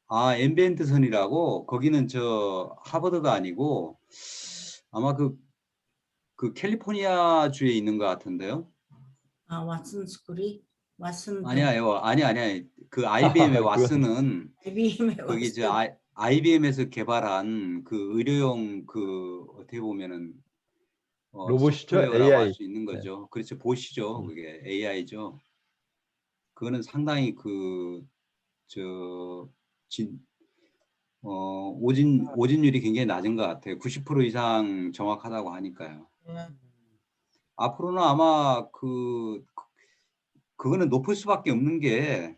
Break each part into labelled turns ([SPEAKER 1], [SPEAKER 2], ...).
[SPEAKER 1] 아, 앰비엔트 선이라고? 거기는 저 하버드가 아니고 아마 그 캘리포니아 주에 있는 것 같은데요.
[SPEAKER 2] 아, 왓슨 스쿨이? 왓슨 대
[SPEAKER 1] 아니야. 그 IBM의
[SPEAKER 3] 그건
[SPEAKER 1] 왓슨은
[SPEAKER 2] IBM의
[SPEAKER 1] 거기 저
[SPEAKER 2] 왓슨.
[SPEAKER 1] IBM에서 개발한 그 의료용 그 어떻게 보면은
[SPEAKER 3] 로봇이죠?
[SPEAKER 1] 소프트웨어라고 할
[SPEAKER 3] AI.
[SPEAKER 1] 수 있는
[SPEAKER 3] 네.
[SPEAKER 1] 거죠. 그렇죠. 보시죠. 그게 AI죠. 그거는 상당히 저, 진, 오진율이 굉장히 낮은 것 같아요. 90% 이상 정확하다고 하니까요. 앞으로는 아마 그거는 높을 수밖에 없는 게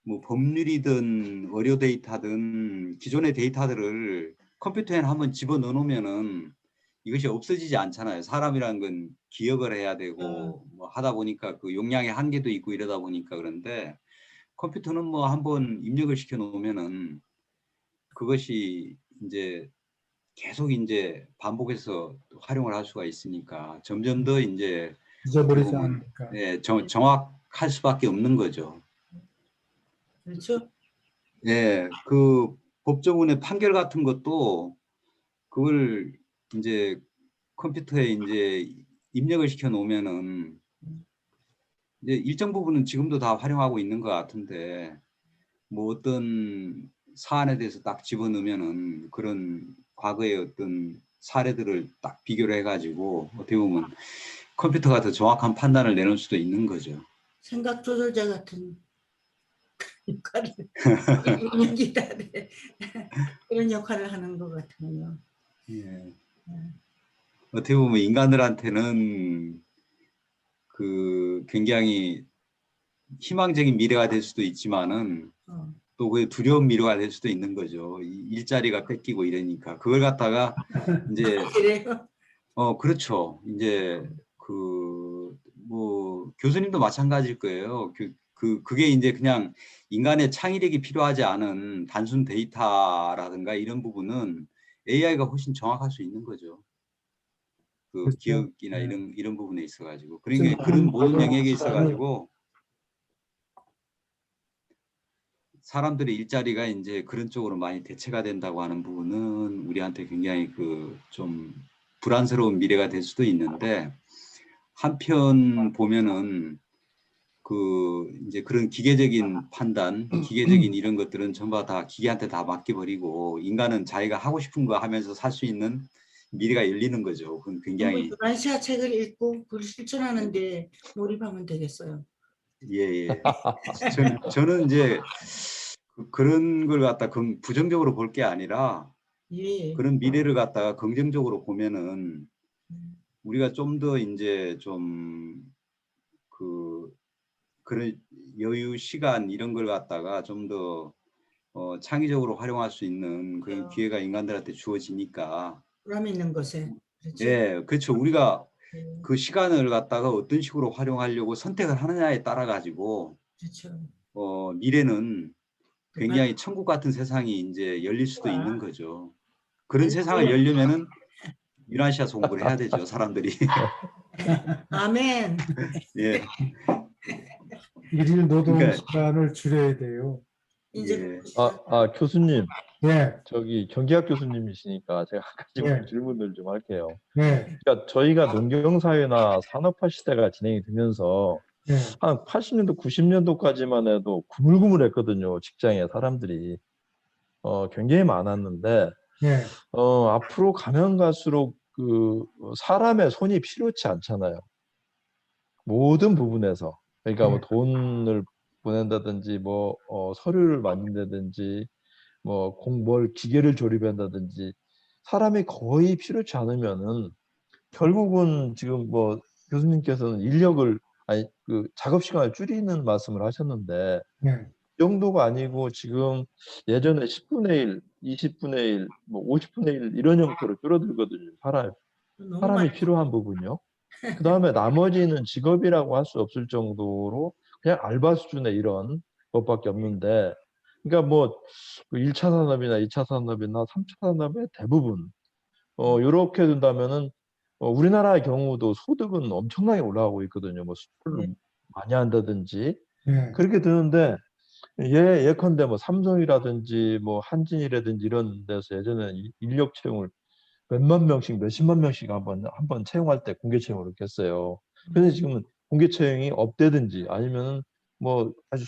[SPEAKER 1] 뭐 법률이든 의료 데이터든 기존의 데이터들을 컴퓨터에 한번 집어넣어 놓으면은 이것이 없어지지 않잖아요. 사람이라는 건 기억을 해야 되고 뭐 하다 보니까 그 용량의 한계도 있고 이러다 보니까 그런데 컴퓨터는 뭐 한번 입력을 시켜 놓으면은 그것이 이제 계속 이제 반복해서 활용을 할 수가 있으니까 점점 더 이제 어떻게
[SPEAKER 4] 잊어버리지
[SPEAKER 1] 보면
[SPEAKER 4] 않으니까.
[SPEAKER 1] 정확할 수밖에 없는 거죠.
[SPEAKER 2] 그렇죠?
[SPEAKER 1] 예, 그 법조문의 판결 같은 것도 그걸 이제 컴퓨터에 이제 입력을 시켜 놓으면은 이제 일정 부분은 지금도 다 활용하고 있는 것 같은데 뭐 어떤 사안에 대해서 딱 집어넣으면은 그런 과거의 어떤 사례들을 딱 비교를 해가지고 어떻게 보면 컴퓨터가 더 정확한 판단을 내놓을 수도 있는 거죠.
[SPEAKER 2] 생각 조절자 같은 역할을 기다려 그런 역할을 하는 것 같군요.
[SPEAKER 1] 예. 어떻게 보면 인간들한테는 그 굉장히 희망적인 미래가 될 수도 있지만은 또 그 두려운 미래가 될 수도 있는 거죠. 일자리가 뺏기고 이러니까 그걸 갖다가 이제
[SPEAKER 2] 그래요?
[SPEAKER 1] 그렇죠. 이제 뭐 교수님도 마찬가지일 거예요. 그게 이제 그냥 인간의 창의력이 필요하지 않은 단순 데이터라든가 이런 부분은 AI가 훨씬 정확할 수 있는 거죠. 그
[SPEAKER 4] 그렇죠.
[SPEAKER 1] 기억이나
[SPEAKER 4] 네.
[SPEAKER 1] 이런 부분에 있어가지고 그러니까 그런 모든 영역에 있어가지고 사람들의 일자리가 이제 그런 쪽으로 많이 대체가 된다고 하는 부분은 우리한테 굉장히 좀 불안스러운 미래가 될 수도 있는데 한편 보면은 이제 그런 기계적인 판단, 기계적인 이런 것들은 전부 다 기계한테 다 맡겨버리고 인간은 자기가 하고 싶은 거 하면서 살 수 있는 미래가 열리는 거죠. 그건 굉장히
[SPEAKER 2] 유란시아 책을 읽고 그걸 실천하는 데 몰입하면 되겠어요.
[SPEAKER 1] 예. 저는 이제 그런 걸 갖다 부정적으로 볼 게 아니라
[SPEAKER 2] 예.
[SPEAKER 1] 그런 미래를 갖다가 긍정적으로 보면은 우리가 좀 더 이제 그런 여유 시간 이런 걸 갖다가 좀 더 창의적으로 활용할 수 있는 그런 기회가 인간들한테 주어지니까
[SPEAKER 2] 보람 있는 것에. 그렇죠?
[SPEAKER 1] 예, 그렇죠. 우리가
[SPEAKER 2] 예.
[SPEAKER 1] 그 시간을 갖다가 어떤 식으로 활용하려고 선택을 하느냐에 따라 가지고
[SPEAKER 2] 그렇죠.
[SPEAKER 1] 미래는 굉장히 천국 같은 세상이 이제 열릴 수도 있는 거죠. 그런 세상을 열려면은 유라시아 공부를 해야 되죠, 사람들이.
[SPEAKER 2] 아멘.
[SPEAKER 1] 예.
[SPEAKER 4] 일일 노동
[SPEAKER 1] 그러니까
[SPEAKER 4] 시간을 줄여야 돼요.
[SPEAKER 2] 이제
[SPEAKER 3] 교수님,
[SPEAKER 4] 네.
[SPEAKER 3] 저기 경제학 교수님이시니까 제가 한 가지
[SPEAKER 4] 네.
[SPEAKER 3] 질문을 좀 할게요.
[SPEAKER 4] 네.
[SPEAKER 3] 그러니까 저희가 농경사회나 산업화 시대가 진행이 되면서
[SPEAKER 4] 네.
[SPEAKER 3] 한 80년도, 90년도까지만 해도 구물구물했거든요. 직장에 사람들이 굉장히 많았는데
[SPEAKER 4] 네.
[SPEAKER 3] 앞으로 가면 갈수록 그 사람의 손이 필요치 않잖아요. 모든 부분에서. 그러니까 뭐 돈을 보낸다든지 뭐 서류를 만든다든지 뭘 기계를 조립한다든지 사람이 거의 필요치 않으면은 결국은 지금 뭐 교수님께서는 인력을 그 작업 시간을 줄이는 말씀을 하셨는데
[SPEAKER 4] 네.
[SPEAKER 3] 이 정도가 아니고 지금 예전에 10분의 1, 20분의 1, 뭐 50분의 1 이런 형태로 줄어들거든요.
[SPEAKER 2] 너무 많이
[SPEAKER 3] 사람이 필요한 부분요. 그 다음에 나머지는 직업이라고 할 수 없을 정도로 그냥 알바 수준의 이런 것밖에 없는데, 그러니까 뭐 1차 산업이나 2차 산업이나 3차 산업의 대부분 이렇게 된다면은 우리나라의 경우도 소득은 엄청나게 올라가고 있거든요. 뭐 수출을 많이 한다든지
[SPEAKER 4] 네.
[SPEAKER 3] 그렇게 되는데 예컨대 뭐 삼성이라든지 뭐 한진이라든지 이런 데서 예전에 인력 채용을 몇만 명씩 몇십만 명씩 한번 채용할 때 공개 채용을 이렇게 했어요. 근데 지금은 공개 채용이 없대든지 아니면은 뭐 아주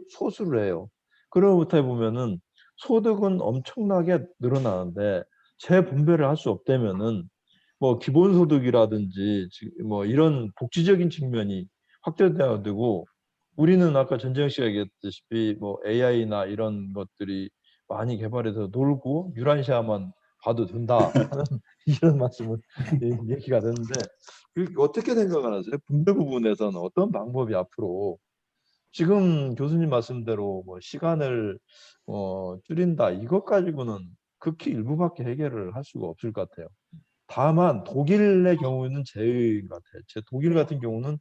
[SPEAKER 3] 소수를 해요. 그렇다 보면은 소득은 엄청나게 늘어나는데 재분배를 할 수 없다면은 뭐 기본소득이라든지 뭐 이런 복지적인 측면이 확대돼야 되고, 우리는 아까 전재영 씨가 얘기했다시피 뭐 AI나 이런 것들이 많이 개발해서 놀고 유란시아만 봐도 된다 하는 이런 말씀을 얘기가 됐는데, 어떻게 생각하세요? 분배 부분에서는 어떤 방법이 앞으로, 지금 교수님 말씀대로 뭐 시간을 줄인다 이것 가지고는 극히 일부밖에 해결을 할 수가 없을 것 같아요. 다만 독일의 경우는 제외인 것 같아요. 독일 같은 경우는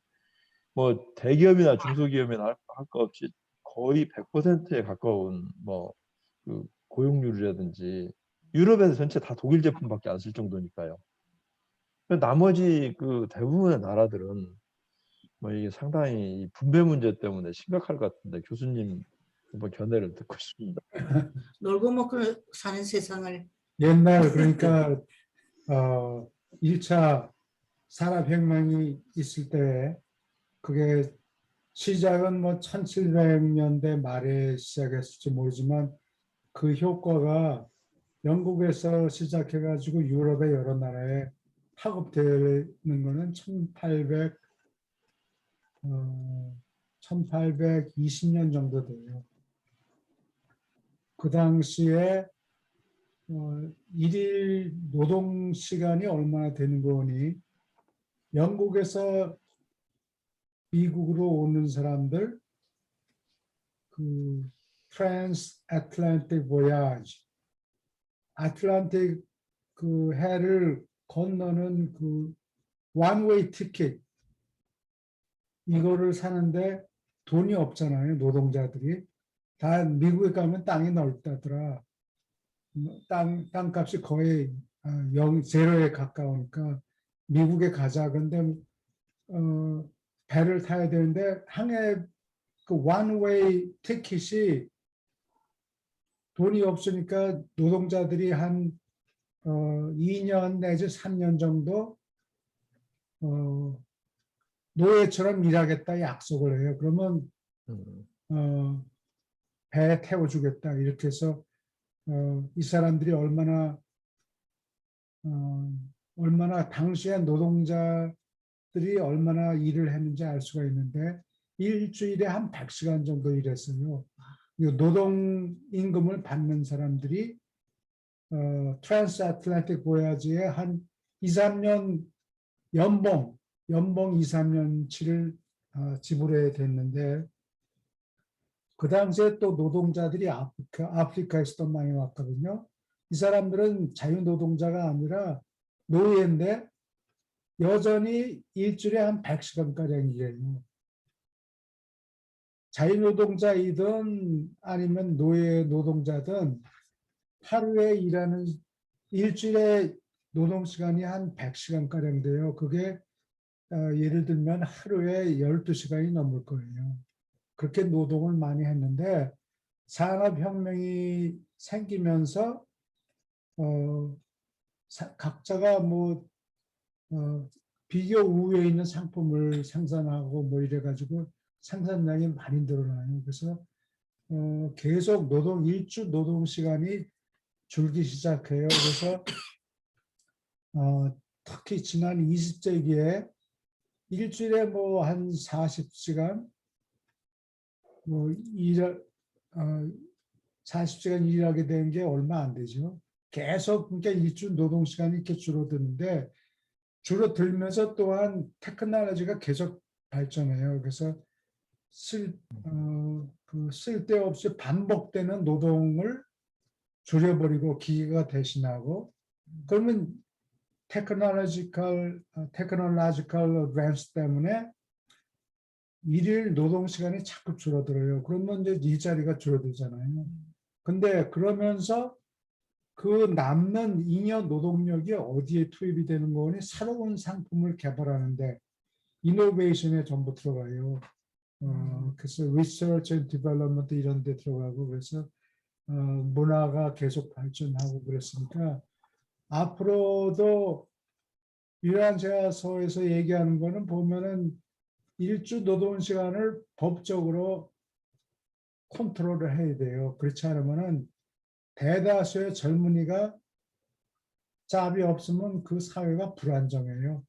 [SPEAKER 3] 뭐 대기업이나 중소기업이나 할 것 없이 거의 100%에 가까운 그 고용률이라든지, 유럽에서 전체 다 독일 제품밖에 안 쓸 정도니까요. 나머지 그 대부분의 나라들은 뭐 이게 상당히 이 분배 문제 때문에 심각할 것 같은데, 교수님 한번 견해를 듣고 싶습니다.
[SPEAKER 2] 놀고 먹고 사는 세상을.
[SPEAKER 4] 옛날 그러니까 1차 산업혁명이 있을 때 그게 시작은 뭐 1700년대 말에 시작했을지 모르지만 그 효과가 영국에서 시작해가지고 유럽의 여러 나라에 파급되는 거는 1820년 정도 돼요. 그 당시에 일일 노동 시간이 얼마나 되는 거니, 영국에서 미국으로 오는 사람들, 그 트랜스 애틀랜틱 보야지, 아틀란틱 그 해를 건너는 그 원웨이 티켓, 이거를 사는데 돈이 없잖아요. 노동자들이 다 미국에 가면 땅이 넓다더라. 땅값이 거의 제로에 가까우니까 미국에 가자. 근데 배를 타야 되는데 항해 그 원웨이 티켓이 돈이 없으니까 노동자들이 한 2년 내지 3년 정도 노예처럼 일하겠다 약속을 해요. 그러면 배에 태워주겠다. 이렇게 해서 이 사람들이 얼마나 당시에 노동자들이 얼마나 일을 했는지 알 수가 있는데, 일주일에 한 100시간 정도 일했어요. 노동 임금을 받는 사람들이 트랜스 애틀랜틱 보야지에 한 2, 3년 연봉 2, 3년치를 지불해야 됐는데, 그 당시에 또 노동자들이 아프리카에서도 많이 왔거든요. 이 사람들은 자유노동자가 아니라 노예인데 여전히 일주일에 한 100시간가량 일해요. 자유노동자이든 아니면 노예 노동자든 하루에 일하는, 일주일에 노동시간이 한 100시간가량 돼요. 그게 예를 들면 하루에 12시간이 넘을 거예요. 그렇게 노동을 많이 했는데, 산업혁명이 생기면서 각자가 비교 우위에 있는 상품을 생산하고 뭐 이래가지고 생산량이 많이 늘어나요. 그래서 계속 일주 노동 시간이 줄기 시작해요. 그래서 특히 지난 20세기에 일주일에 뭐 한 40시간 40시간 일하게 된 게 얼마 안 되죠. 계속 그러니까 일주 노동 시간이 이렇게 줄어드는데, 줄어들면서 또한 테크놀로지가 계속 발전해요. 그래서 쓸데없이 반복되는 노동을 줄여버리고 기계가 대신하고, 그러면 테크놀로지컬 어드밴스 때문에 일일 노동 시간이 자꾸 줄어들어요. 그러면 이제 일자리가 줄어들잖아요. 근데 그러면서 그 남는 잉여 노동력이 어디에 투입이 되는 거니? 새로운 상품을 개발하는데 이노베이션에 전부 들어가요. 그래서 research and development 이런 데 들어가고 그래서 문화가 계속 발전하고 그랬으니까 앞으로도 유란세아서에서 얘기하는 거는 보면은 일주 노동 시간을 법적으로 컨트롤을 해야 돼요. 그렇지 않으면은 대다수의 젊은이가 짭이 없으면 그 사회가 불안정해요.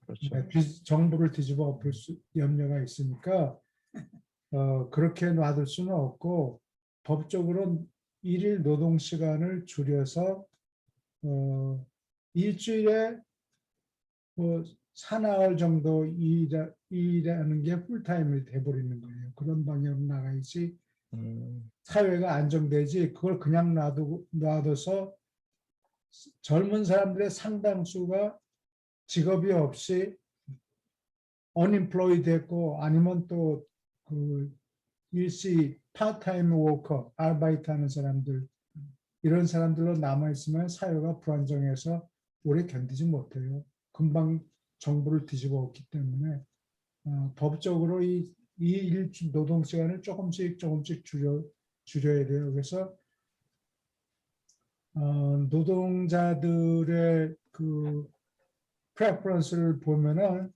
[SPEAKER 3] 그렇죠.
[SPEAKER 4] 네, 정부를 뒤집어 엎을 염려가 있으니까 그렇게 놔둘 수는 없고 법적으로 일일 노동 시간을 줄여서 일주일에 뭐 사나흘 정도 일하는 게 풀타임이 돼버리는 거예요. 그런 방향으로 나가야지 사회가 안정되지 그걸 그냥 놔둬서 젊은 사람들의 상당수가 직업이 없이 unemployed 됐고 아니면 또 그 일시 파트타임 워커, 아르바이트 하는 사람들 이런 사람들로 남아있으면 사회가 불안정해서 오래 견디지 못해요. 금방 정부를 뒤집어 엎기 때문에 법적으로 이 일주 노동 시간을 조금씩 줄여야 돼요. 그래서 노동자들의 그 프레퍼런스를 보면은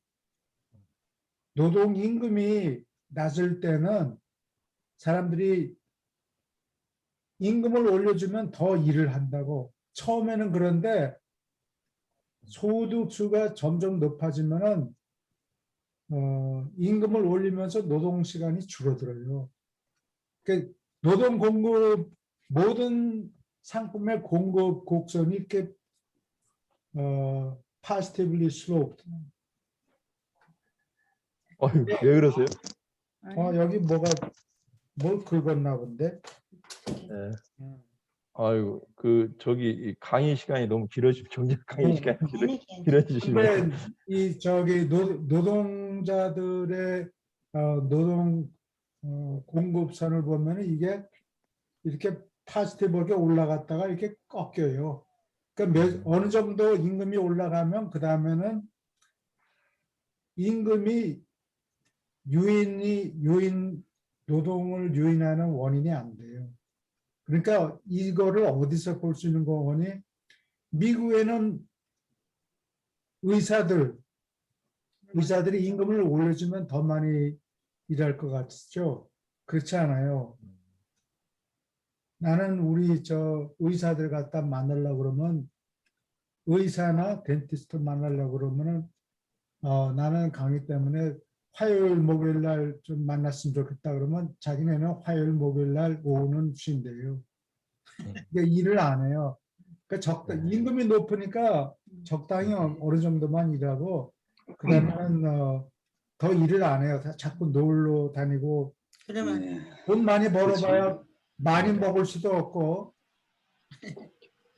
[SPEAKER 4] 노동 임금이 낮을 때는 사람들이 임금을 올려주면 더 일을 한다고 처음에는 그런데 소득수가 점점 높아지면은 임금을 올리면서 노동 시간이 줄어들어요. 그러니까 노동 공급 모든 상품의 공급 곡선이 이렇게 positively sloped.
[SPEAKER 3] 어휴, 왜 그러세요?
[SPEAKER 4] 여기 뭘 긁었나 본데.
[SPEAKER 3] 네. 아유, 그 저기 이 강의 시간이 너무 길어지면 경제 강의 시간이 길어지시면
[SPEAKER 4] 근데 이 저기 노동자들의 노동 공급선을 보면 이게 이렇게 파지티브하게 올라갔다가 이렇게 꺾여요. 그러니까 어느 정도 임금이 올라가면 그 다음에는 임금이 노동을 유인하는 원인이 안 돼요. 그러니까 이거를 어디서 볼 수 있는 거니? 미국에는 의사들이 임금을 올려주면 더 많이 일할 것 같죠? 그렇지 않아요. 나는 우리 의사들 갖다 만나려고 그러면 의사나 덴티스트 만나려고 그러면은 나는 강의 때문에 화요일 목요일 날 좀 만났으면 좋겠다 그러면 자기네는 화요일 목요일 날 오후는 쉰대요. 그러니까 일을 안 해요. 그러니까 임금이 높으니까 적당히 어느 정도만 일하고 그다음에는 더 일을 안 해요. 자꾸 놀러 다니고
[SPEAKER 2] 그러면
[SPEAKER 1] 네.
[SPEAKER 4] 돈 많이 벌어봐야
[SPEAKER 1] 그렇죠.
[SPEAKER 4] 많이 먹을 수도 없고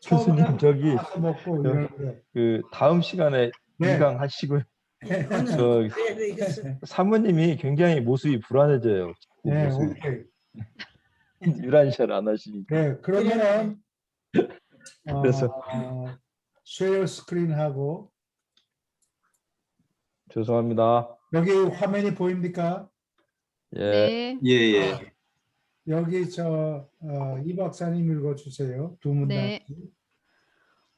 [SPEAKER 3] 교수님
[SPEAKER 4] 처음에는
[SPEAKER 3] 저기
[SPEAKER 4] 가서 먹고 이러는데
[SPEAKER 3] 그 다음 시간에
[SPEAKER 4] 네.
[SPEAKER 3] 이강하시고요.
[SPEAKER 2] 오늘
[SPEAKER 3] 저
[SPEAKER 2] 그래야 되겠어.
[SPEAKER 3] 사모님이 굉장히 모습이 불안해져요.
[SPEAKER 4] 네,
[SPEAKER 3] 모습이.
[SPEAKER 4] 오케이.
[SPEAKER 3] 유란시를 안 하시니까.
[SPEAKER 4] 네, 그러면은
[SPEAKER 3] 그래서
[SPEAKER 4] 쉐어 스크린하고
[SPEAKER 3] 죄송합니다.
[SPEAKER 4] 여기 화면이 보입니까?
[SPEAKER 3] 예.
[SPEAKER 5] 네,
[SPEAKER 1] 예, 예.
[SPEAKER 4] 여기 이 박사님 읽어주세요. 두 문단.
[SPEAKER 5] 네.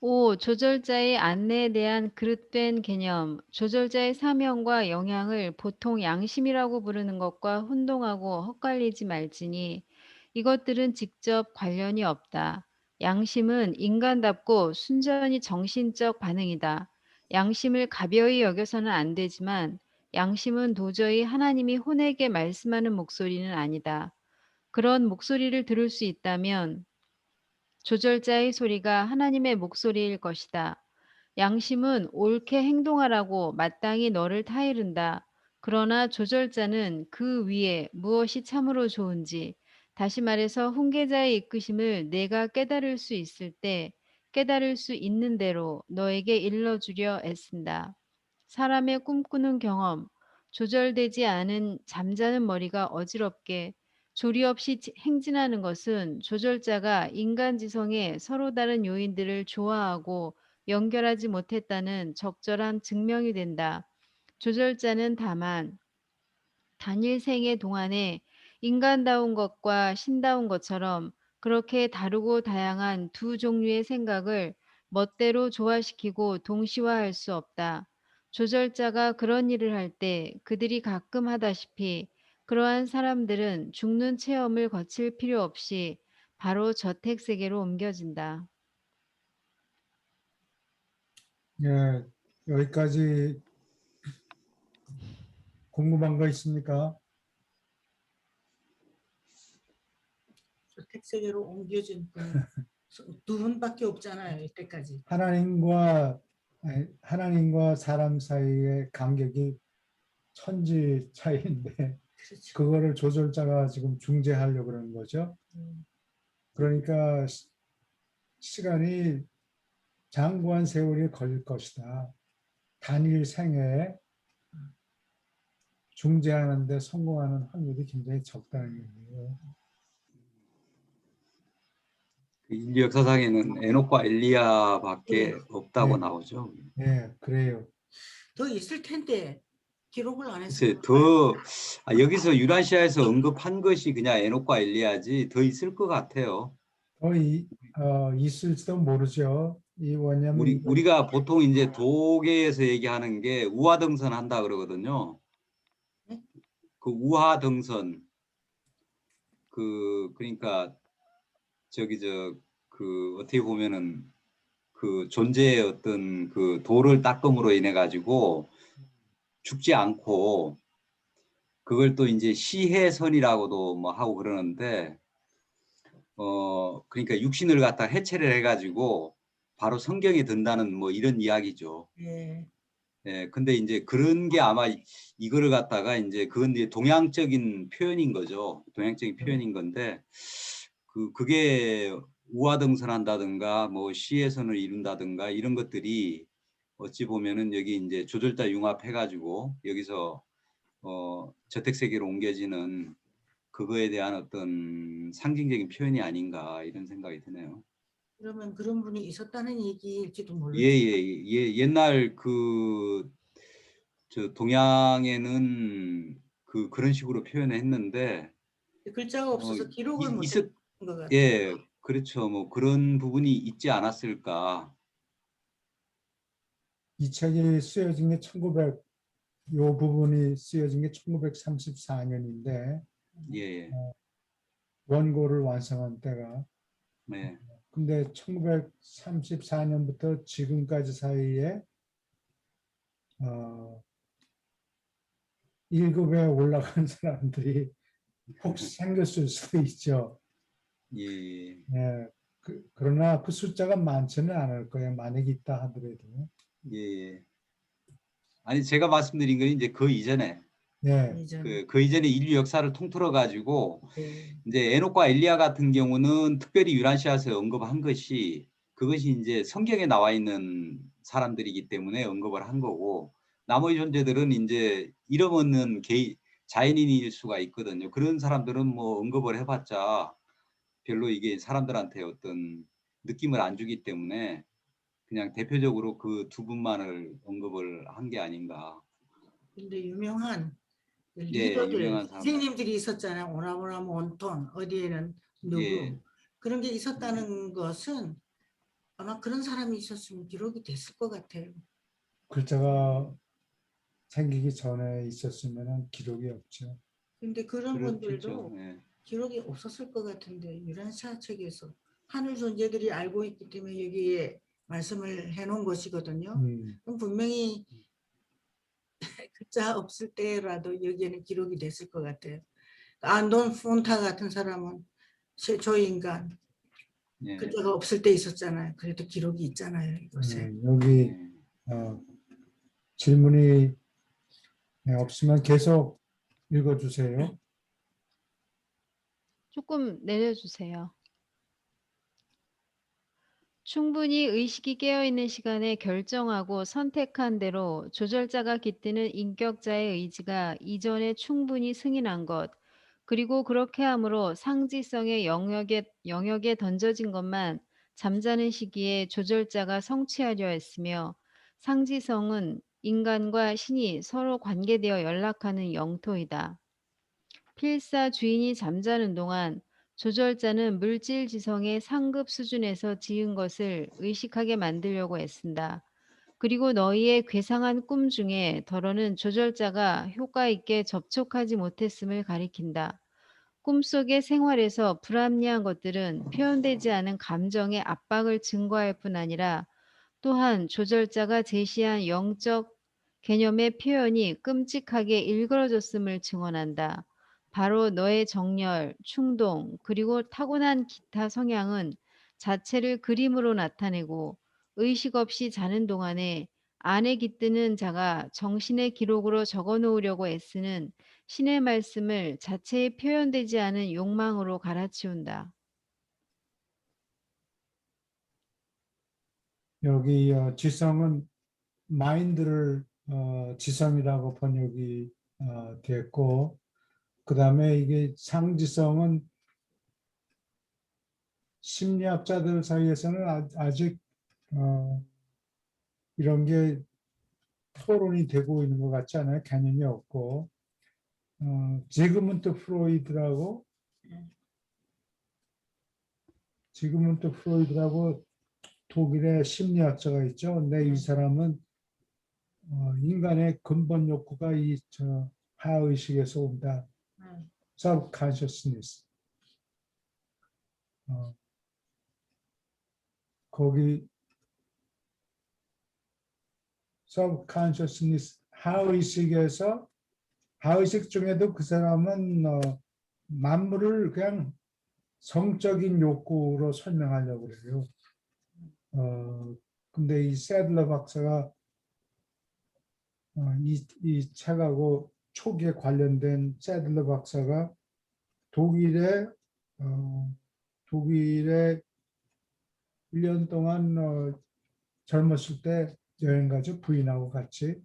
[SPEAKER 5] 5. 조절자의 안내에 대한 그릇된 개념. 조절자의 사명과 영향을 보통 양심이라고 부르는 것과 혼동하고 헛갈리지 말지니 이것들은 직접 관련이 없다. 양심은 인간답고 순전히 정신적 반응이다. 양심을 가벼이 여겨서는 안 되지만 양심은 도저히 하나님이 혼에게 말씀하는 목소리는 아니다. 그런 목소리를 들을 수 있다면 조절자의 소리가 하나님의 목소리일 것이다. 양심은 옳게 행동하라고 마땅히 너를 타이른다. 그러나 조절자는 그 위에 무엇이 참으로 좋은지, 다시 말해서 훈계자의 이끄심을 내가 깨달을 수 있을 때 깨달을 수 있는 대로 너에게 일러주려 애쓴다. 사람의 꿈꾸는 경험, 조절되지 않은 잠자는 머리가 어지럽게 조리 없이 행진하는 것은 조절자가 인간지성의 서로 다른 요인들을 조화하고 연결하지 못했다는 적절한 증명이 된다. 조절자는 다만 단일 생애 동안에 인간다운 것과 신다운 것처럼 그렇게 다르고 다양한 두 종류의 생각을 멋대로 조화시키고 동시화할 수 없다. 조절자가 그런 일을 할 때 그들이 가끔 하다시피 그러한 사람들은 죽는 체험을 거칠 필요 없이 바로 저택 세계로 옮겨진다.
[SPEAKER 4] 예, 여기까지 궁금한 거 있습니까?
[SPEAKER 2] 택세계로 옮겨진 분 두 분밖에 없잖아요. 이때까지.
[SPEAKER 4] 하나님과 사람 사이의 간격이 천지 차이인데
[SPEAKER 2] 그렇죠.
[SPEAKER 4] 그거를 조절자가 지금 중재하려고 그러는 거죠. 그러니까 시간이 장구한 세월이 걸릴 것이다. 단일 생애에 중재하는데 성공하는 확률이 굉장히 적다는 얘기예요.
[SPEAKER 1] 그 인류 역사상에는 에녹과 엘리야밖에 없다고
[SPEAKER 4] 네.
[SPEAKER 1] 나오죠.
[SPEAKER 4] 네, 그래요.
[SPEAKER 2] 더 있을 텐데 기록을 안
[SPEAKER 1] 글쎄
[SPEAKER 2] 했어요.
[SPEAKER 1] 여기서 유라시아에서 언급한 것이 그냥 에녹과 엘리야지 더 있을 것 같아요.
[SPEAKER 4] 거의 있을지도 모르죠. 왜냐하면
[SPEAKER 1] 우리가 보통 이제 도계에서 얘기하는 게 우화등선 한다 그러거든요.
[SPEAKER 2] 네?
[SPEAKER 1] 그 우화등선 그러니까 그 어떻게 보면은 그 존재의 어떤 그 도를 닦음으로 인해 가지고 죽지 않고 그걸 또 이제 시해선이라고도 뭐 하고 그러는데 그러니까 육신을 갖다 해체를 해가지고 바로 성경에 든다는 뭐 이런 이야기죠.
[SPEAKER 2] 예.
[SPEAKER 1] 예, 근데 이제 그런 게 아마 이거를 갖다가 이제 그건 이제 동양적인 표현인 거죠. 동양적인 표현인 건데 그게 우화등선한다든가 뭐 시해선을 이룬다든가 이런 것들이 어찌 보면은 여기 이제 조절자 융합해가지고 여기서 저택 세계로 옮겨지는 그거에 대한 어떤 상징적인 표현이 아닌가 이런 생각이 드네요.
[SPEAKER 2] 그러면 그런 분이 있었다는 얘기일지도
[SPEAKER 1] 예,
[SPEAKER 2] 모르죠.
[SPEAKER 1] 예, 예. 옛날 저 동양에는 그런 식으로 표현을 했는데
[SPEAKER 2] 글자가 없어서 기록을 못
[SPEAKER 1] 있었
[SPEAKER 2] 했던 것 같아요.
[SPEAKER 1] 예, 그렇죠. 뭐 그런 부분이 있지 않았을까.
[SPEAKER 4] 이 책이 쓰여진 게 요 부분이 쓰여진 게 1934년인데
[SPEAKER 1] 예, 예.
[SPEAKER 4] 원고를 완성한 때가
[SPEAKER 1] 네.
[SPEAKER 4] 근데 1934년부터 지금까지 사이에 1급에 올라간 사람들이 혹시 생겼을 수도 있죠.
[SPEAKER 1] 예, 예.
[SPEAKER 4] 예, 그러나 그 숫자가 많지는 않을 거예요. 만약에 있다 하더라도.
[SPEAKER 1] 예, 예. 아니 제가 말씀드린 건 이제 그 이전에
[SPEAKER 4] 예,
[SPEAKER 2] 이전.
[SPEAKER 1] 그 이전에 인류 역사를 통틀어 가지고
[SPEAKER 2] 예.
[SPEAKER 1] 이제 에녹과 엘리야 같은 경우는 특별히 유란시아에서 언급한 것이 그것이 이제 성경에 나와 있는 사람들이기 때문에 언급을 한 거고 나머지 존재들은 이제 이름 없는 자연인일 수가 있거든요. 그런 사람들은 뭐 언급을 해봤자 별로 이게 사람들한테 어떤 느낌을 안 주기 때문에 그냥 대표적으로 그 두 분만을 언급을 한 게 아닌가.
[SPEAKER 2] 근데 유명한
[SPEAKER 1] 예,
[SPEAKER 2] 리더들,
[SPEAKER 1] 유명한 사람.
[SPEAKER 2] 선생님들이 있었잖아요. 오나보나 몬톤, 어디에는 누구.
[SPEAKER 1] 예.
[SPEAKER 2] 그런 게 있었다는 것은 아마 그런 사람이 있었으면 기록이 됐을 것 같아요.
[SPEAKER 4] 글자가 생기기 전에 있었으면 기록이 없죠.
[SPEAKER 2] 근데 그런
[SPEAKER 1] 그렇겠죠.
[SPEAKER 2] 분들도
[SPEAKER 1] 예.
[SPEAKER 2] 기록이 없었을 것 같은데 유란시아 책에서 하늘 존재들이 알고 있기 때문에 여기에 말씀을 해놓은 것이거든요. 그럼 분명히 글자 없을 때라도 여기에는 기록이 됐을 것 같아요. 안돈 폰타 같은 사람은 최초 인간
[SPEAKER 1] 예.
[SPEAKER 2] 글자가 없을 때 있었잖아요. 그래도 기록이 있잖아요. 이곳에.
[SPEAKER 4] 여기
[SPEAKER 1] 예.
[SPEAKER 4] 질문이 없으면 계속 읽어주세요.
[SPEAKER 5] 조금 내려주세요. 충분히 의식이 깨어있는 시간에 결정하고 선택한 대로 조절자가 깃드는 인격자의 의지가 이전에 충분히 승인한 것, 그리고 그렇게 함으로 상지성의 영역에 던져진 것만 잠자는 시기에 조절자가 성취하려 했으며 상지성은 인간과 신이 서로 관계되어 연락하는 영토이다. 필사 주인이 잠자는 동안 조절자는 물질 지성의 상급 수준에서 지은 것을 의식하게 만들려고 애쓴다. 그리고 너희의 괴상한 꿈 중에 덜어는 조절자가 효과 있게 접촉하지 못했음을 가리킨다. 꿈속의 생활에서 불합리한 것들은 표현되지 않은 감정의 압박을 증거할 뿐 아니라 또한 조절자가 제시한 영적 개념의 표현이 끔찍하게 일그러졌음을 증언한다. 바로 너의 정열, 충동, 그리고 타고난 기타 성향은 자체를 그림으로 나타내고 의식 없이 자는 동안에 안에 깃드는 자가 정신의 기록으로 적어 놓으려고 애쓰는 신의 말씀을 자체에 표현되지 않은 욕망으로 갈아치운다.
[SPEAKER 4] 여기 지성은 마인드를 지성이라고 번역이 됐고, 그 다음에 이게 상지성은 심리학자들 사이에서는 아직 이런 게 토론이 되고 있는 것 같지 않아요? 개념이 없고. 지그문트 프로이드라고 독일의 심리학자가 있죠. 근데 이 사람은 인간의 근본 욕구가 이 하의식에서 온다. subconsciousness. 거기 subconsciousness 하의식 중에도 그 사람은 만물을 그냥 성적인 욕구로 설명하려고 그래요. 근데 이 세들러 박사가 이 책하고 초기에 관련된 세들러 박사가 독일에 1년 동안 젊었을 때 여행 가죠. 부인하고 같이.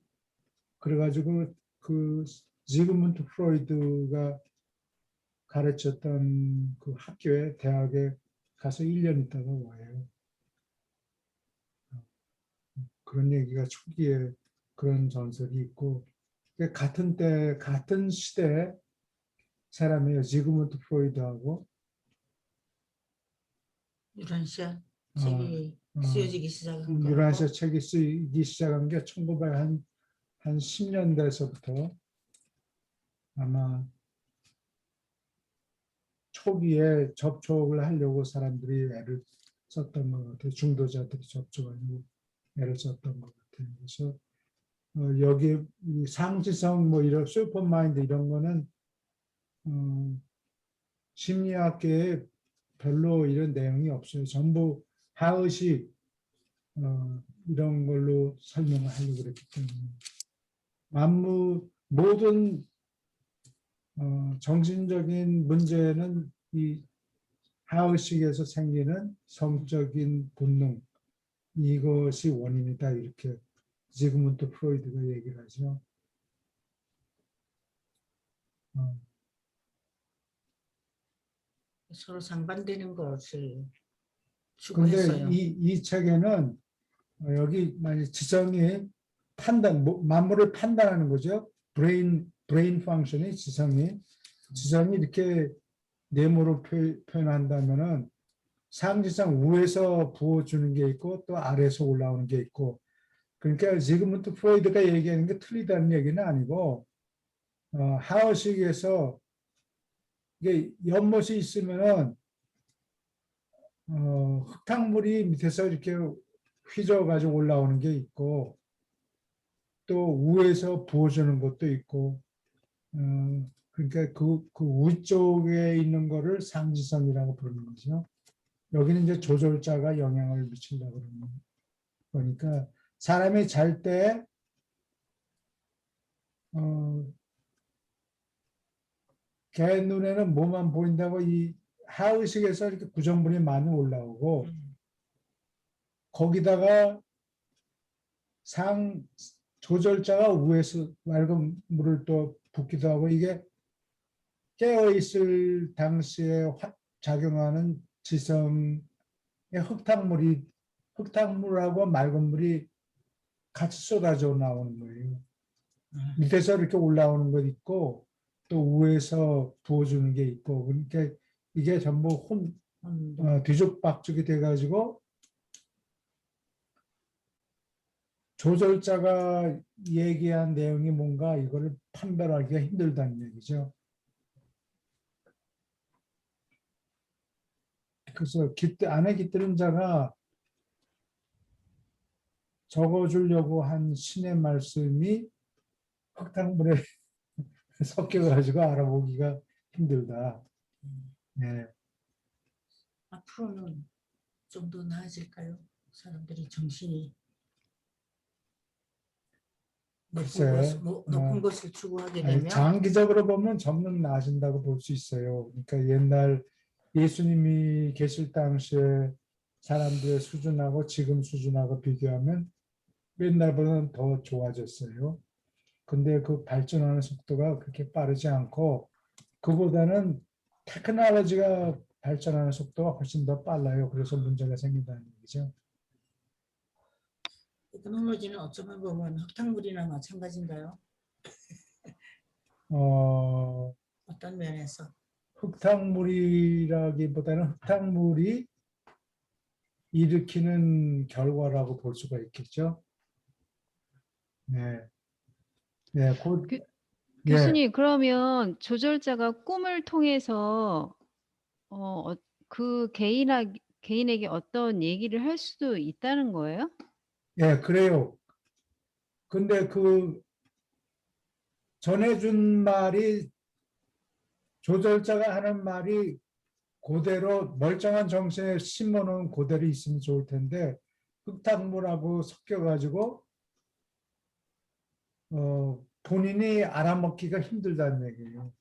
[SPEAKER 4] 그래가지고 그 지그문트 프로이드가 가르쳤던 그 학교에 대학에 가서 1년 있다가 와요. 그런 얘기가 초기에 그런 전설이 있고, 같은 때 같은 시대 사람이에요. 지그문트 프로이드하고
[SPEAKER 2] 유란시아
[SPEAKER 4] 어,
[SPEAKER 2] 책이 쓰여지기 시작한 거.
[SPEAKER 4] 유란시아 책이 쓰이기 시작한 게 1900 한 10년대에서부터 아마 초기에 접촉을 하려고 사람들이 애를 썼던 것 같아요. 중도자들이 접촉하려고 애를 썼던 것 같아요. 그래서 여기 상지성 뭐 이런 슈퍼마인드 이런 거는 심리학계에 별로 이런 내용이 없어요. 전부 하의식 이런 걸로 설명을 하려고 그랬기 때문에 모든 정신적인 문제는 이 하의식에서 생기는 성적인 본능 이것이 원인이다 이렇게 지그문트 프로이드가 얘기를 하죠.
[SPEAKER 2] 서로 상반되는 것을
[SPEAKER 4] 그런데
[SPEAKER 2] 추구했어요.
[SPEAKER 4] 이 책에는 여기 만약 지성이 만물을 판단하는 거죠. 브레인 펑션이 지성이 이렇게 네모로 표현한다면은 상지상 위에서 부어주는 게 있고 또 아래에서 올라오는 게 있고, 그러니까 지그문트 프로이드가 얘기하는 게 틀리다는 얘기는 아니고 하우식에서 이게 연못이 있으면은 흙탕물이 밑에서 이렇게 휘저어가지고 올라오는 게 있고 또 위에서 부어주는 것도 있고, 그러니까 그 위쪽에 있는 거를 상지성이라고 부르는 거죠. 여기는 이제 조절자가 영향을 미친다고 그러는 거니까 사람이 잘 때 걔 눈에는 뭐만 보인다고 이 하의식에서 이렇게 구성분이 많이 올라오고 거기다가 조절자가 위에서 맑은 물을 또 붓기도 하고, 이게 깨어있을 당시에 작용하는 지성의 흙탕물하고 맑은 물이 같이 쏟아져 나오는 거예요. 밑에서 이렇게 올라오는 것 있고 또 위에서 부어주는 게 있고, 그러니까 이게 전부 뒤죽박죽이 돼가지고 조절자가 얘기한 내용이 뭔가 이거를 판별하기가 힘들다는 얘기죠. 그래서 안에 깃드는 자가 적어주려고 한 신의 말씀이 흙탕물에 섞여가지고 알아보기가 힘들다. 네.
[SPEAKER 2] 앞으로는 좀 더 나아질까요? 사람들이 정신이
[SPEAKER 4] 글쎄,
[SPEAKER 2] 높은 것을 추구하게
[SPEAKER 4] 아니,
[SPEAKER 2] 되면
[SPEAKER 4] 장기적으로 보면 점점 나아진다고 볼 수 있어요. 그러니까 옛날 예수님이 계실 당시에 사람들의 수준하고 지금 수준하고 비교하면 옛날보다는 더 좋아졌어요. 근데 그 발전하는 속도가 그렇게 빠르지 않고 그보다는 테크놀로지가 발전하는 속도가 훨씬 더 빨라요. 그래서 문제가 생긴다는 얘기죠.
[SPEAKER 2] 테크놀로지는 어쩌면 보면 흙탕물이나 마찬가지인가요?
[SPEAKER 4] 어,
[SPEAKER 2] 어떤 면에서?
[SPEAKER 4] 흙탕물이라기보다는 흙탕물이 일으키는 결과라고 볼 수가 있겠죠. 네. 네, 곧,
[SPEAKER 5] 교-
[SPEAKER 4] 네.
[SPEAKER 5] 교수님, 그러면 조절자가 꿈을 통해서 그 개인에게 어떤 얘기를 할 수도 있다는 거예요?
[SPEAKER 4] 예, 그래요. 근데 그 전해준 말이 조절자가 하는 말이 그대로 멀쩡한 정신에 심어놓은 그대로 있으면 좋을 텐데 흙탕물하고 섞여가지고 본인이 알아먹기가 힘들다는 얘기예요.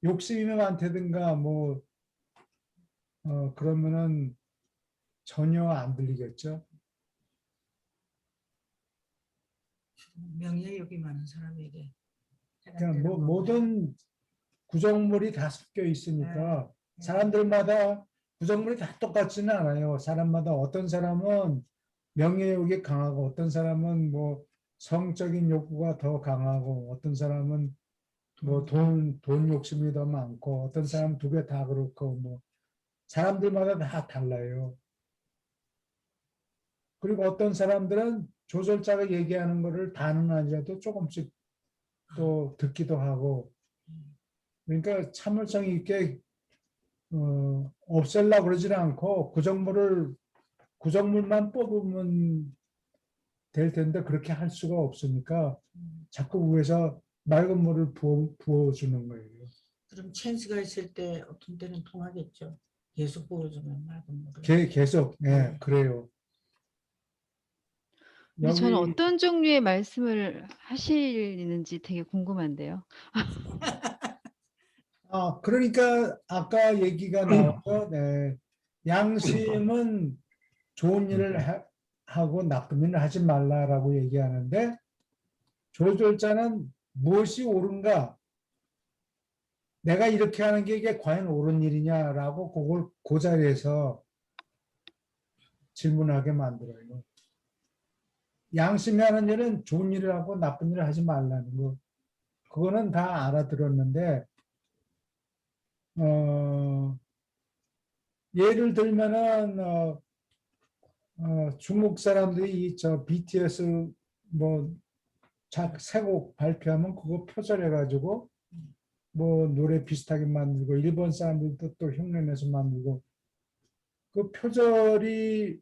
[SPEAKER 4] 욕심이 많다든가 뭐 그러면은 전혀 안 들리겠죠.
[SPEAKER 2] 명예욕이 많은 사람에게
[SPEAKER 4] 그러니까
[SPEAKER 2] 해당되는 겁니다.
[SPEAKER 4] 모든 구성물이 다 섞여 있으니까 사람들마다 구성물이 다 똑같지는 않아요. 사람마다 어떤 사람은 명예욕이 강하고 어떤 사람은 뭐 성적인 욕구가 더 강하고 어떤 사람은 뭐 돈 욕심이 더 많고 어떤 사람은 두 개 다 그렇고 뭐 사람들마다 다 달라요. 그리고 어떤 사람들은 조절자가 얘기하는 거를 다는 아니라도 조금씩 또 듣기도 하고 그러니까 참을성 있게 없애려고 그러지는 않고 구정물만 뽑으면 될 텐데 그렇게 할 수가 없으니까 자꾸 위에서 맑은 물을 부어주는 거예요.
[SPEAKER 2] 그럼 찬스가 있을 때 어떤 때는 통하겠죠. 계속 부어주면 맑은 물을.
[SPEAKER 4] 계속, 예, 그래요.
[SPEAKER 5] 근데 저는
[SPEAKER 4] 여기,
[SPEAKER 5] 어떤 종류의 말씀을 하시는지 되게 궁금한데요.
[SPEAKER 4] 그러니까 아까 얘기가 나왔죠. 네. 양심은 좋은 일을 하고 나쁜 일을 하지 말라라고 얘기하는데 조절자는 무엇이 옳은가? 내가 이렇게 하는 게 이게 과연 옳은 일이냐라고 그걸 그 자리에서 질문하게 만들어요. 양심이 하는 일은 좋은 일을 하고 나쁜 일을 하지 말라는 거. 그거는 다 알아들었는데, 예를 들면은, 중국 사람들이 BTS 뭐, 새 곡 발표하면 그거 표절해가지고, 뭐, 노래 비슷하게 만들고, 일본 사람들도 또 흉내내서 만들고, 그 표절이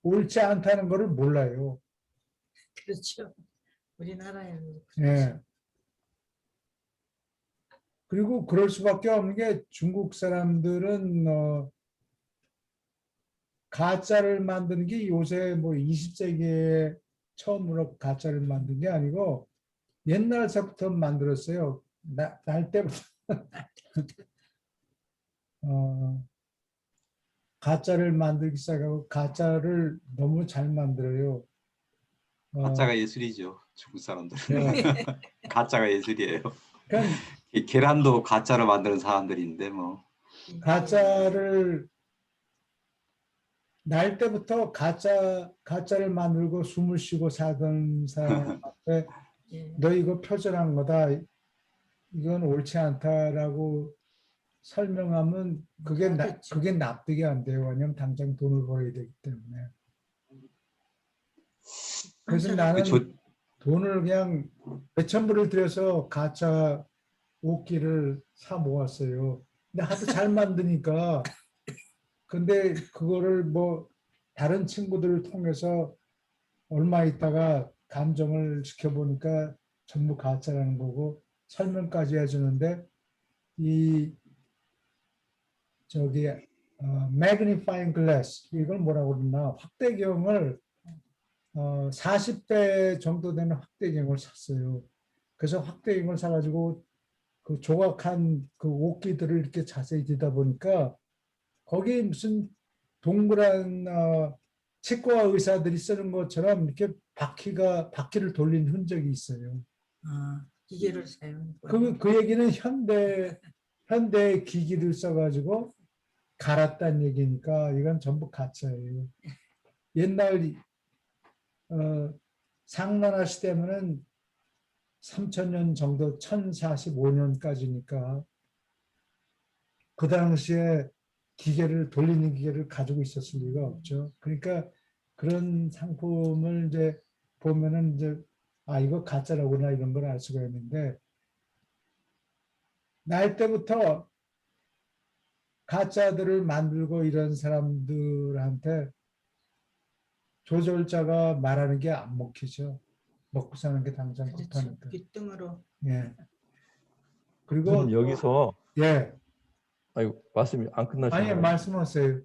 [SPEAKER 4] 옳지 않다는 거를 몰라요.
[SPEAKER 2] 그렇죠. 우리나라에는
[SPEAKER 4] 예.
[SPEAKER 2] 그렇죠.
[SPEAKER 4] 그리고 그럴 수밖에 없는 게 중국 사람들은 가짜를 만드는 게 요새 뭐 20세기에 처음으로 가짜를 만든 게 아니고 옛날서부터 만들었어요. 날 때부터 가짜를 만들기 시작하고 가짜를 너무 잘 만들어요.
[SPEAKER 1] 가짜가 예술이죠. 중국 사람들은.
[SPEAKER 4] 네.
[SPEAKER 1] 가짜가 예술이에요.
[SPEAKER 4] 그러니까
[SPEAKER 1] 계란도 가짜로 만드는 사람들인데 뭐.
[SPEAKER 4] 가짜를 날 때부터 가짜를 만들고 숨을 쉬고 사던 사람한테
[SPEAKER 2] 예.
[SPEAKER 4] 너 이거 표절한 거다. 이건 옳지 않다라고 설명하면
[SPEAKER 2] 알겠죠.
[SPEAKER 4] 그게 납득이 안 돼요. 왜냐면 당장 돈을 벌어야 되기 때문에. 그래서
[SPEAKER 2] 한참
[SPEAKER 4] 나는
[SPEAKER 1] 저-
[SPEAKER 4] 돈을 그냥 몇천 불을 들여서 가짜 옷기를 사 모았어요. 근데 하도 잘 만드니까 근데 그거를 뭐 다른 친구들을 통해서 얼마 있다가 감정을 지켜보니까 전부 가짜라는 거고 설명까지 해주는데 이 저기 magnifying glass 이걸 뭐라고 그러나 확대경을 40대 정도 되는 확대경을 샀어요. 그래서 확대경을 사가지고 그 조각한 그 옷기들을 이렇게 자세히 듣다 보니까 거기 무슨 동그란 치과 의사들이 쓰는 것처럼 이렇게 바퀴를 돌린 흔적이 있어요.
[SPEAKER 2] 기계를 사용.
[SPEAKER 4] 그 얘기는 현대 기기를 써가지고 갈았다는 얘기니까 이건 전부 가짜예요. 옛날 상나라 시대면은 3000년 정도 1045년까지니까 그 당시에 돌리는 기계를 가지고 있었을 리가 없죠. 그러니까 그런 상품을 이제 보면은 이제 이거 가짜라구나 이런 걸 알 수가 있는데 날 때부터 가짜들을 만들고 이런 사람들한테 조절자가 말하는 게 안 먹히죠. 먹고 사는 게 당장
[SPEAKER 2] 그렇죠.
[SPEAKER 4] 급하니까.
[SPEAKER 2] 귓등으로.
[SPEAKER 4] 예. 그리고
[SPEAKER 3] 좀 여기서
[SPEAKER 4] 예.
[SPEAKER 3] 아이고 말씀이 안
[SPEAKER 4] 아니
[SPEAKER 3] 끝나셨나요?
[SPEAKER 4] 말씀하세요.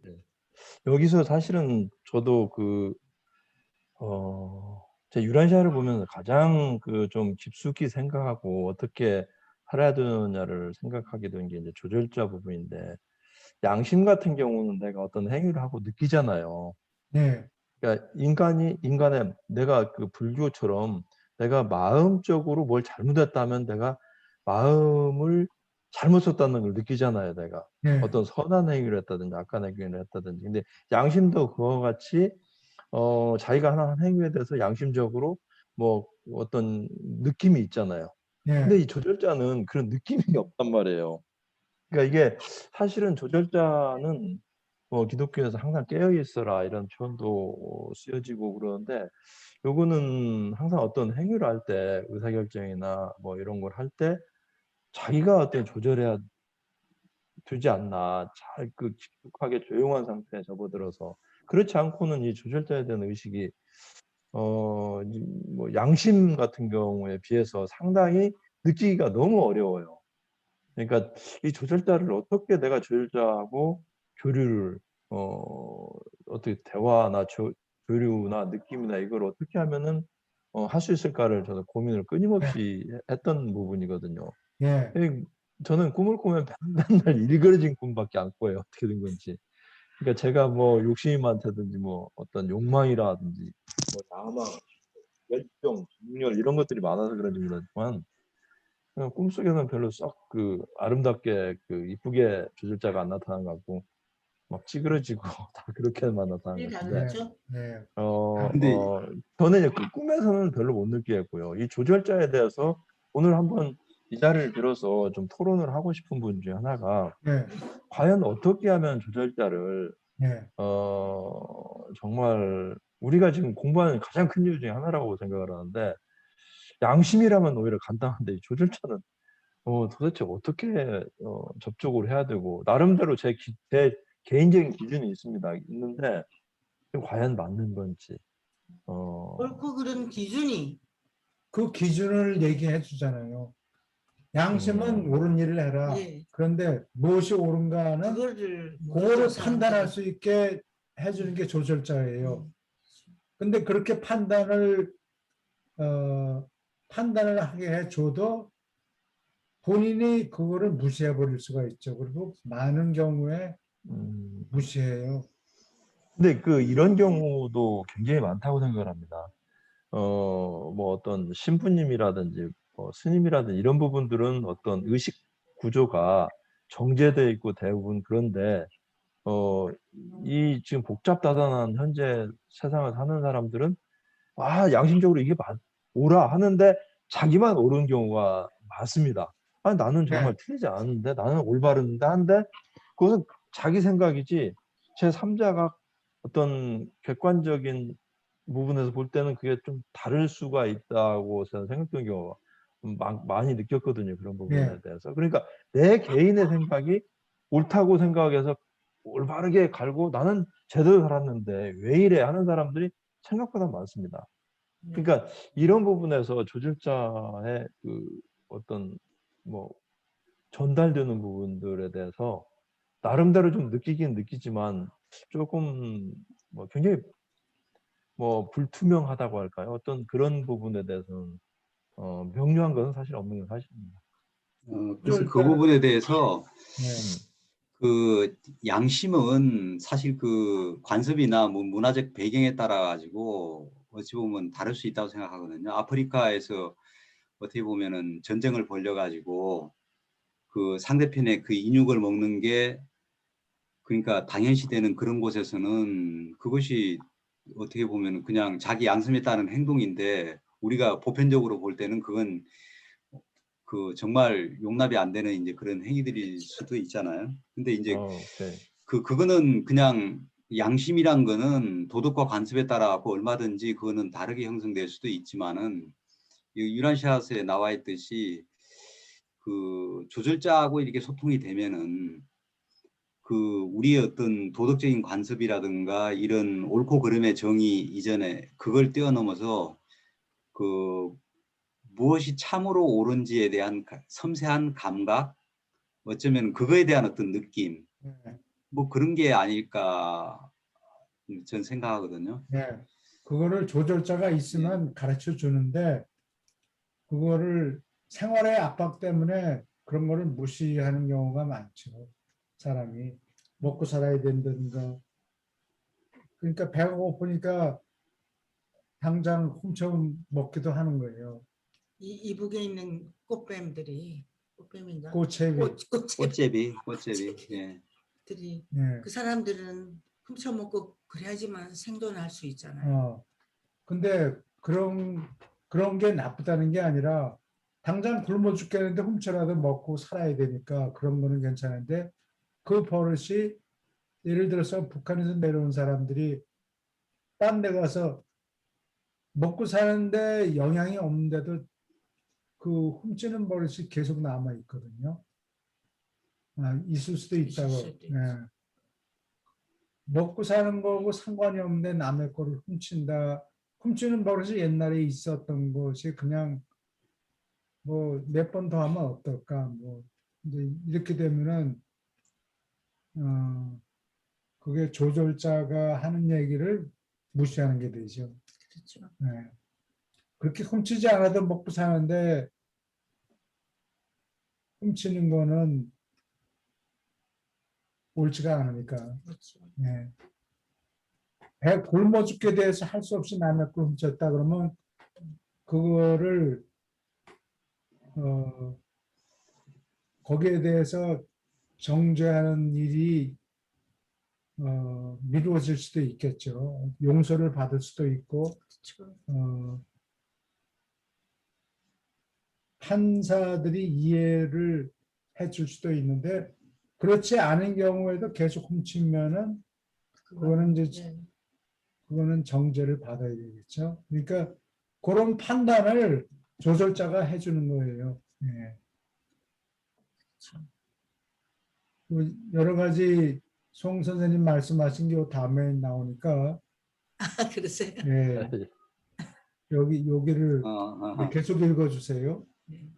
[SPEAKER 3] 여기서 사실은 저도 제 유란시아를 보면서 가장 좀 깊숙이 생각하고 어떻게 살아야 되느냐를 생각하게 된 게 이제 조절자 부분인데 양심 같은 경우는 내가 어떤 행위를 하고 느끼잖아요.
[SPEAKER 4] 네.
[SPEAKER 3] 그러니까 인간의 내가 그 불교처럼 내가 마음적으로 뭘 잘못했다면 내가 마음을 잘못 썼다는 걸 느끼잖아요, 내가.
[SPEAKER 4] 네.
[SPEAKER 3] 어떤 선한 행위를 했다든지 악한 행위를 했다든지. 근데 양심도 그와 같이 자기가 한 행위에 대해서 양심적으로 뭐 어떤 느낌이 있잖아요.
[SPEAKER 4] 네.
[SPEAKER 3] 근데 이 조절자는 그런 느낌이 없단 말이에요. 그러니까 이게 사실은 조절자는 기독교에서 항상 깨어 있어라 이런 표현도 쓰여지고 그러는데 요거는 항상 어떤 행위를 할 때 의사결정이나 뭐 이런 걸 할 때 자기가 어떤 조절해야 되지 않나. 잘 깊숙하게 조용한 상태에 접어들어서 그렇지 않고는 이 조절자에 대한 의식이 뭐 양심 같은 경우에 비해서 상당히 느끼기가 너무 어려워요. 그러니까 이 조절자를 어떻게 내가 조절자하고 교류를 어떻게 대화나 교류나 느낌이나 이걸 어떻게 하면은 할 수 있을까를 저는 고민을 끊임없이 했던 부분이거든요.
[SPEAKER 4] 예.
[SPEAKER 3] 저는 꿈을 꾸면 맨날 일그러진 꿈밖에 안 꿔요. 어떻게 된 건지. 그러니까 제가 뭐 욕심이 많다든지 뭐 어떤 욕망이라든지 뭐 야망, 열정, 정열 이런 것들이 많아서 그런지 모르지만 그냥 꿈속에는 별로 썩 아름답게 이쁘게 조절자가 안 나타난 것 같고 막 찌그러지고 다 그렇게만 나타난 것 같은데
[SPEAKER 2] 다르죠.
[SPEAKER 4] 네.
[SPEAKER 1] 근데
[SPEAKER 3] 저는 이제 꿈에서는 별로 못 느끼겠고요. 이 조절자에 대해서 오늘 한번 이 자리를 빌어서 좀 토론을 하고 싶은 분 중에 하나가
[SPEAKER 4] 네.
[SPEAKER 3] 과연 어떻게 하면 조절자를
[SPEAKER 4] 네.
[SPEAKER 3] 정말 우리가 지금 공부하는 가장 큰 이유 중에 하나라고 생각을 하는데 양심이라면 오히려 간단한데 이 조절자는 도대체 어떻게 접촉을 해야 되고 나름대로 제 개인적인 기준이 있는데 과연 맞는 건지
[SPEAKER 2] 옳고 그른 기준이
[SPEAKER 4] 그 기준을 얘기해 주잖아요. 양심은 옳은 일을 해라.
[SPEAKER 2] 예.
[SPEAKER 4] 그런데 무엇이 옳은가는
[SPEAKER 2] 그거를
[SPEAKER 4] 그거를 판단할 수 있게 해주는 게 조절자예요. 근데 그렇게 판단을 하게 해줘도 본인이 그거를 무시해 버릴 수가 있죠. 그리고 많은 경우에 무시해요.
[SPEAKER 3] 근데 이런 경우도 굉장히 많다고 생각을 합니다. 뭐 어떤 신부님이라든지 스님이라든지 이런 부분들은 어떤 의식 구조가 정제되어 있고 대부분 그런데 이 지금 복잡다단한 현재 세상을 사는 사람들은 양심적으로 이게 옳아 하는데 자기만 옳은 경우가 많습니다. 아, 나는
[SPEAKER 4] 네.
[SPEAKER 3] 정말 틀리지 않은데, 나는 올바른데 한데, 그것은 자기 생각이지, 제3자가 어떤 객관적인 부분에서 볼 때는 그게 좀 다를 수가 있다고 저는 생각된 경우가 많이 느꼈거든요. 그런 부분에
[SPEAKER 4] 네.
[SPEAKER 3] 대해서. 그러니까 내 개인의 생각이 옳다고 생각해서 올바르게 갈고 나는 제대로 살았는데 왜 이래 하는 사람들이 생각보다 많습니다.
[SPEAKER 2] 네.
[SPEAKER 3] 그러니까 이런 부분에서 조질자의 그 어떤 뭐 전달되는 부분들에 대해서 나름대로 좀 느끼긴 느끼지만 조금 뭐 굉장히 뭐 불투명하다고 할까요? 어떤 그런 부분에 대해서는 명료한 것은 사실 없는 건 사실입니다.
[SPEAKER 1] 그래서 그 부분에 대해서
[SPEAKER 4] 네.
[SPEAKER 1] 그 양심은 사실 그 관습이나 뭐 문화적 배경에 따라 가지고 어찌 보면 다를 수 있다고 생각하거든요. 아프리카에서 어떻게 보면은 전쟁을 벌여 가지고 그 상대편의 그 인육을 먹는 게 그러니까 당연시되는 그런 곳에서는 그것이 어떻게 보면 그냥 자기 양심에 따른 행동인데 우리가 보편적으로 볼 때는 그건 그 정말 용납이 안 되는 이제 그런 행위들일 수도 있잖아요. 근데 이제
[SPEAKER 3] 오케이.
[SPEAKER 1] 그거는 그냥 양심이란 거는 도덕과 관습에 따라 얼마든지 그거는 다르게 형성될 수도 있지만은 유란시아스에 나와 있듯이 그 조절자하고 이렇게 소통이 되면은 그 우리의 어떤 도덕적인 관습이라든가 이런 옳고 그름의 정의 이전에 그걸 뛰어넘어서 그 무엇이 참으로 옳은지에 대한 섬세한 감각, 어쩌면 그거에 대한 어떤 느낌,
[SPEAKER 4] 네.
[SPEAKER 1] 뭐 그런 게 아닐까 전 생각하거든요.
[SPEAKER 4] 네. 그거를 조절자가 있으면 가르쳐 주는데 그거를 생활의 압박 때문에 그런 거를 무시하는 경우가 많죠. 사람이 먹고 살아야 된다든가. 그러니까 배가 고프니까 당장 훔쳐 먹기도 하는 거예요.
[SPEAKER 2] 이북에 있는 꽃뱀인가?
[SPEAKER 4] 꼬채비.
[SPEAKER 1] 꽃제비, 예.
[SPEAKER 2] 꽃들이
[SPEAKER 4] 네.
[SPEAKER 2] 그 사람들은 훔쳐먹고 그래야지만 생존할 수 있잖아요.
[SPEAKER 4] 근데 그런 게 나쁘다는 게 아니라 당장 굶어 죽겠는데 훔쳐라도 먹고 살아야 되니까 그런 거는 괜찮은데 그 버릇이 예를 들어서 북한에서 내려온 사람들이 딴 데 가서 먹고 사는데 영향이 없는데도 그 훔치는 버릇이 계속 남아 있거든요. 있을 수도
[SPEAKER 2] 있을
[SPEAKER 4] 있다고.
[SPEAKER 2] 수도 있죠.
[SPEAKER 4] 네. 먹고 사는 거고 상관이 없는데 남의 거를 훔친다. 훔치는 버릇이 옛날에 있었던 것이 그냥 뭐 몇 번 더 하면 어떨까? 뭐 이제 이렇게 되면은 그게 조절자가 하는 얘기를 무시하는 게 되죠.
[SPEAKER 2] 그렇죠.
[SPEAKER 4] 네. 그렇게 훔치지 않아도 먹고 사는데 훔치는 거는 옳지가 않으니까.
[SPEAKER 2] 그렇죠.
[SPEAKER 4] 네. 배 굶어 죽게 돼서 할 수 없이 남의 걸 훔쳤다 그러면 그거를 어, 거기에 대해서 정죄하는 일이 미루어질 수도 있겠죠. 용서를 받을 수도 있고
[SPEAKER 2] 그렇죠.
[SPEAKER 4] 판사들이 이해를 해줄 수도 있는데 그렇지 않은 경우에도 계속 훔치면은 그거는 이제
[SPEAKER 2] 네.
[SPEAKER 4] 그거는 정죄를 받아야 되겠죠. 그러니까 그런 판단을 조절자가 해주는 거예요. 예.
[SPEAKER 2] 그렇죠.
[SPEAKER 4] 그 여러 가지 송 선생님 말씀하신 게 다음에 나오니까
[SPEAKER 2] 그러세요?
[SPEAKER 4] 예. 여기를 계속 읽어주세요.
[SPEAKER 2] 네.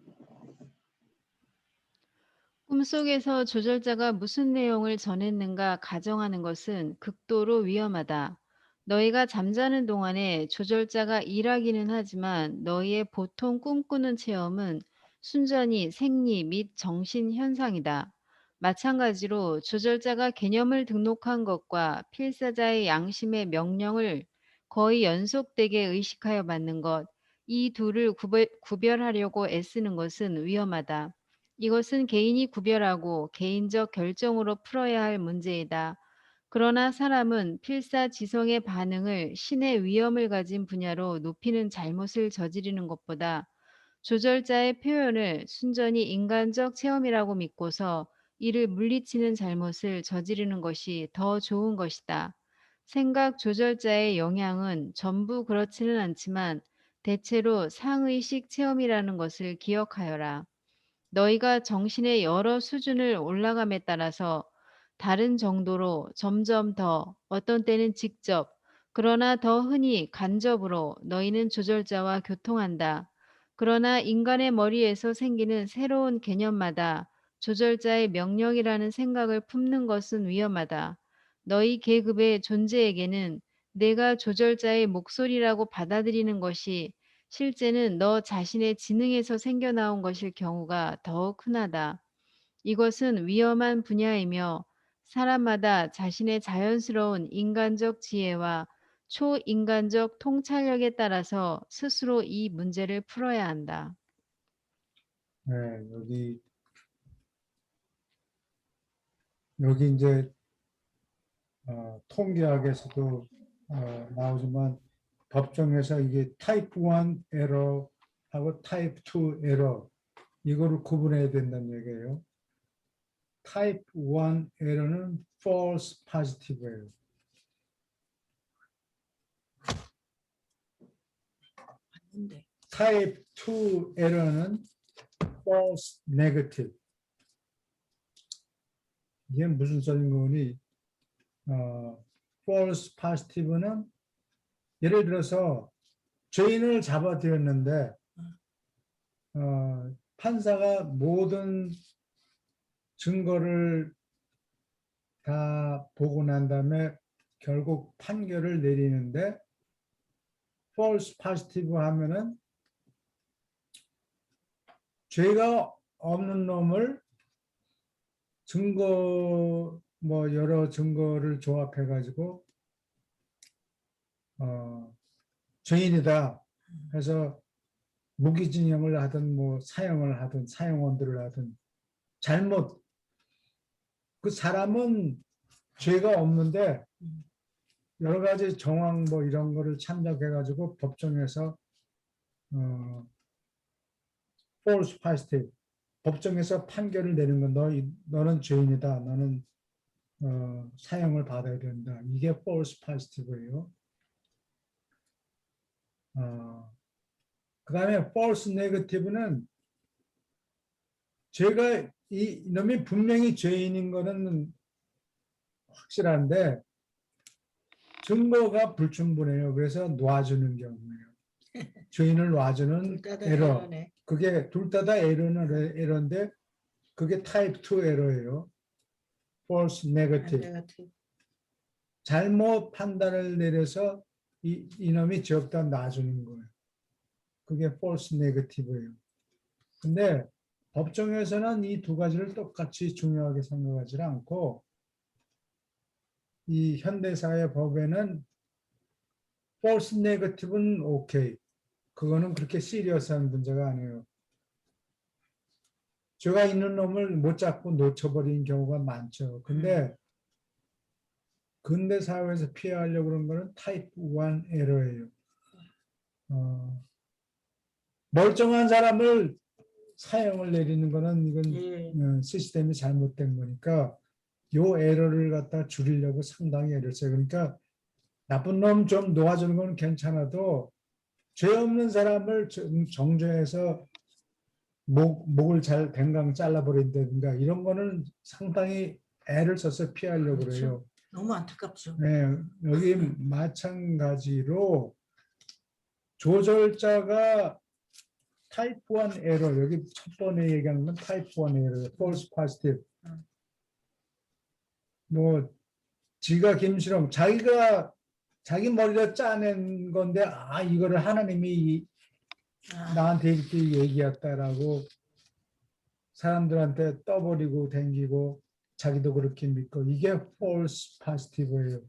[SPEAKER 5] 꿈속에서 조절자가 무슨 내용을 전했는가 가정하는 것은 극도로 위험하다. 너희가 잠자는 동안에 조절자가 일하기는 하지만 너희의 보통 꿈꾸는 체험은 순전히 생리 및 정신 현상이다. 마찬가지로 조절자가 개념을 등록한 것과 필사자의 양심의 명령을 거의 연속되게 의식하여 받는 것, 이 둘을 구별하려고 애쓰는 것은 위험하다. 이것은 개인이 구별하고 개인적 결정으로 풀어야 할 문제이다. 그러나 사람은 필사지성의 반응을 신의 위험을 가진 분야로 높이는 잘못을 저지르는 것보다 조절자의 표현을 순전히 인간적 체험이라고 믿고서 이를 물리치는 잘못을 저지르는 것이 더 좋은 것이다. 생각 조절자의 영향은 전부 그렇지는 않지만 대체로 상의식 체험이라는 것을 기억하여라. 너희가 정신의 여러 수준을 올라감에 따라서 다른 정도로 점점 더, 어떤 때는 직접, 그러나 더 흔히 간접으로 너희는 조절자와 교통한다. 그러나 인간의 머리에서 생기는 새로운 개념마다 조절자의 명령이라는 생각을 품는 것은 위험하다. 너희 계급의 존재에게는 내가 조절자의 목소리라고 받아들이는 것이 실제는 너 자신의 지능에서 생겨나온 것일 경우가 더욱 흔하다. 이것은 위험한 분야이며 사람마다 자신의 자연스러운 인간적 지혜와 초인간적 통찰력에 따라서 스스로 이 문제를 풀어야 한다.
[SPEAKER 4] 네, 여기 이제 통계학에서도 나오지만 법정에서 이게 타입 1 에러하고 타입 2 에러 이거를 구분해야 된다는 얘기예요. 타입 1 에러는 false positive예요.
[SPEAKER 2] 맞는데.
[SPEAKER 4] 타입 2 에러는 false negative. 이게 무슨 소리인 거니? false positive는 예를 들어서 죄인을 잡아들였는데 판사가 모든 증거를 다 보고 난 다음에 결국 판결을 내리는데 false positive 하면은 죄가 없는 놈을 증거 여러 증거를 조합해 가지고 죄인이다 해서 무기징역을 하든 사형을 하든 사형원들을 하든 잘못 그 사람은 죄가 없는데 여러 가지 정황 이런 거를 참작해 가지고 법정에서 false positive 법정에서 판결을 내는 건 너는 죄인이다. 너는 사형을 받아야 된다. 이게 false positive예요. 그 다음에 false negative는 죄가 이놈이 분명히 죄인인 거는 확실한데 증거가 불충분해요. 그래서 놔주는 경우예요. 죄인을 놔주는 에러. 그게 둘 다 에러는 에러인데 그게 타입 2 에러예요. false negative. 잘못 판단을 내려서 이놈이 죄 없다 놔주는 거예요. 그게 false negative예요. 근데 법정에서는 이 두 가지를 똑같이 중요하게 생각하지 않고 이 현대사회 법에는 false negative는 오케이. 그거는 그렇게 시리어스한 문제가 아니에요. 죄가 있는 놈을 못 잡고 놓쳐버리는 경우가 많죠. 근데 근대 사회에서 피하려고 그런 거는 타입 1 에러예요. 멀쩡한 사람을 사형을 내리는 거는 이건 시스템이 잘못된 거니까 요 에러를 갖다 줄이려고 상당히 애를 써요. 그러니까 나쁜 놈 좀 놓아주는 건 괜찮아도 죄 없는 사람을 정죄해서 목을 잘 댕강 잘라버린다든가 이런 거는 상당히 애를 써서 피하려고
[SPEAKER 2] 그렇죠.
[SPEAKER 4] 그래요.
[SPEAKER 2] 너무 안타깝죠.
[SPEAKER 4] 네, 여기 마찬가지로 조절자가 타입 1 에러, 여기 첫 번에 얘기하는 건 타입 1 에러, false positive. 지가 김실험, 자기 머리로 짜낸 건데, 이거를 하나님이 나한테 이렇게 얘기했다라고 사람들한테 떠버리고 댕기고 자기도 그렇게 믿고 이게 false positive예요.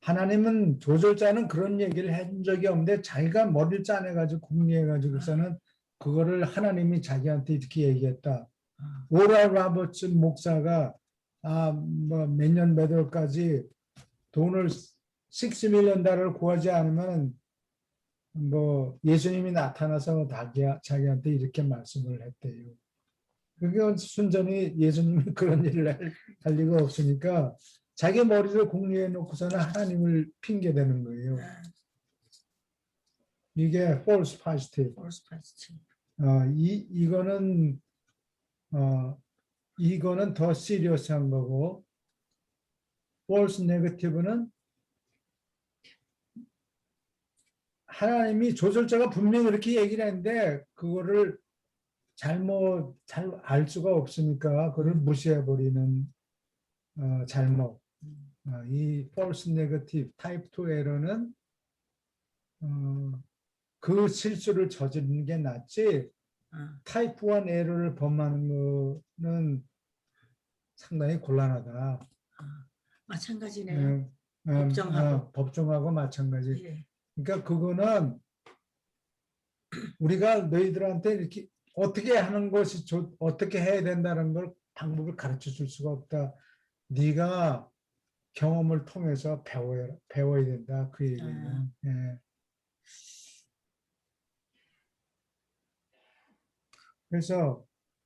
[SPEAKER 4] 하나님은 조절자는 그런 얘기를 한 적이 없는데 자기가 머리를 짜내가지고 궁리해가지고서는 그거를 하나님이 자기한테 이렇게 얘기했다. 오랄 로버츠 목사가 몇 년 몇 월까지 돈을 $6 million 구하지 않으면 뭐 예수님이 나타나서 자기한테 이렇게 말씀을 했대요. 그게 순전히 예수님이 그런 일을 할 리가 없으니까 자기 머리를 공유해 놓고서는 하나님을 핑계대는 거예요. 이게 false positive.
[SPEAKER 2] false positive.
[SPEAKER 4] 이거는 더 시리어스한 거고, false negative는 하나님이 조절자가 분명히 이렇게 얘기를 했는데 그거를 잘 알 수가 없으니까 그걸 무시해 버리는 잘못. 이 false negative type 2 에러는 그 실수를 저지르는 게 낫지 타입 1 에러를 범하는 거는 상당히 곤란하다.
[SPEAKER 2] 마찬가지네요. 법정하고.
[SPEAKER 4] 법정하고 마찬가지.
[SPEAKER 2] 예.
[SPEAKER 4] 그러니까 그거는 우리가 너희들한테 이렇게 어떻게 하는 것이 어떻게 해야 된다는 걸 방법을 가르쳐 줄 수가 없다. 네가 경험을 통해서 배워야 된다. 그 얘기예요. 예. 그래서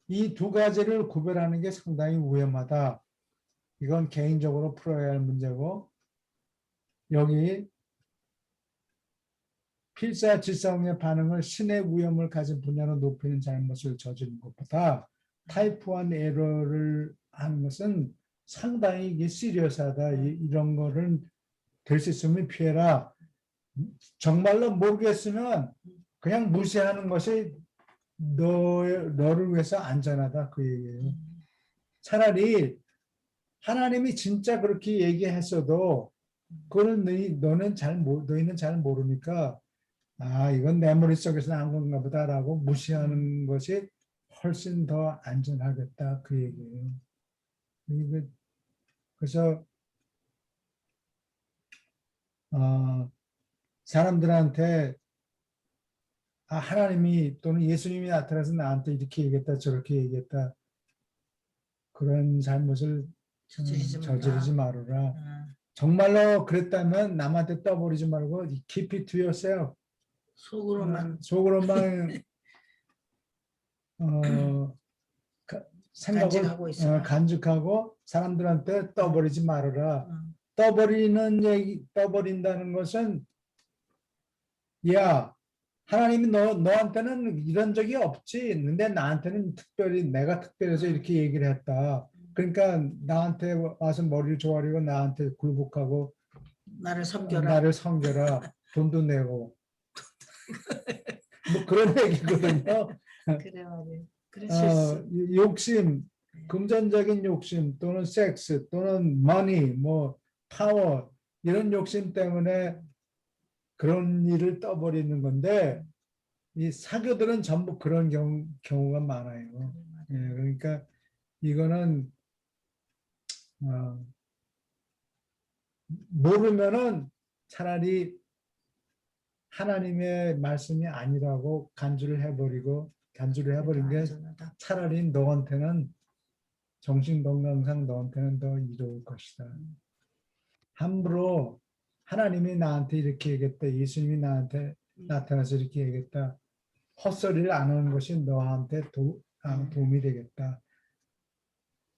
[SPEAKER 4] 이 두 가지를 구별하는 게 상당히 위험하다. 이건 개인적으로 풀어야 할 문제고, 여기 필사질서의 반응을 신의 위험을 가진 분야로 높이는 잘못을 저지른 것보다 타입 1 에러를 하는 것은 상당히 이게 시리어스하다. 이런 거를 될 수 있으면 피해라. 정말로 모르겠으면 그냥 무시하는 것이 너를 위해서 안전하다. 그 얘기예요. 차라리 하나님이 진짜 그렇게 얘기했어도 그거는 너희는 잘 모르니까 이건 내 머릿속에서 나온 건가 보다라고 무시하는 것이 훨씬 더 안전하겠다. 그 얘기예요. 그래서 사람들한테 하나님이 또는 예수님이 나타나서 나한테 이렇게 얘기했다 저렇게 얘기했다 그런 잘못을 저지르지 말아라. 정말로 그랬다면 남한테 떠버리지 말고 keep it to yourself. 속으로만 생각을 간직하고 사람들한테 떠버리지 말아라. 떠버린다는 것은 야 하나님이 너한테는 이런 적이 없지. 근데 나한테는 내가 특별해서 이렇게 얘기를 했다. 그러니까 나한테 와서 머리를 조아리고 나한테 굴복하고 나를 섬겨라. 돈도 내고 뭐 그런 얘기거든요.
[SPEAKER 2] 그래 말이에요.
[SPEAKER 4] 욕심, 금전적인 욕심 또는 섹스 또는 money, 뭐 파워 이런 욕심 때문에 그런 일을 떠버리는 건데 이 사교들은 전부 그런 경우가 많아요. 예, 그러니까 이거는 모르면은 차라리 하나님의 말씀이 아니라고 간주를 해버린 게 차라리 너한테는 정신건강상 너한테는 더 이로울 것이다. 함부로 하나님이 나한테 이렇게 얘기했다. 예수님이 나한테 나타나서 이렇게 얘기했다. 헛소리를 안 하는 것이 너한테 도움이 되겠다.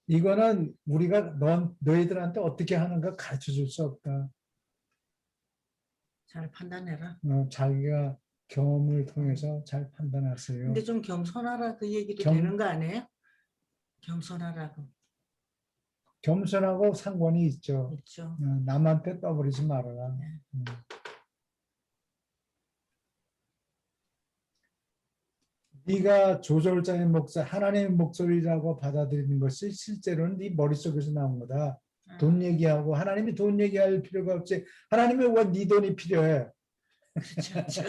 [SPEAKER 4] 이거는 우리가 너희들한테 어떻게 하는가 가르쳐 줄 수 없다.
[SPEAKER 2] 잘 판단해라.
[SPEAKER 4] 자기가 경험을 통해서 잘 판단하세요.
[SPEAKER 2] 근데 좀 겸손하라 그 얘기도 되는 거 아니에요? 겸손하라고.
[SPEAKER 4] 겸손하고 상관이 있죠.
[SPEAKER 2] 있죠.
[SPEAKER 4] 남한테 떠버리지 말아라.
[SPEAKER 2] 네.
[SPEAKER 4] 네가 조절자의 목소리, 하나님의 목소리라고 받아들이는 것이 실제로는 네 머릿속에서 나온 거다. 돈 얘기하고 하나님이 돈 얘기할 필요가 없지. 하나님이 왜 네 돈이 필요해?
[SPEAKER 2] 그렇죠.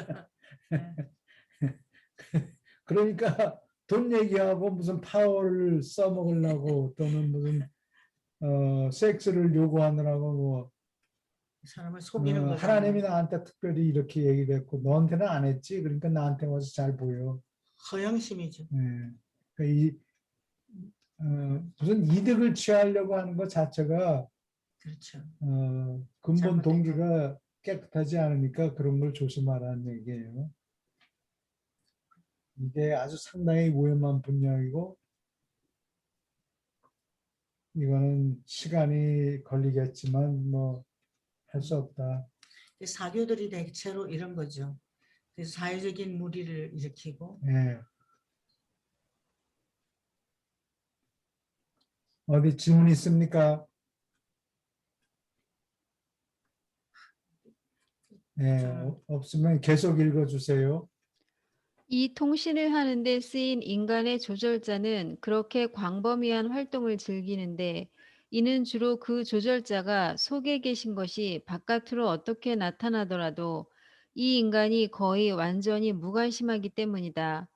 [SPEAKER 4] 그러니까 돈 얘기하고 무슨 파워를 써먹으려고 또는 무슨 섹스를 요구하느라고 뭐
[SPEAKER 2] 사람을 속이는 거죠.
[SPEAKER 4] 하나님이 나한테 특별히 이렇게 얘기를 했고 너한테는 안 했지. 그러니까 나한테 와서 잘 보여.
[SPEAKER 2] 허영심이죠.
[SPEAKER 4] 그러니까 무슨 이득을 취하려고 하는 것 자체가
[SPEAKER 2] 그렇죠.
[SPEAKER 4] 근본 동기가 깨끗하지 않으니까 그런 걸 조심하라는 얘기예요. 이게 아주 상당히 위험한 분야이고 이거는 시간이 걸리겠지만 뭐 할 수 없다.
[SPEAKER 2] 사교들이 대체로 이런 거죠. 그래서 사회적인 무리를 일으키고
[SPEAKER 4] 예. 어디 질문 있습니까? 예, 없으면 계속 읽어주세요.
[SPEAKER 5] 이 통신을 하는데 쓰인 인간의 조절자는 그렇게 광범위한 활동을 즐기는데 이는 주로 그 조절자가 속에 계신 것이 바깥으로 어떻게 나타나더라도 이 인간이 거의 완전히 무관심하기 때문이다.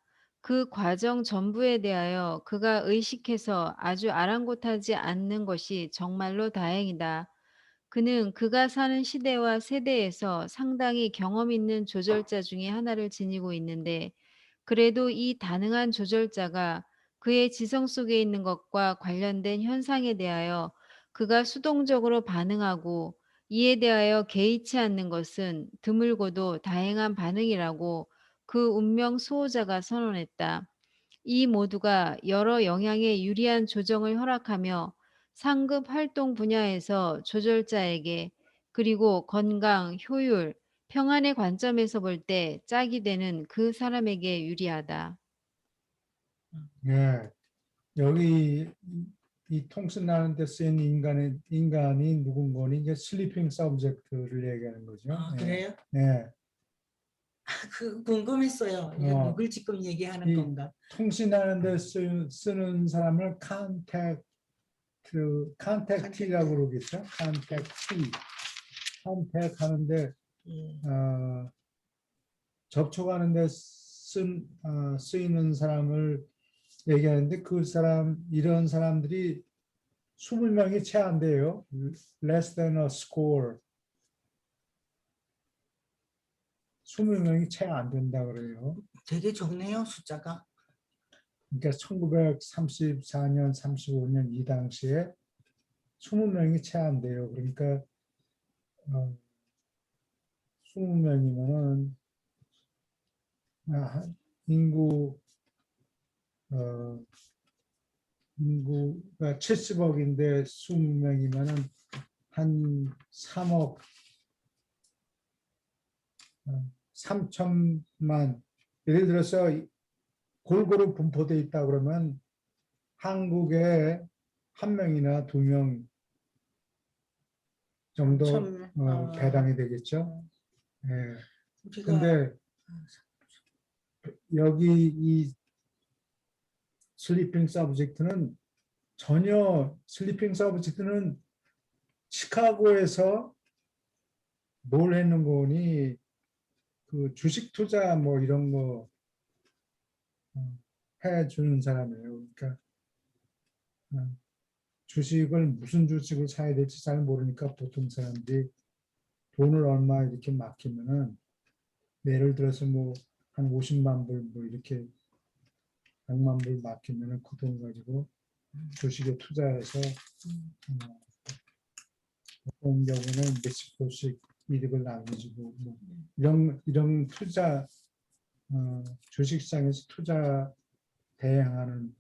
[SPEAKER 5] 그 과정 전부에 대하여 그가 의식해서 아주 아랑곳하지 않는 것이 정말로 다행이다. 그는 그가 사는 시대와 세대에서 상당히 경험 있는 조절자 중에 하나를 지니고 있는데 그래도 이 다능한 조절자가 그의 지성 속에 있는 것과 관련된 현상에 대하여 그가 수동적으로 반응하고 이에 대하여 개의치 않는 것은 드물고도 다행한 반응이라고 그 운명 수호자가 선언했다. 이 모두가 여러 영향에 유리한 조정을 허락하며 상급 활동 분야에서 조절자에게 그리고 건강, 효율, 평안의 관점에서 볼 때 짝이 되는 그 사람에게 유리하다.
[SPEAKER 4] 예, 여기 이 통신하는 데 쓰인 인간이 누군가니 이제 슬리핑 서브젝트를 얘기하는 거죠.
[SPEAKER 2] 아,
[SPEAKER 4] 예.
[SPEAKER 2] 그래요?
[SPEAKER 4] 예.
[SPEAKER 2] 그 궁금했어요. 이게
[SPEAKER 4] 어,
[SPEAKER 2] 누굴 지금 얘기하는
[SPEAKER 4] 이
[SPEAKER 2] 건가?
[SPEAKER 4] 통신하는 데 쓰는 사람을 컨택트라고 그러겠죠. 컨택 하는데
[SPEAKER 2] 예.
[SPEAKER 4] 접촉하는데 쓰이는 사람을 얘기하는데 그 사람 이런 사람들이 20명이 채 안 돼요. Less than a score. 20명이 채 안 된다 그래요.
[SPEAKER 2] 되게 적네요, 숫자가.
[SPEAKER 4] 그러니까 1934년, 35년 이 당시에 20명이 채 안 돼요. 그러니까 20명이면은 인구 인구가 70억인데 20명이면은 한 3억 3천만 예를 들어서 골고루 분포되어 있다 그러면 한국에 한 명이나 2명 정도 배당이 되겠죠. 예.
[SPEAKER 2] 우리가
[SPEAKER 4] 근데 여기 이 슬리핑 서브젝트는 전혀 슬리핑 서브젝트는 시카고에서 뭘 했는 거니 그 주식 투자 뭐 이런 거 해주는 사람이에요. 그러니까 주식을 무슨 주식을 사야 될지 잘 모르니까 보통 사람들이 돈을 얼마 이렇게 맡기면은 예를 들어서 뭐 한 50만 불 뭐 이렇게 100만 불 맡기면은 그 돈 가지고 주식에 투자해서 어떤 경우는 몇십 %씩 이득을 나눠주고 뭐 이런 투자 주식시장에서 투자 대행하는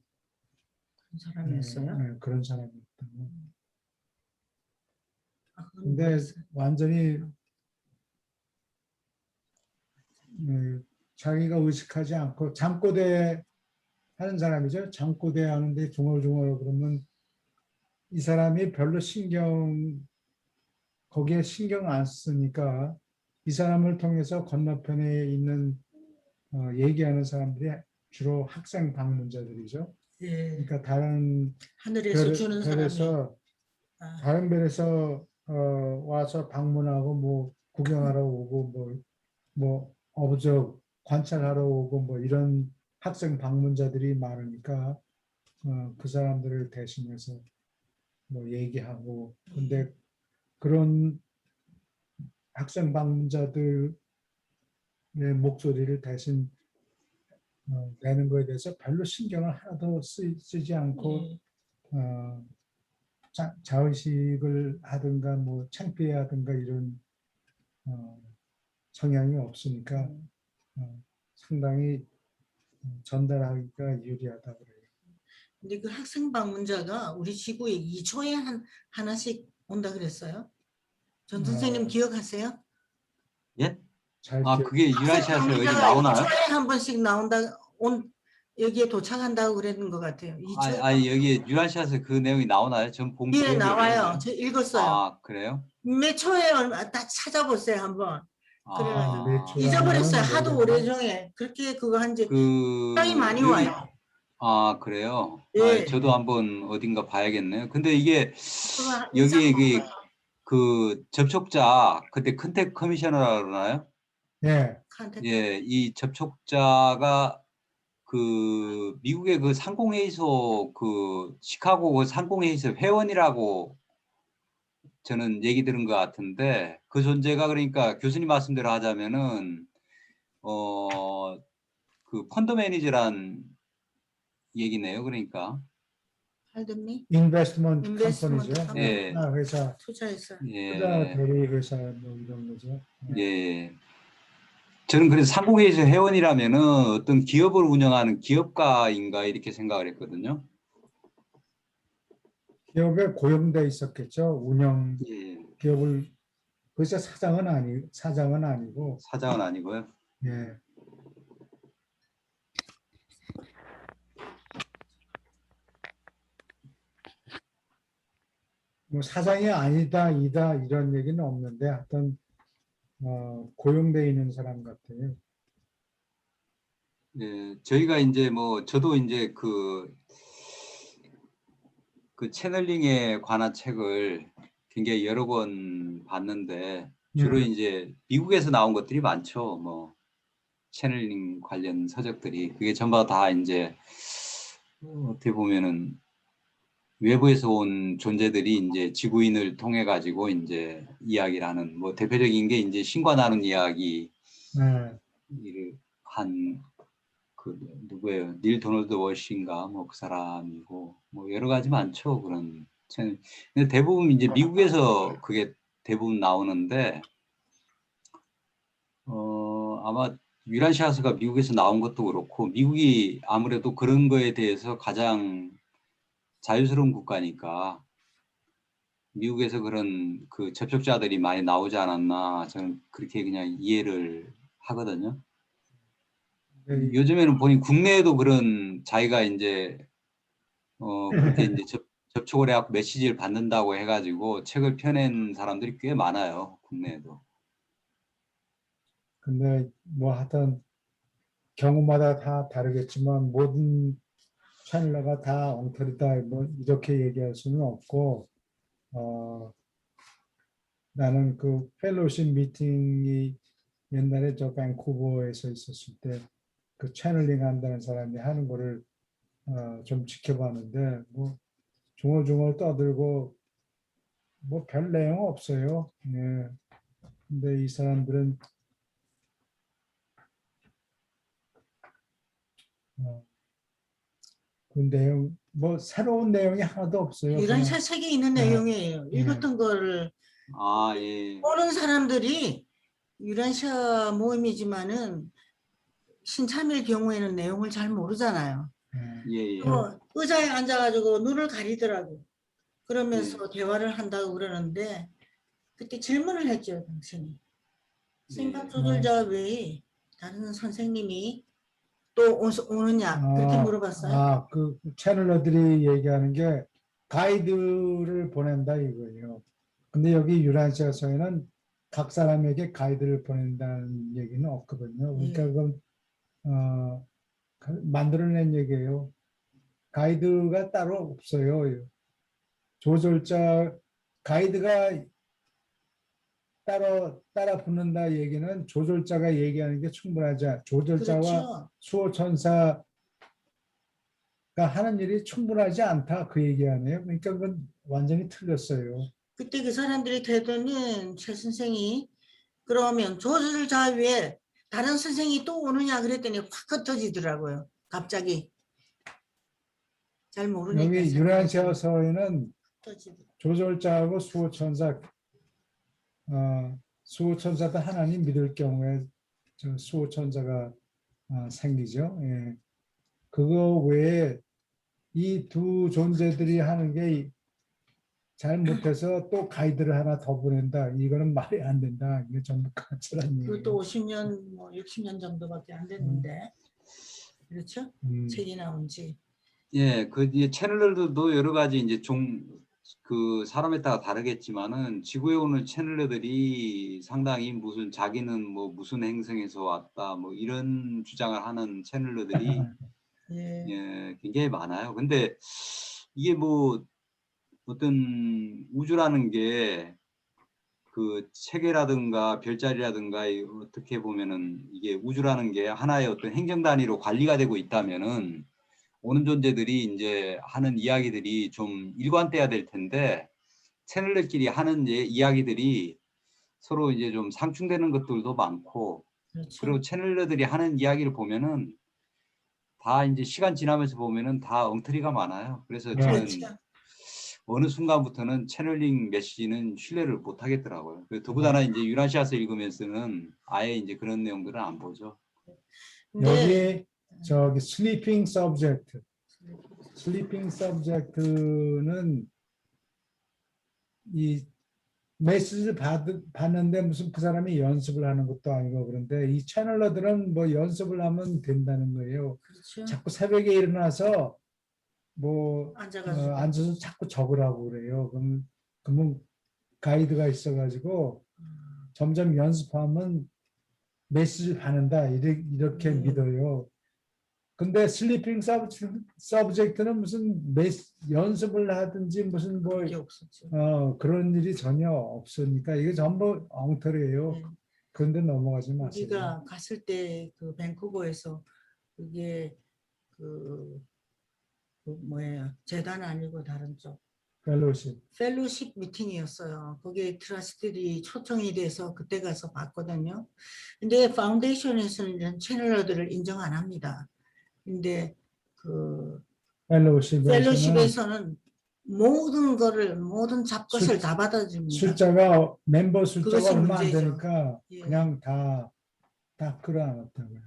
[SPEAKER 2] 사람이었어요.
[SPEAKER 4] 그런 사람이었다.
[SPEAKER 2] 그건
[SPEAKER 4] 근데
[SPEAKER 2] 몰랐어요.
[SPEAKER 4] 완전히 자기가 의식하지 않고 잠꼬대 하는 사람이죠. 잠꼬대 하는데 중얼중얼 그러면 이 사람이 별로 거기에 신경 안 쓰니까 이 사람을 통해서 건너편에 있는 얘기하는 사람들이 주로 학생 방문자들이죠.
[SPEAKER 2] 예.
[SPEAKER 4] 그러니까 다른
[SPEAKER 2] 하늘에서 주는 사람이.
[SPEAKER 4] 별에서 다른 별에서 와서 방문하고 뭐 구경하러 오고 뭐 어부적 관찰하러 오고 뭐 이런 학생 방문자들이 많으니까 그 사람들을 대신해서 뭐 얘기하고 근데 그런 학생 방문자들의 목소리를 대신 내는 거에 대해서 별로 신경을 하나도 쓰지 않고 자의식을 하든가 뭐 창피해 하든가 이런 성향이 없으니까 상당히 전달하기가 유리하다고 그래요.
[SPEAKER 2] 근데 그 학생 방문자가 우리 지구에 2초에 하나씩 온다 그랬어요. 전 선생님 기억하세요?
[SPEAKER 1] 예?
[SPEAKER 4] 잘
[SPEAKER 1] 아,
[SPEAKER 4] 기억.
[SPEAKER 1] 그게
[SPEAKER 2] 학생
[SPEAKER 1] 유라시아에서 여기
[SPEAKER 2] 방문자가
[SPEAKER 1] 나오나요?
[SPEAKER 2] 2초에 한 번씩 여기에 도착한다고 그랬는 것 같아요. 2초에.
[SPEAKER 1] 아니, 여기 유라시아에서 그 내용이 나오나요? 전 본
[SPEAKER 2] 예,
[SPEAKER 1] 기억이
[SPEAKER 2] 나와요.
[SPEAKER 1] 없는데.
[SPEAKER 2] 저 읽었어요.
[SPEAKER 1] 아, 그래요?
[SPEAKER 2] 몇 초에 얼마 딱 찾아보세요 한번. 그래가지고
[SPEAKER 4] 몇 초?
[SPEAKER 2] 잊어버렸어요. 하도
[SPEAKER 4] 모르겠네.
[SPEAKER 2] 오래전에 그렇게 그거 한지
[SPEAKER 1] 그
[SPEAKER 2] 상당히 많이
[SPEAKER 1] 여기
[SPEAKER 2] 와요.
[SPEAKER 1] 아, 그래요?
[SPEAKER 2] 예.
[SPEAKER 1] 아, 저도 한번 어딘가 봐야겠네요. 근데 이게
[SPEAKER 2] 그거
[SPEAKER 1] 여기
[SPEAKER 2] 인상
[SPEAKER 1] 그 접촉자 그때 컨택 커미셔너라고 그러나요?
[SPEAKER 4] 예.
[SPEAKER 2] 컨택.
[SPEAKER 1] 예, 이 접촉자가 그 미국의 그 상공회의소 그 시카고 그 상공회의소 회원이라고 저는 얘기 들은 것 같은데 그 존재가 그러니까 교수님 말씀대로 하자면은 그 펀드 매니저란 얘기네요. 그러니까
[SPEAKER 4] 인베스트먼트
[SPEAKER 2] 인베스트먼트
[SPEAKER 4] 컴퍼니죠.
[SPEAKER 1] 예.
[SPEAKER 4] 회사,
[SPEAKER 2] 투자했어요.
[SPEAKER 4] 투자
[SPEAKER 1] 예,
[SPEAKER 4] 대리 회사 뭐 이런 거죠.
[SPEAKER 1] 예. 저는 그래서 상공회의소 회원이라면은 어떤 기업을 운영하는 기업가인가 이렇게 생각을 했거든요.
[SPEAKER 4] 기업에 고용돼 있었겠죠. 운영
[SPEAKER 1] 예,
[SPEAKER 4] 기업을 그래서 사장은 아니고
[SPEAKER 1] 사장은 아니고요.
[SPEAKER 4] 예. 뭐 사장이 아니다 이다 이런 얘기는 없는데 하여튼 고용돼 있는 사람 같아요.
[SPEAKER 1] 예, 저희가 이제 뭐 저도 이제 그 채널링에 관한 책을 굉장히 여러 권 봤는데 주로 이제 미국에서 나온 것들이 많죠. 뭐 채널링 관련 서적들이 그게 전부 다 이제 어떻게 보면은 외부에서 온 존재들이 이제 지구인을 통해 가지고 이제 이야기를 하는 뭐 대표적인 게 이제 신과 나눈 이야기 를 한 그 누구예요? 닐 도널드 워시인가 뭐 그 사람이고 뭐 여러 가지 많죠. 그런 채널. 근데 대부분 이제 미국에서 그게 대부분 나오는데 아마 유란시아스가 미국에서 나온 것도 그렇고 미국이 아무래도 그런 거에 대해서 가장 자유스러운 국가니까 미국에서 그런 그 접촉자들이 많이 나오지 않았나 저는 그렇게 그냥 이해를 하거든요. 요즘에는 보니 국내에도 그런 자기가 이제 그렇게 이제 접촉을 해갖고 메시지를 받는다고 해가지고 책을 펴낸 사람들이 꽤 많아요. 국내에도.
[SPEAKER 4] 근데 뭐 하여튼 경우마다 다 다르겠지만 모든 채널러가 다 엉터리다 뭐 이렇게 얘기할 수는 없고 나는 그 펠로십 미팅이 옛날에 저 밴쿠버에서 있었을 때 그 채널링 한다는 사람이 하는 거를 좀 지켜봤는데 뭐 중얼중얼 떠들고 뭐 별 내용 없어요. 예. 근데 이 사람들은 그 내용 뭐 새로운 내용이 하나도 없어요.
[SPEAKER 2] 유란시아 책에 있는
[SPEAKER 4] 네.
[SPEAKER 2] 내용이에요. 읽었던 거를
[SPEAKER 1] 아, 예.
[SPEAKER 2] 보는 사람들이 유란시아 모임이지만은 신참일 경우에는 내용을 잘 모르잖아요.
[SPEAKER 1] 예, 예.
[SPEAKER 2] 의자에 앉아가지고 눈을 가리더라고. 그러면서 대화를 한다고 그러는데 그때 질문을 했죠, 당신이. 생각 조절자 외에 다른 선생님이 또 오느냐 그렇게 물어봤어요.
[SPEAKER 4] 그 채널러들이 얘기하는 게 가이드를 보낸다 이거예요. 근데 여기 유란시아서에는 각 사람에게 가이드를 보낸다는 얘기는 없거든요. 그러니까 그건 만들어낸 얘기예요. 가이드가 따로 없어요. 조절자 가이드가 따라 붙는다 얘기는 조절자가 얘기하는 게 충분하지 않아. 조절자와
[SPEAKER 2] 그렇죠.
[SPEAKER 4] 수호천사가 하는 일이 충분하지 않다 그 얘기하네요. 그러니까 그건 완전히 틀렸어요.
[SPEAKER 2] 그때 그 사람들이 되더니 최 선생이 그러면 조절자 위에 다른 선생이 또 오느냐 그랬더니 확 흩어지더라고요. 갑자기. 잘 모르니까.
[SPEAKER 4] 여기 유란시아서에는
[SPEAKER 2] 흩어지더라고요.
[SPEAKER 4] 조절자하고 수호천사 수호천사도 하나님 믿을 경우에 저 수호천사가 생기죠. 예. 그거 외에 이 두 존재들이 하는 게 잘못해서 또 가이드를 하나 더 보낸다. 이거는 말이 안 된다. 이게 전부 가짜란 얘기예요.
[SPEAKER 2] 그것도 50년, 뭐 60년 정도밖에 안 됐는데. 그렇죠? 책이 나온 지.
[SPEAKER 1] 예, 그 이제 채널러들도 여러 가지 이제 그 사람에 따라 다르겠지만은 지구에 오는 채널러들이 상당히 무슨 자기는 뭐 무슨 행성에서 왔다 뭐 이런 주장을 하는 채널러들이
[SPEAKER 2] 예.
[SPEAKER 1] 예, 굉장히 많아요. 근데 이게 뭐 어떤 우주라는 게 그 체계라든가 별자리라든가 어떻게 보면은 이게 우주라는 게 하나의 어떤 행정 단위로 관리가 되고 있다면은 오는 존재들이 이제 하는 이야기들이 좀 일관돼야 될 텐데 채널들끼리 하는 이야기들이 서로 이제 좀 상충되는 것들도 많고
[SPEAKER 2] 그렇죠.
[SPEAKER 1] 그리고 채널들이 하는 이야기를 보면은 다 이제 시간 지나면서 보면은 다 엉터리가 많아요. 그래서 저는
[SPEAKER 2] 그렇죠.
[SPEAKER 1] 어느 순간부터는 채널링 메시지는 신뢰를 못 하겠더라고요. 더군다나 이제 유라시아서 읽으면서는 아예 이제 그런 내용들은 안 보죠.
[SPEAKER 2] 근데
[SPEAKER 4] 여기 저기 sleeping subject는 이 메시지 받는데 무슨 그 사람이 연습을 하는 것도 아니고 그런데 이 채널러들은 뭐 연습을 하면 된다는 거예요.
[SPEAKER 2] 그렇죠.
[SPEAKER 4] 자꾸 새벽에 일어나서 뭐
[SPEAKER 2] 앉아가지고.
[SPEAKER 4] 앉아서 자꾸 적으라고 그래요. 그러면 가이드가 있어가지고 점점 연습하면 메시지를 받는다 이렇게 믿어요. 근데 슬리핑 서브젝트는 무슨 연습을 하든지 무슨 뭐
[SPEAKER 2] 그게 없었죠.
[SPEAKER 4] 그런 일이 전혀 없으니까 이게 전부 엉터리예요.
[SPEAKER 2] 네.
[SPEAKER 4] 그런데 넘어가지 마세요.
[SPEAKER 2] 우리가 갔을 때 그 밴쿠버에서 그게 그 뭐예요? 재단 아니고 다른 쪽 펠로십 미팅이었어요. 거기에 트러스트들이 초청이 돼서 그때 가서 봤거든요. 근데 파운데이션에서는 채널러들을 인정 안 합니다. 근데 그 펠로십에서는 모든 잡것을 다 받아줍니다.
[SPEAKER 4] 멤버 숫자가
[SPEAKER 2] 그것이
[SPEAKER 4] 얼마 안
[SPEAKER 2] 문제죠.
[SPEAKER 4] 되니까
[SPEAKER 2] 예.
[SPEAKER 4] 그냥 다 끌어안았다고요.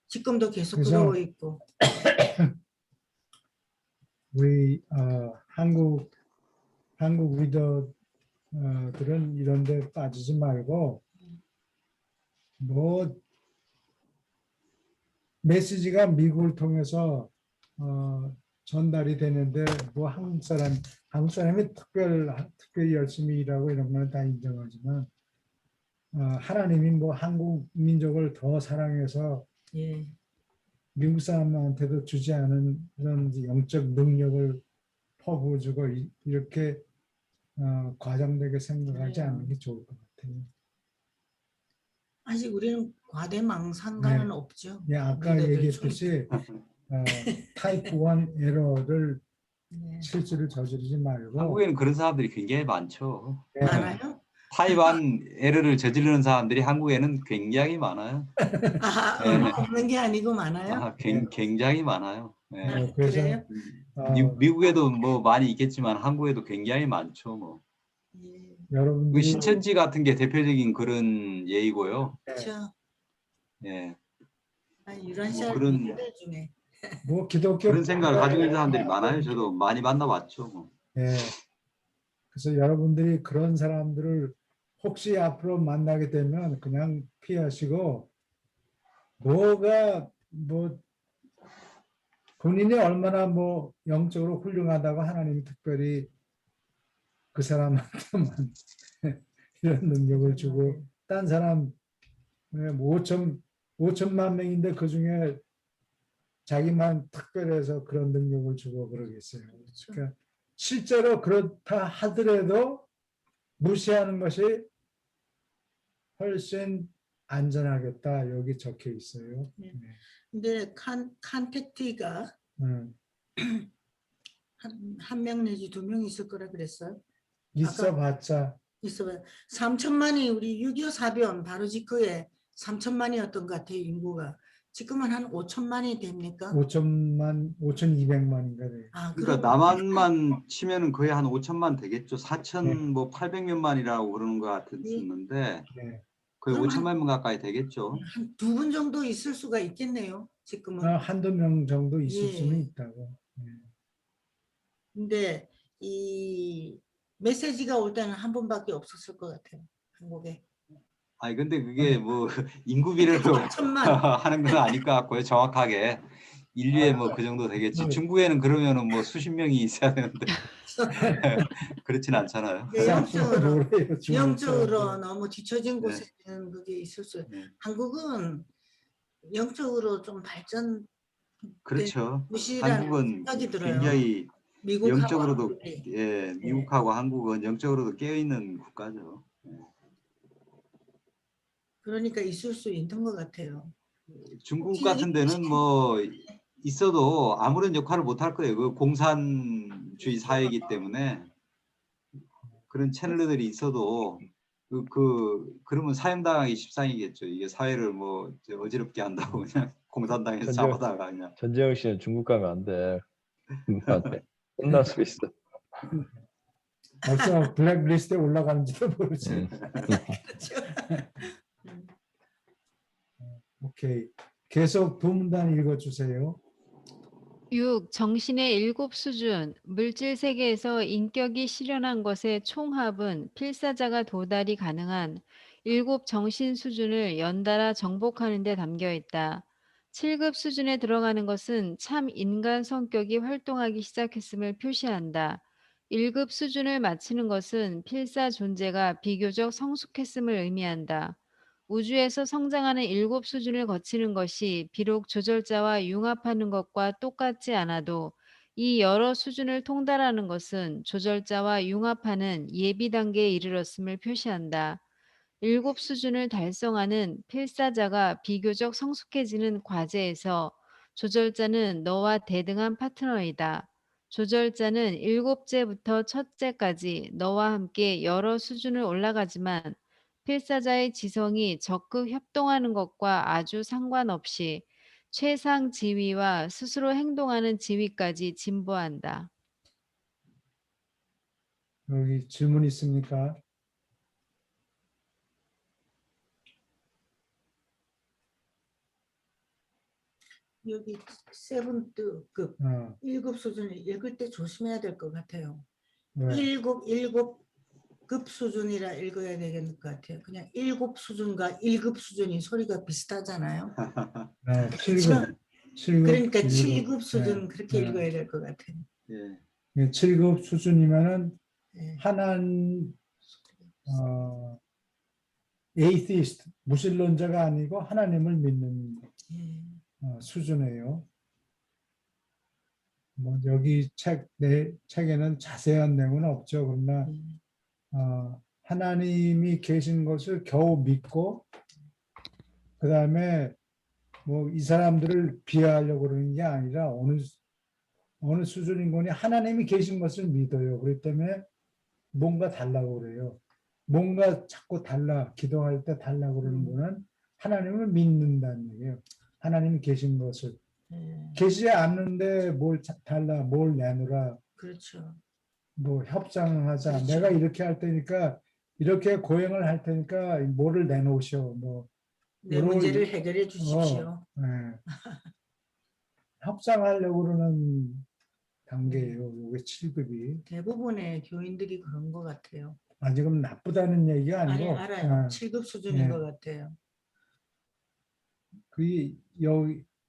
[SPEAKER 2] 지금도 계속
[SPEAKER 4] 그래서
[SPEAKER 2] 그러고 있고.
[SPEAKER 4] 우리 한국 리더들은 이런 데 빠지지 말고 뭐 메시지가 미국을 통해서 전달이 되는데 뭐 한국 사람이 특별히 열심히 일하고 이런 거는 다 인정하지만 하나님이 뭐 한국 민족을 더 사랑해서
[SPEAKER 2] 예.
[SPEAKER 4] 미국 사람한테도 주지 않은 그런 영적 능력을 퍼부어주고 이렇게 과장되게 생각하지 않는 게 좋을 것 같아요.
[SPEAKER 2] 아직 우리는 과대망상가는
[SPEAKER 4] 네.
[SPEAKER 2] 없죠.
[SPEAKER 4] 예, 아까
[SPEAKER 2] 리더들
[SPEAKER 4] 얘기했듯이 타입 1 에러를
[SPEAKER 2] 네.
[SPEAKER 4] 실수를 저지르지 말고
[SPEAKER 1] 한국에는 그런 사람들이 굉장히 많죠.
[SPEAKER 2] 많아요?
[SPEAKER 1] 타이완 에러를 저지르는 사람들이 한국에는 굉장히 많아요.
[SPEAKER 2] 없는 게 아니고 많아요?
[SPEAKER 1] 굉장히 많아요.
[SPEAKER 4] 그래서
[SPEAKER 2] 그래요?
[SPEAKER 1] 미국에도 뭐 많이 있겠지만 한국에도 굉장히 많죠. 뭐.
[SPEAKER 2] 예.
[SPEAKER 1] 그
[SPEAKER 4] 여러분들이
[SPEAKER 1] 신천지 같은 게 대표적인 그런 예이고요.
[SPEAKER 2] 그렇죠.
[SPEAKER 1] 예.
[SPEAKER 2] 유란시아
[SPEAKER 1] 뭐 그런-
[SPEAKER 2] 리더들 중에
[SPEAKER 4] 뭐 기독교
[SPEAKER 1] 그런 생각을 가지고 있는 사람들이 많아요. 저도 많이 만나봤죠. 뭐.
[SPEAKER 4] 예. 그래서 여러분들이 그런 사람들을 혹시 앞으로 만나게 되면 그냥 피하시고 뭐가 뭐 본인이 얼마나 뭐 영적으로 훌륭하다고 하나님이 특별히 그 사람한테만 이런 능력을 주고 딴 사람 5천만 명인데 그중에 자기만 특별해서 그런 능력을 주고 그러겠어요. 그러니까 실제로 그렇다 하더라도 무시하는 것이 훨씬 안전하겠다. 여기 적혀 있어요.
[SPEAKER 2] 네. 근데 칸택티가 한 명 내지 2명 있을 거라 그랬어요.
[SPEAKER 4] 있어봤자
[SPEAKER 2] 3천만이 우리 6.25 사변 바로 직후에 3천만이었던 것 같아요. 인구가. 지금은 한 5천만이 됩니까?
[SPEAKER 4] 5,200만인가 돼요.
[SPEAKER 2] 아,
[SPEAKER 1] 그러니까
[SPEAKER 2] 그럼
[SPEAKER 1] 남한만 치면은 거의 한 5천만 되겠죠.
[SPEAKER 4] 네.
[SPEAKER 1] 4천 뭐 800몇만이라고 그러는 것 같았는데
[SPEAKER 4] 네.
[SPEAKER 1] 거의
[SPEAKER 2] 그럼
[SPEAKER 1] 5천만 명 가까이 되겠죠.
[SPEAKER 2] 한 두 분 정도 있을 수가 있겠네요. 지금은.
[SPEAKER 4] 한두 명 정도 있을
[SPEAKER 2] 예.
[SPEAKER 4] 수는 있다고. 네.
[SPEAKER 2] 근데 이 메시지가 올 때는 한 분밖에 없었을 것 같아요. 한국에.
[SPEAKER 1] 아니 근데 그게 뭐 인구비례로
[SPEAKER 2] 4천만.
[SPEAKER 1] 하는 건 아닐 것 같고요. 정확하게 인류에 뭐 그 정도 되겠지. 중국에는 그러면은 뭐 수십 명이 있어야 되는데 그렇진 않잖아요.
[SPEAKER 2] 네, 영적으로
[SPEAKER 4] 뭐래요, 중국
[SPEAKER 2] 영적으로
[SPEAKER 4] 사람들.
[SPEAKER 2] 너무 뒤처진
[SPEAKER 1] 네.
[SPEAKER 2] 곳에는 그게 있을 수.
[SPEAKER 1] 네.
[SPEAKER 2] 한국은 영적으로 좀 발전
[SPEAKER 1] 그렇죠.
[SPEAKER 2] 도시라는
[SPEAKER 1] 한국은
[SPEAKER 2] 생각이 들어요.
[SPEAKER 1] 굉장히
[SPEAKER 2] 미국하고
[SPEAKER 1] 영적으로도
[SPEAKER 2] 한국이.
[SPEAKER 1] 예, 미국하고 한국은 영적으로도 깨어 있는 국가죠.
[SPEAKER 2] 그러니까 있을 수 있는 것 같아요.
[SPEAKER 1] 중국 같은 데는 뭐 있어도 아무런 역할을 못 할 거예요. 그 공산주의 사회이기 때문에 그런 채널들이 있어도 그러면 사형당하기 십상이겠죠. 이게 사회를 뭐 어지럽게 한다고 그냥 공산당에서 잡아다가 그냥.
[SPEAKER 3] 전재영 씨는 중국 가면 안 돼. 안 돼. 끝날 수 있어.
[SPEAKER 4] 벌써 블랙리스트에 올라가는지도 모르지.
[SPEAKER 2] 그렇죠.
[SPEAKER 4] 오케이. 계속 도문단 읽어주세요.
[SPEAKER 5] 6. 정신의 7수준, 물질 세계에서 인격이 실현한 것의 총합은 필사자가 도달이 가능한 7 정신 수준을 연달아 정복하는 데 담겨 있다. 7급 수준에 들어가는 것은 참 인간 성격이 활동하기 시작했음을 표시한다. 1급 수준을 마치는 것은 필사 존재가 비교적 성숙했음을 의미한다. 우주에서 성장하는 7 수준을 거치는 것이 비록 조절자와 융합하는 것과 똑같지 않아도 이 여러 수준을 통달하는 것은 조절자와 융합하는 예비 단계에 이르렀음을 표시한다. 7 수준을 달성하는 필사자가 비교적 성숙해지는 과제에서 조절자는 너와 대등한 파트너이다. 조절자는 7째부터 첫째까지 너와 함께 여러 수준을 올라가지만 필사자의 지성이 적극 협동하는 것과 아주 상관없이 최상 지위와 스스로 행동하는 지위까지 진보한다.
[SPEAKER 4] 여기 질문 있습니까?
[SPEAKER 2] 여기 세븐트급
[SPEAKER 4] 어,
[SPEAKER 2] 1급 수준을 읽을 때 조심해야 될 것 같아요.
[SPEAKER 4] 네.
[SPEAKER 2] 7급 수준이라 읽어야 되겠는 것 같아요. 그냥 7 수준과 1급 수준이 소리가 비슷하잖아요.
[SPEAKER 4] 7급, 7급,
[SPEAKER 2] 그러니까
[SPEAKER 4] 1급.
[SPEAKER 2] 7급 수준 그렇게
[SPEAKER 4] 네.
[SPEAKER 2] 읽어야 될 것 같아요.
[SPEAKER 1] 예.
[SPEAKER 4] 7급 수준이면은
[SPEAKER 2] 네.
[SPEAKER 4] 에이티스트, 무신론자가 아니고 하나님을 믿는
[SPEAKER 2] 예.
[SPEAKER 4] 수준이에요. 뭐 여기 책에는 자세한 내용은 없죠. 그러나 하나님이 계신 것을 겨우 믿고 그 다음에 뭐 이 사람들을 비하하려고 그러는 게 아니라 어느 수준인 거니 하나님이 계신 것을 믿어요. 그렇기 때문에 뭔가 달라고 그래요. 뭔가 자꾸 기도할 때 달라고 그러는 거는 하나님을 믿는다는 얘기예요. 하나님이 계신 것을. 계시지 않는데 뭘 내놓으라.
[SPEAKER 2] 그렇죠.
[SPEAKER 4] 뭐 협상하자.
[SPEAKER 2] 그렇죠.
[SPEAKER 4] 내가 이렇게 할 테니까 이렇게 고행을 할 테니까 뭐를 내놓으셔. 뭐
[SPEAKER 2] 내 문제를 해결해 주십시오.
[SPEAKER 4] 네. 협상하려고 그러는 단계예요. 이게 7급이.
[SPEAKER 2] 대부분의 교인들이 그런 것 같아요.
[SPEAKER 4] 지금 나쁘다는 얘기가
[SPEAKER 2] 아니,
[SPEAKER 4] 아니고
[SPEAKER 2] 알아요. 7급 수준인
[SPEAKER 4] 네.
[SPEAKER 2] 것 같아요.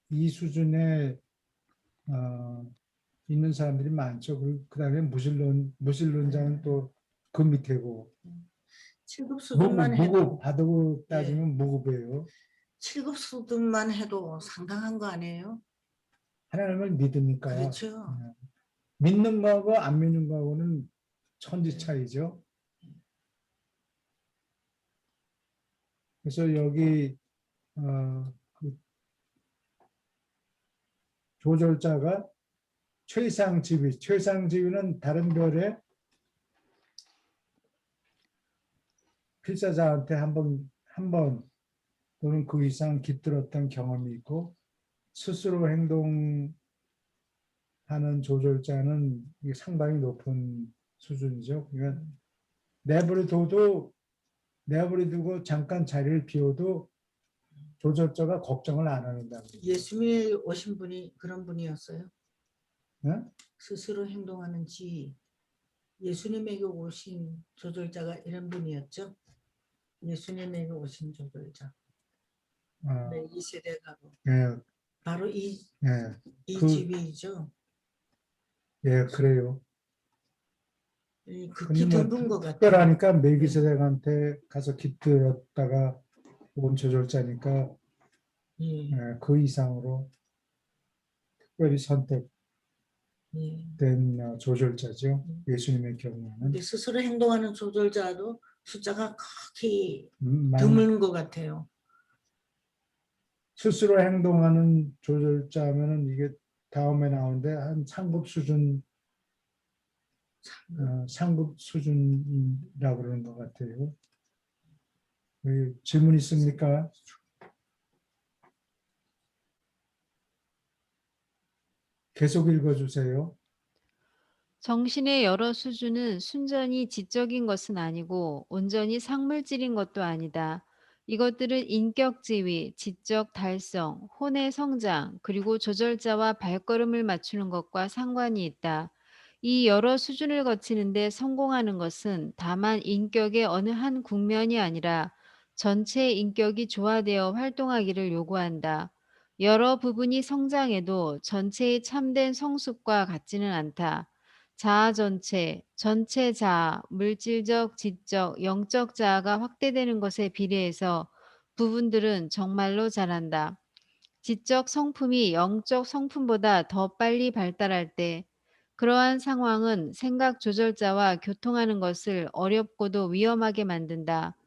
[SPEAKER 4] 이 수준에 있는 사람들이 많죠. 그다음에 무신론자는 또 그 밑에고
[SPEAKER 2] 7급 수준만 해도
[SPEAKER 4] 바둑 따지면 무급이에요.
[SPEAKER 2] 7급 수준만 해도 상당한 거 아니에요?
[SPEAKER 4] 하나님을 믿으니까.
[SPEAKER 2] 그렇죠.
[SPEAKER 4] 믿는 거하고 안 믿는 거하고는 천지 차이죠. 그래서 여기 그 조절자가 최상지위는 다른 별에 필사자한테 한 번 또는 그 이상 깃들었던 경험이 있고 스스로 행동하는 조절자는 이게 상당히 높은 수준이죠. 그러니까 내버려두고 잠깐 자리를 비워도 조절자가 걱정을 안 한다는 거죠.
[SPEAKER 2] 예수님에 오신 분이 그런 분이었어요.
[SPEAKER 4] 네?
[SPEAKER 2] 스스로 행동하는 지 예수님에게 오신 조절자가 이런 분이었죠. 예수님에게 오신 조절자.
[SPEAKER 4] 아,
[SPEAKER 2] 네, 이 세대 가고
[SPEAKER 4] 예,
[SPEAKER 2] 바로 이
[SPEAKER 4] 예,
[SPEAKER 2] 집이죠.
[SPEAKER 4] 예, 그래요.
[SPEAKER 2] 극히
[SPEAKER 4] 근데 뭐
[SPEAKER 2] 드문 것 같아요.
[SPEAKER 4] 특별하니까 멜기세덱한테 가서 깃들었다가 온 조절자니까
[SPEAKER 2] 예,
[SPEAKER 4] 예, 그 이상으로 특별히 선택된
[SPEAKER 2] 예.
[SPEAKER 4] 조절자죠. 예수님의 경우에는
[SPEAKER 2] 근데 스스로 행동하는 조절자도 숫자가 극히
[SPEAKER 4] 많이
[SPEAKER 2] 드문 것 같아요.
[SPEAKER 4] 스스로 행동하는 조절자면은 이게 다음에 나오는데 한 상급 수준 상급 수준이라고 그러는 것 같아요. 질문 있습니까? 계속 읽어주세요.
[SPEAKER 5] 정신의 여러 수준은 순전히 지적인 것은 아니고 온전히 상물질인 것도 아니다. 이것들은 인격 지위, 지적 달성, 혼의 성장, 그리고 조절자와 발걸음을 맞추는 것과 상관이 있다. 이 여러 수준을 거치는데 성공하는 것은 다만 인격의 어느 한 국면이 아니라 전체 인격이 조화되어 활동하기를 요구한다. 여러 부분이 성장해도 전체의 참된 성숙과 같지는 않다. 자아 전체, 전체 자아, 물질적, 지적, 영적 자아가 확대되는 것에 비례해서 부분들은 정말로 잘한다. 지적 성품이 영적 성품보다 더 빨리 발달할 때 그러한 상황은 생각 조절자와 교통하는 것을 어렵고도 위험하게 만든다.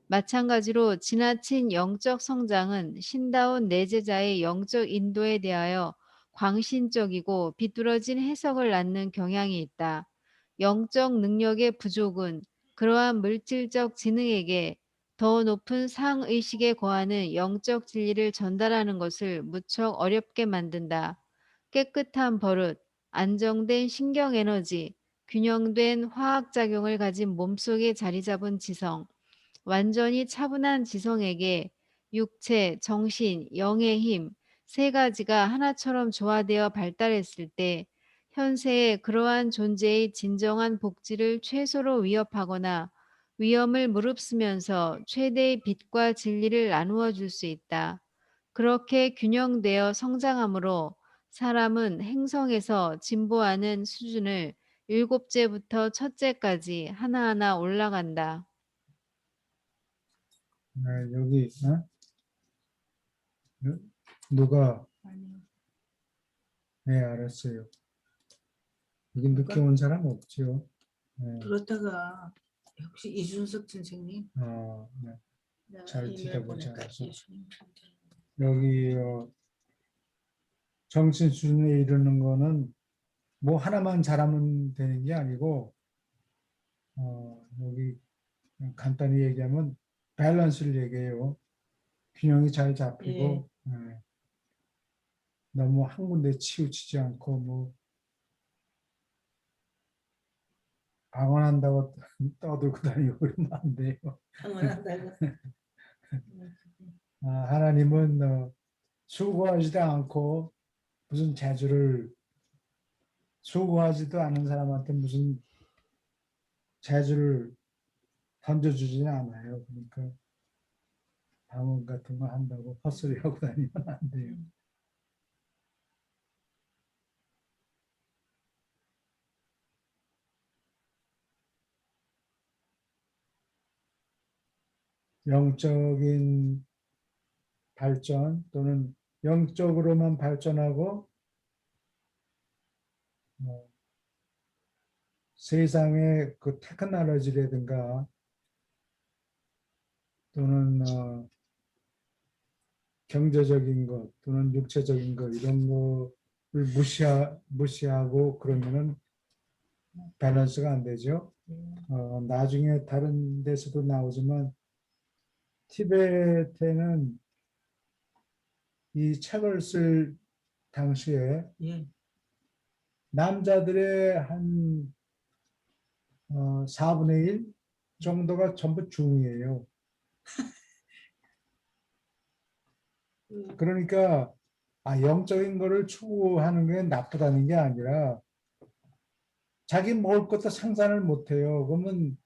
[SPEAKER 5] 마찬가지로 지나친 영적 성장은 신다운 내재자의 영적 인도에 대하여 광신적이고 비뚤어진 해석을 낳는 경향이 있다. 영적 능력의 부족은 그러한 물질적 지능에게 더 높은 상의식에 거하는 영적 진리를 전달하는 것을 무척 어렵게 만든다. 깨끗한 버릇, 안정된 신경 에너지, 균형된 화학작용을 가진 몸속에 자리 잡은 지성, 완전히 차분한 지성에게 육체, 정신, 영의 힘 세 가지가 하나처럼 조화되어 발달했을 때 현세의 그러한 존재의 진정한 복지를 최소로 위협하거나 위험을 무릅쓰면서 최대의 빛과 진리를 나누어 줄 수 있다. 그렇게 균형되어 성장함으로 사람은 행성에서 진보하는 수준을 일곱째부터 첫째까지 하나하나 올라간다.
[SPEAKER 4] 네, 여기 누가
[SPEAKER 2] 아니요.
[SPEAKER 4] 네 알았어요. 여기 늦게 온 사람 없죠? 네.
[SPEAKER 2] 그렇다가 혹시 이준석 선생님
[SPEAKER 4] 네. 잘
[SPEAKER 2] 이메일
[SPEAKER 4] 들어보지
[SPEAKER 2] 보니까
[SPEAKER 4] 않아서.
[SPEAKER 2] 예수님
[SPEAKER 4] 여기 정신 수준에 이르는 거는 뭐 하나만 잘하면 되는 게 아니고 여기 간단히 얘기하면 밸런스를 얘기해요. 균형이 잘 잡히고 너무 한 군데 치우치지 않고 뭐 방언한다고 떠들고 다니고 그러면 안 돼요.
[SPEAKER 2] 방문한다고.
[SPEAKER 4] 하나님은 수고하지도 않고 무슨 재주를 수고하지도 않은 사람한테 무슨 재주를 던져주지는 않아요. 그러니까 방언 같은 거 한다고 헛소리 하고 다니면 안 돼요. 영적인 발전 또는 영적으로만 발전하고 세상의 그 테크놀로지라든가 또는 경제적인 것 또는 육체적인 것 이런 거를 무시하고 그러면은 밸런스가 안 되죠. 나중에 다른 데서도 나오지만 티베트에는 이 책을 쓸 당시에
[SPEAKER 2] 예.
[SPEAKER 4] 남자들의 한 4분의 1 정도가 전부 중이에요. 그러니까 영적인 거를 추구하는 게 나쁘다는 게 아니라 자기 먹을 것도 상상을 못 해요. 그러면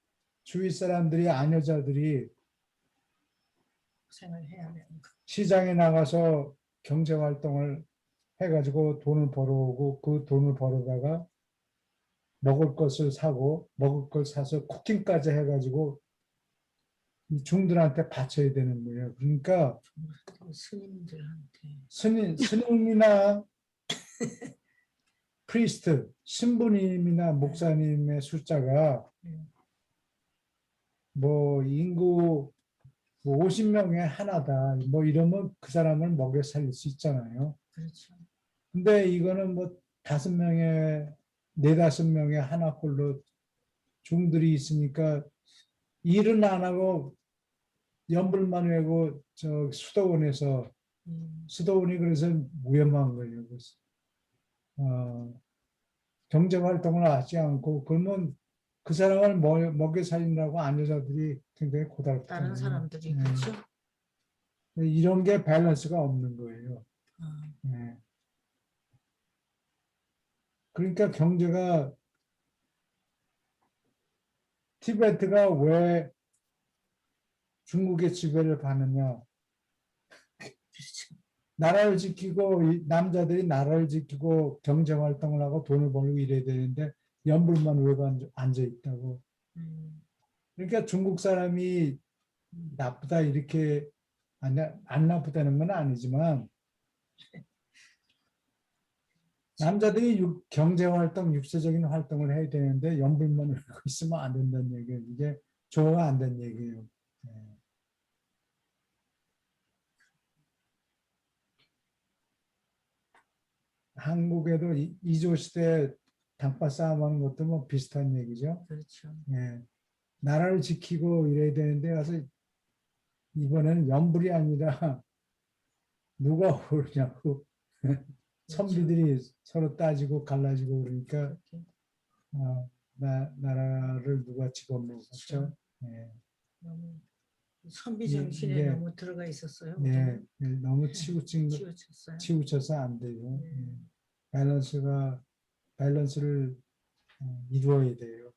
[SPEAKER 4] 주위 사람들이 아녀자들이
[SPEAKER 2] 생활해야 되는 거.
[SPEAKER 4] 시장에 나가서 경제 활동을 해가지고 돈을 벌어오고 그 돈을 벌어다가 먹을 것을 사고 먹을 걸 사서 쿠킹까지 해가지고 이 중들한테 바쳐야 되는 거예요. 그러니까
[SPEAKER 2] 스님들한테.
[SPEAKER 4] 스님이나 프리스트, 신부님이나 목사님의 숫자가 뭐 인구 50명에 하나다. 뭐 이러면 그 사람을 먹여 살릴 수 있잖아요.
[SPEAKER 2] 그렇죠.
[SPEAKER 4] 근데 이거는 뭐 5명에 4-5명에 하나꼴로 중들이 있으니까 일은 안 하고 연불만 외고 저 수도원에서 수도원이 그래서 위험한 거예요. 그래서 경제 활동을 하지 않고 그러면 그 사람을 먹여 살린다고 아내자들이 굉장히 고달프다.
[SPEAKER 2] 다른 사람들이
[SPEAKER 4] 네.
[SPEAKER 2] 그렇죠.
[SPEAKER 4] 이런 게 밸런스가 없는 거예요.
[SPEAKER 2] 어,
[SPEAKER 4] 네. 그러니까 경제가 티베트가 왜 중국의 지배를 받느냐?
[SPEAKER 2] 그렇죠.
[SPEAKER 4] 나라를 지키고 남자들이 나라를 지키고 경제 활동을 하고 돈을 벌고 이래야 되는데 연불만 외고 앉아 있다고. 그러니까 중국 사람이 나쁘다 이렇게 안 나쁘다는 건 아니지만 남자들이 경제 활동, 육체적인 활동을 해야 되는데 연불만 외고 있으면 안 된다는 얘기예요. 이게 조화가 안 된 얘기예요. 네. 한국에도 이조 시대 당파 싸움하는 것도 뭐 비슷한 얘기죠.
[SPEAKER 2] 그렇죠.
[SPEAKER 4] 예. 나라를 지키고 이래야 되는데 가서 이번에는 연불이 아니라 누가 오르냐고 선비들이 서로 따지고 갈라지고 그러니까 나라를 누가 집어먹었죠. 예.
[SPEAKER 2] 너무 선비 정신에
[SPEAKER 4] 이게-
[SPEAKER 2] 너무 들어가 있었어요.
[SPEAKER 4] 예.
[SPEAKER 2] 우리는.
[SPEAKER 4] 너무
[SPEAKER 2] 치우쳤어요.
[SPEAKER 4] 치우쳐서 안 돼요.
[SPEAKER 2] 네.
[SPEAKER 4] 예. 밸런스를 이루어야 돼요.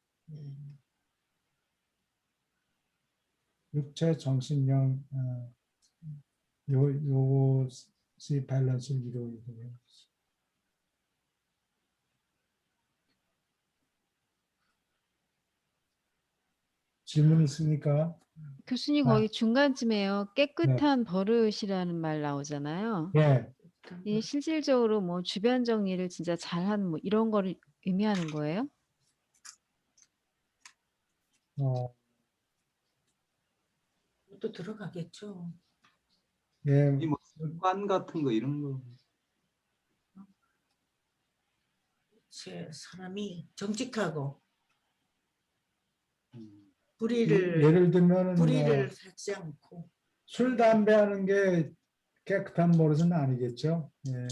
[SPEAKER 4] 육체, 정신, 영 요것이 밸런스를 이루어야 돼요. 질문 있습니까?
[SPEAKER 5] 교수님
[SPEAKER 4] 아.
[SPEAKER 5] 거기 중간쯤에요. 깨끗한 버릇이라는 말 나오잖아요.
[SPEAKER 4] 예.
[SPEAKER 5] 이 실질적으로 뭐 주변 정리를 진짜 잘하는 뭐 이런 거를 의미하는 거예요?
[SPEAKER 2] 또 들어가겠죠.
[SPEAKER 4] 예.
[SPEAKER 1] 이 뭐 습관 같은 거 이런 거.
[SPEAKER 2] 제 사람이 정직하고
[SPEAKER 1] 음.
[SPEAKER 4] 예를 들면은
[SPEAKER 2] 불의를 하지 않고.
[SPEAKER 4] 술, 담배 하는 게 깨끗한 버릇은 아니겠죠. 예.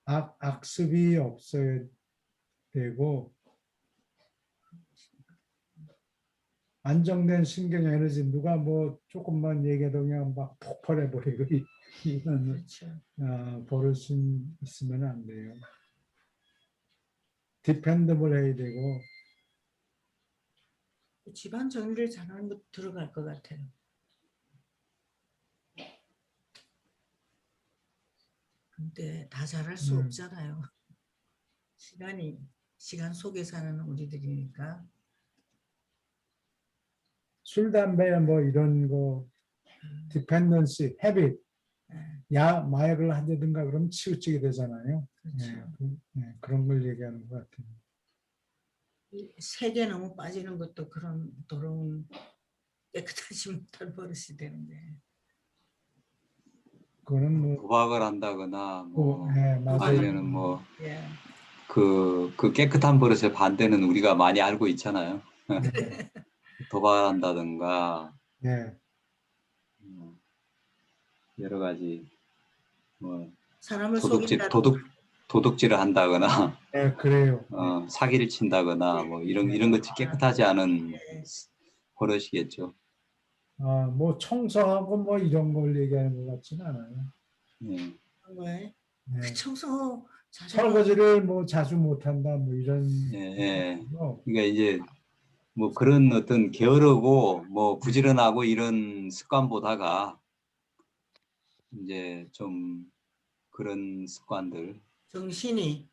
[SPEAKER 4] 악습이 없어야 되고 안정된 신경 에너지 누가 뭐 조금만 얘기해도 그냥 막 폭발해 버리고 이런
[SPEAKER 2] 그렇죠.
[SPEAKER 4] 버릇이 있으면 안 돼요. 디펜더블 해야 되고
[SPEAKER 2] 집안 정리를 잘하는 것도 들어갈 것 같아요. 근데 다 잘할 수 없잖아요. 시간 속에 사는 우리들이니까.
[SPEAKER 4] 술, 담배 뭐 이런 거 디펜던시, 헤빗 마약을 한다든가 그러면 치우치게 되잖아요.
[SPEAKER 2] 그렇죠.
[SPEAKER 4] 그런 걸 얘기하는 것 같아요.
[SPEAKER 2] 색에 너무 빠지는 것도 그런 더러운 깨끗하지 못한 버릇이 되는데.
[SPEAKER 4] 그거는 뭐
[SPEAKER 1] 도박을 한다거나 뭐
[SPEAKER 4] 맞아요.
[SPEAKER 1] 아니면은 뭐
[SPEAKER 2] 예.
[SPEAKER 1] 그 깨끗한 버릇의 반대는 우리가 많이 알고 있잖아요. 도박한다든가
[SPEAKER 4] 예.
[SPEAKER 1] 여러 가지 뭐
[SPEAKER 2] 사람을
[SPEAKER 1] 도둑질
[SPEAKER 2] 속인다든가.
[SPEAKER 1] 도둑질을 한다거나
[SPEAKER 4] 네, 그래요.
[SPEAKER 1] 사기를 친다거나 뭐 이런 것이 깨끗하지 않은 버릇이겠죠.
[SPEAKER 4] 뭐 청소하고 뭐 이런 걸 얘기하는 것 같지는 않아요.
[SPEAKER 1] 예.
[SPEAKER 2] 왜?
[SPEAKER 4] 네.
[SPEAKER 2] 청소 자주
[SPEAKER 4] 설거지를 뭐 자주 못한다 뭐 이런.
[SPEAKER 1] 예.
[SPEAKER 4] 거.
[SPEAKER 1] 그러니까 이제 뭐 그런 어떤 게으르고 뭐 부지런하고 이런 습관보다가 이제 좀 그런 습관들,
[SPEAKER 2] 정신이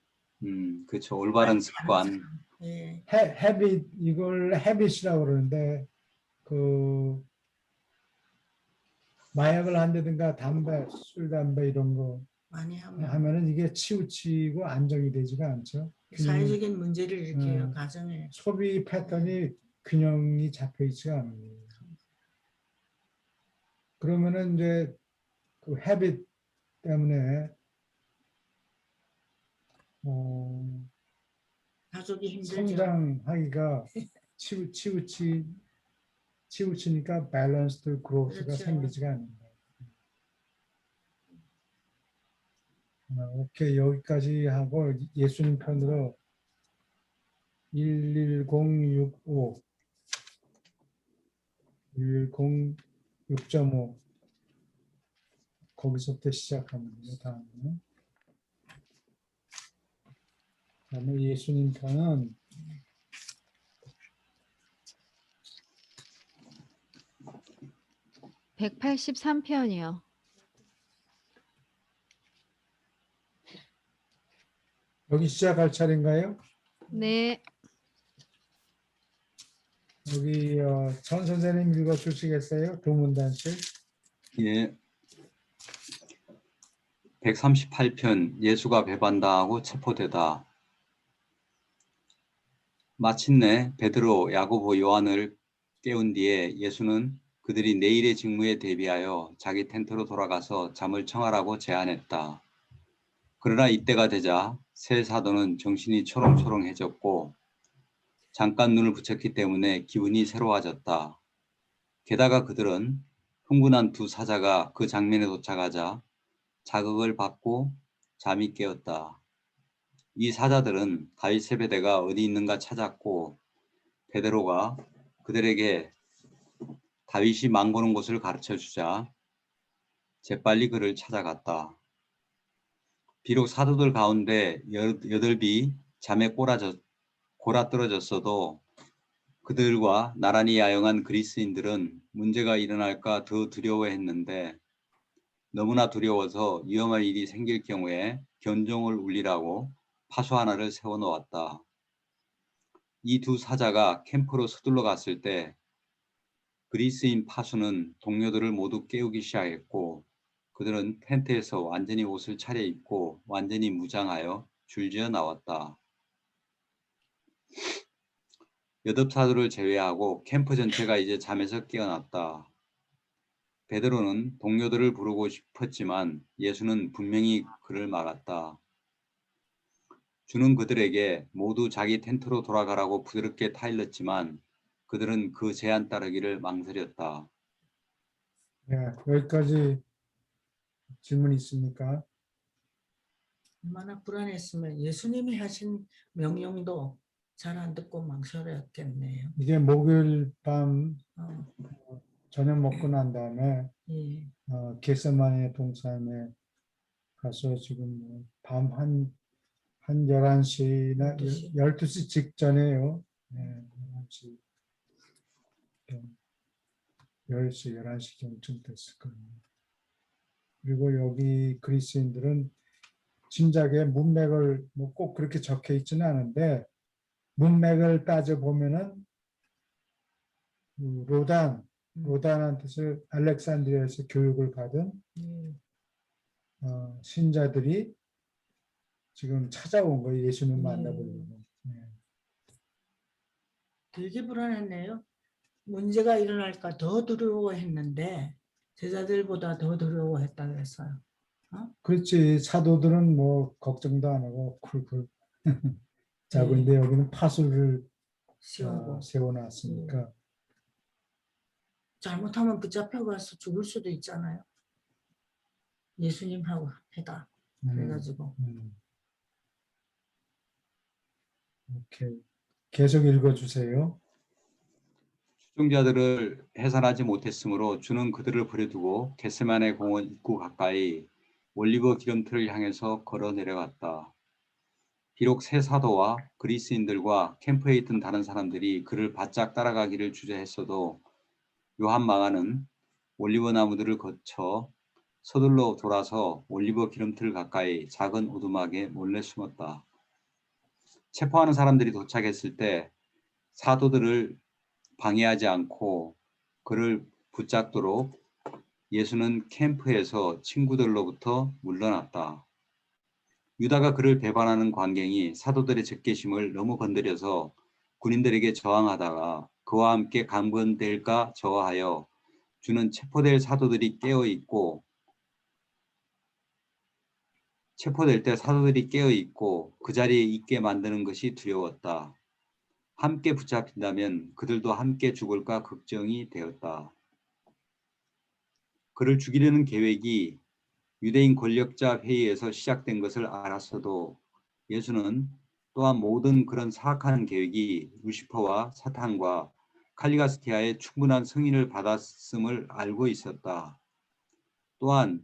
[SPEAKER 1] 그렇죠. 올바른 습관,
[SPEAKER 2] 예.
[SPEAKER 4] 헤빗 이걸 헤빗이라고 그러는데 그 마약을 한다든가 담배, 술, 담배 이런 거
[SPEAKER 2] 많이 하면
[SPEAKER 4] 하면은 이게 치우치고 안정이 되지가 않죠.
[SPEAKER 2] 사회적인 문제를 일으켜요.
[SPEAKER 4] 음.
[SPEAKER 2] 가정에.
[SPEAKER 4] 소비 패턴이 균형이 잡혀 있지가 않은 거예요. 그러면은 이제 그 헤빗 때문에
[SPEAKER 2] 가족이 힘들죠.
[SPEAKER 4] 성장하기가 치우치니까 밸런스드 그로스가
[SPEAKER 2] 그렇죠.
[SPEAKER 4] 생기지가 않는 거예요. 오케이, 여기까지 하고 예수님 편으로 11065 106.5 거기서부터 시작하면 돼요. 다음에 예수님 편은
[SPEAKER 5] 183편이요.
[SPEAKER 4] 여기 시작할 차례인가요?
[SPEAKER 5] 네.
[SPEAKER 4] 여기 전 선생님 읽어주시겠어요? 두 문단씩.
[SPEAKER 1] 예. 138편 예수가 배반당하고 체포되다. 마침내 베드로, 야고보, 요한을 깨운 뒤에 예수는 그들이 내일의 직무에 대비하여 자기 텐트로 돌아가서 잠을 청하라고 제안했다. 그러나 이때가 되자 세 사도는 정신이 초롱초롱해졌고 잠깐 눈을 붙였기 때문에 기분이 새로워졌다. 게다가 그들은 흥분한 두 사자가 그 장면에 도착하자 자극을 받고 잠이 깨었다. 이 사자들은 다윗 세베대가 어디 있는가 찾았고 베드로가 그들에게 다윗이 망고는 곳을 가르쳐 주자 재빨리 그를 찾아갔다. 비록 사도들 가운데 여덟이 잠에 골아떨어졌어도 그들과 나란히 야영한 그리스인들은 문제가 일어날까 더 두려워했는데 너무나 두려워서 위험한 일이 생길 경우에 견종을 울리라고 파수 하나를 세워놓았다. 이 두 사자가 캠프로 서둘러 갔을 때 그리스인 파수는 동료들을 모두 깨우기 시작했고 그들은 텐트에서 완전히 옷을 차려입고 완전히 무장하여 줄지어 나왔다. 여덟 사도를 제외하고 캠프 전체가 이제 잠에서 깨어났다. 베드로는 동료들을 부르고 싶었지만 예수는 분명히 그를 막았다. 주는 그들에게 모두 자기 텐트로 돌아가라고 부드럽게 타일렀지만 그들은 그 제안 따르기를 망설였다.
[SPEAKER 4] 네, 여기까지 질문 있습니까?
[SPEAKER 2] 얼마나 불안했으면 예수님이 하신 명령도 잘 안 듣고 망설였겠네요.
[SPEAKER 4] 이게 목요일 밤
[SPEAKER 2] 어,
[SPEAKER 4] 저녁 먹고 난 다음에
[SPEAKER 2] 예.
[SPEAKER 4] 겟세마네 동산에 가서 지금 밤 한 11시나
[SPEAKER 2] 12시.
[SPEAKER 4] 12시 직전에요. 네, 11시, 10시, 11시 정도쯤 됐을 거예요. 그리고 여기 그리스인들은 진작에 문맥을 뭐 꼭 그렇게 적혀 있지는 않은데 문맥을 따져보면은 로단한테서 알렉산드리아에서 교육을 받은
[SPEAKER 2] 예.
[SPEAKER 4] 신자들이 지금 찾아온 거예요. 예수님
[SPEAKER 2] 음.
[SPEAKER 4] 만나보려고. 네.
[SPEAKER 2] 되게 불안했네요. 문제가 일어날까 더 두려워했는데 제자들보다 더 두려워했다 그랬어요.
[SPEAKER 4] 그렇지. 사도들은 뭐 걱정도 안 하고 쿨쿨 자고
[SPEAKER 2] 네.
[SPEAKER 4] 있는데 여기는 파수를
[SPEAKER 2] 세우고
[SPEAKER 4] 세워놨으니까
[SPEAKER 2] 잘못하면 붙잡혀가서 죽을 수도 있잖아요. 예수님하고 해다. 그래가지고
[SPEAKER 4] 오케이. 계속 읽어주세요.
[SPEAKER 1] 추종자들을 해산하지 못했으므로 주는 그들을 버려두고 겟세마네 공원 입구 가까이 올리브 기름틀을 향해서 걸어 내려갔다. 비록 세 사도와 그리스인들과 캠프에 있던 다른 사람들이 그를 바짝 따라가기를 주저했어도 요한 마가는 올리브 나무들을 거쳐 서둘러 돌아서 올리브 기름틀 가까이 작은 오두막에 몰래 숨었다. 체포하는 사람들이 도착했을 때 사도들을 방해하지 않고 그를 붙잡도록 예수는 캠프에서 친구들로부터 물러났다. 유다가 그를 배반하는 광경이 사도들의 적개심을 너무 건드려서 군인들에게 저항하다가 그와 함께 강건될까 저하여 주는 체포될 때 사도들이 깨어 있고 그 자리에 있게 만드는 것이 두려웠다. 함께 붙잡힌다면 그들도 함께 죽을까 걱정이 되었다. 그를 죽이려는 계획이 유대인 권력자 회의에서 시작된 것을 알았어도 예수는 또한 모든 그런 사악한 계획이 루시퍼와 사탄과 칼리가스티아의 충분한 승인을 받았음을 알고 있었다. 또한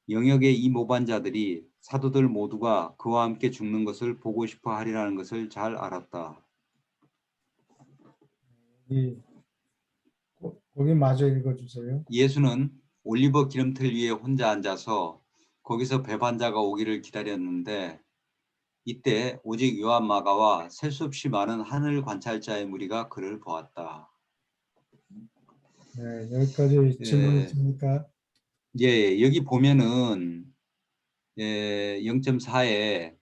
[SPEAKER 1] 영역의 이 모반자들이 사도들 모두가 그와 함께 죽는 것을 보고 싶어 하리라는 것을 잘 알았다.
[SPEAKER 4] 거기 마저 읽어주세요.
[SPEAKER 1] 예수는 올리버 기름틀 위에 혼자 앉아서 거기서 배반자가 오기를 기다렸는데 이때 오직 요한 마가와 셀 수 없이 많은 하늘 관찰자의 무리가 그를 보았다.
[SPEAKER 4] 네, 여기까지 질문 있습니까?
[SPEAKER 1] 예, 여기 보면은 0.4에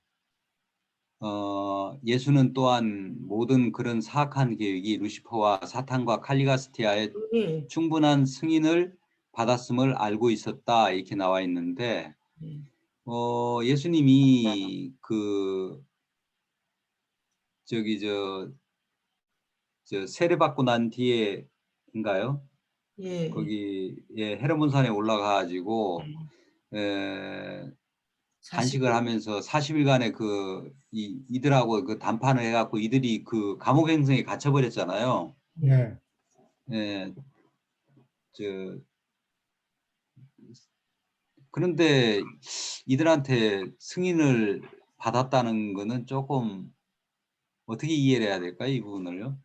[SPEAKER 1] 예수는 또한 모든 그런 사악한 계획이 루시퍼와 사탄과 칼리가스티아의
[SPEAKER 2] 예.
[SPEAKER 1] 충분한 승인을 받았음을 알고 있었다 이렇게 나와 있는데
[SPEAKER 2] 예.
[SPEAKER 1] 예수님이 그 저기 저 세례받고 난 뒤에인가요?
[SPEAKER 2] 예.
[SPEAKER 1] 거기 헤르몬산에 올라가가지고 단식을
[SPEAKER 2] 40일.
[SPEAKER 1] 하면서 40일간의 이들하고 그談판을 해갖고 이들이 그 감옥행성에 갇혀버렸잖아요.
[SPEAKER 4] 네.
[SPEAKER 1] 예, 그런데 이들한테 승인을 받았다는 거는 조금 어떻게 이해를 해야 될까요? 이 부분을요?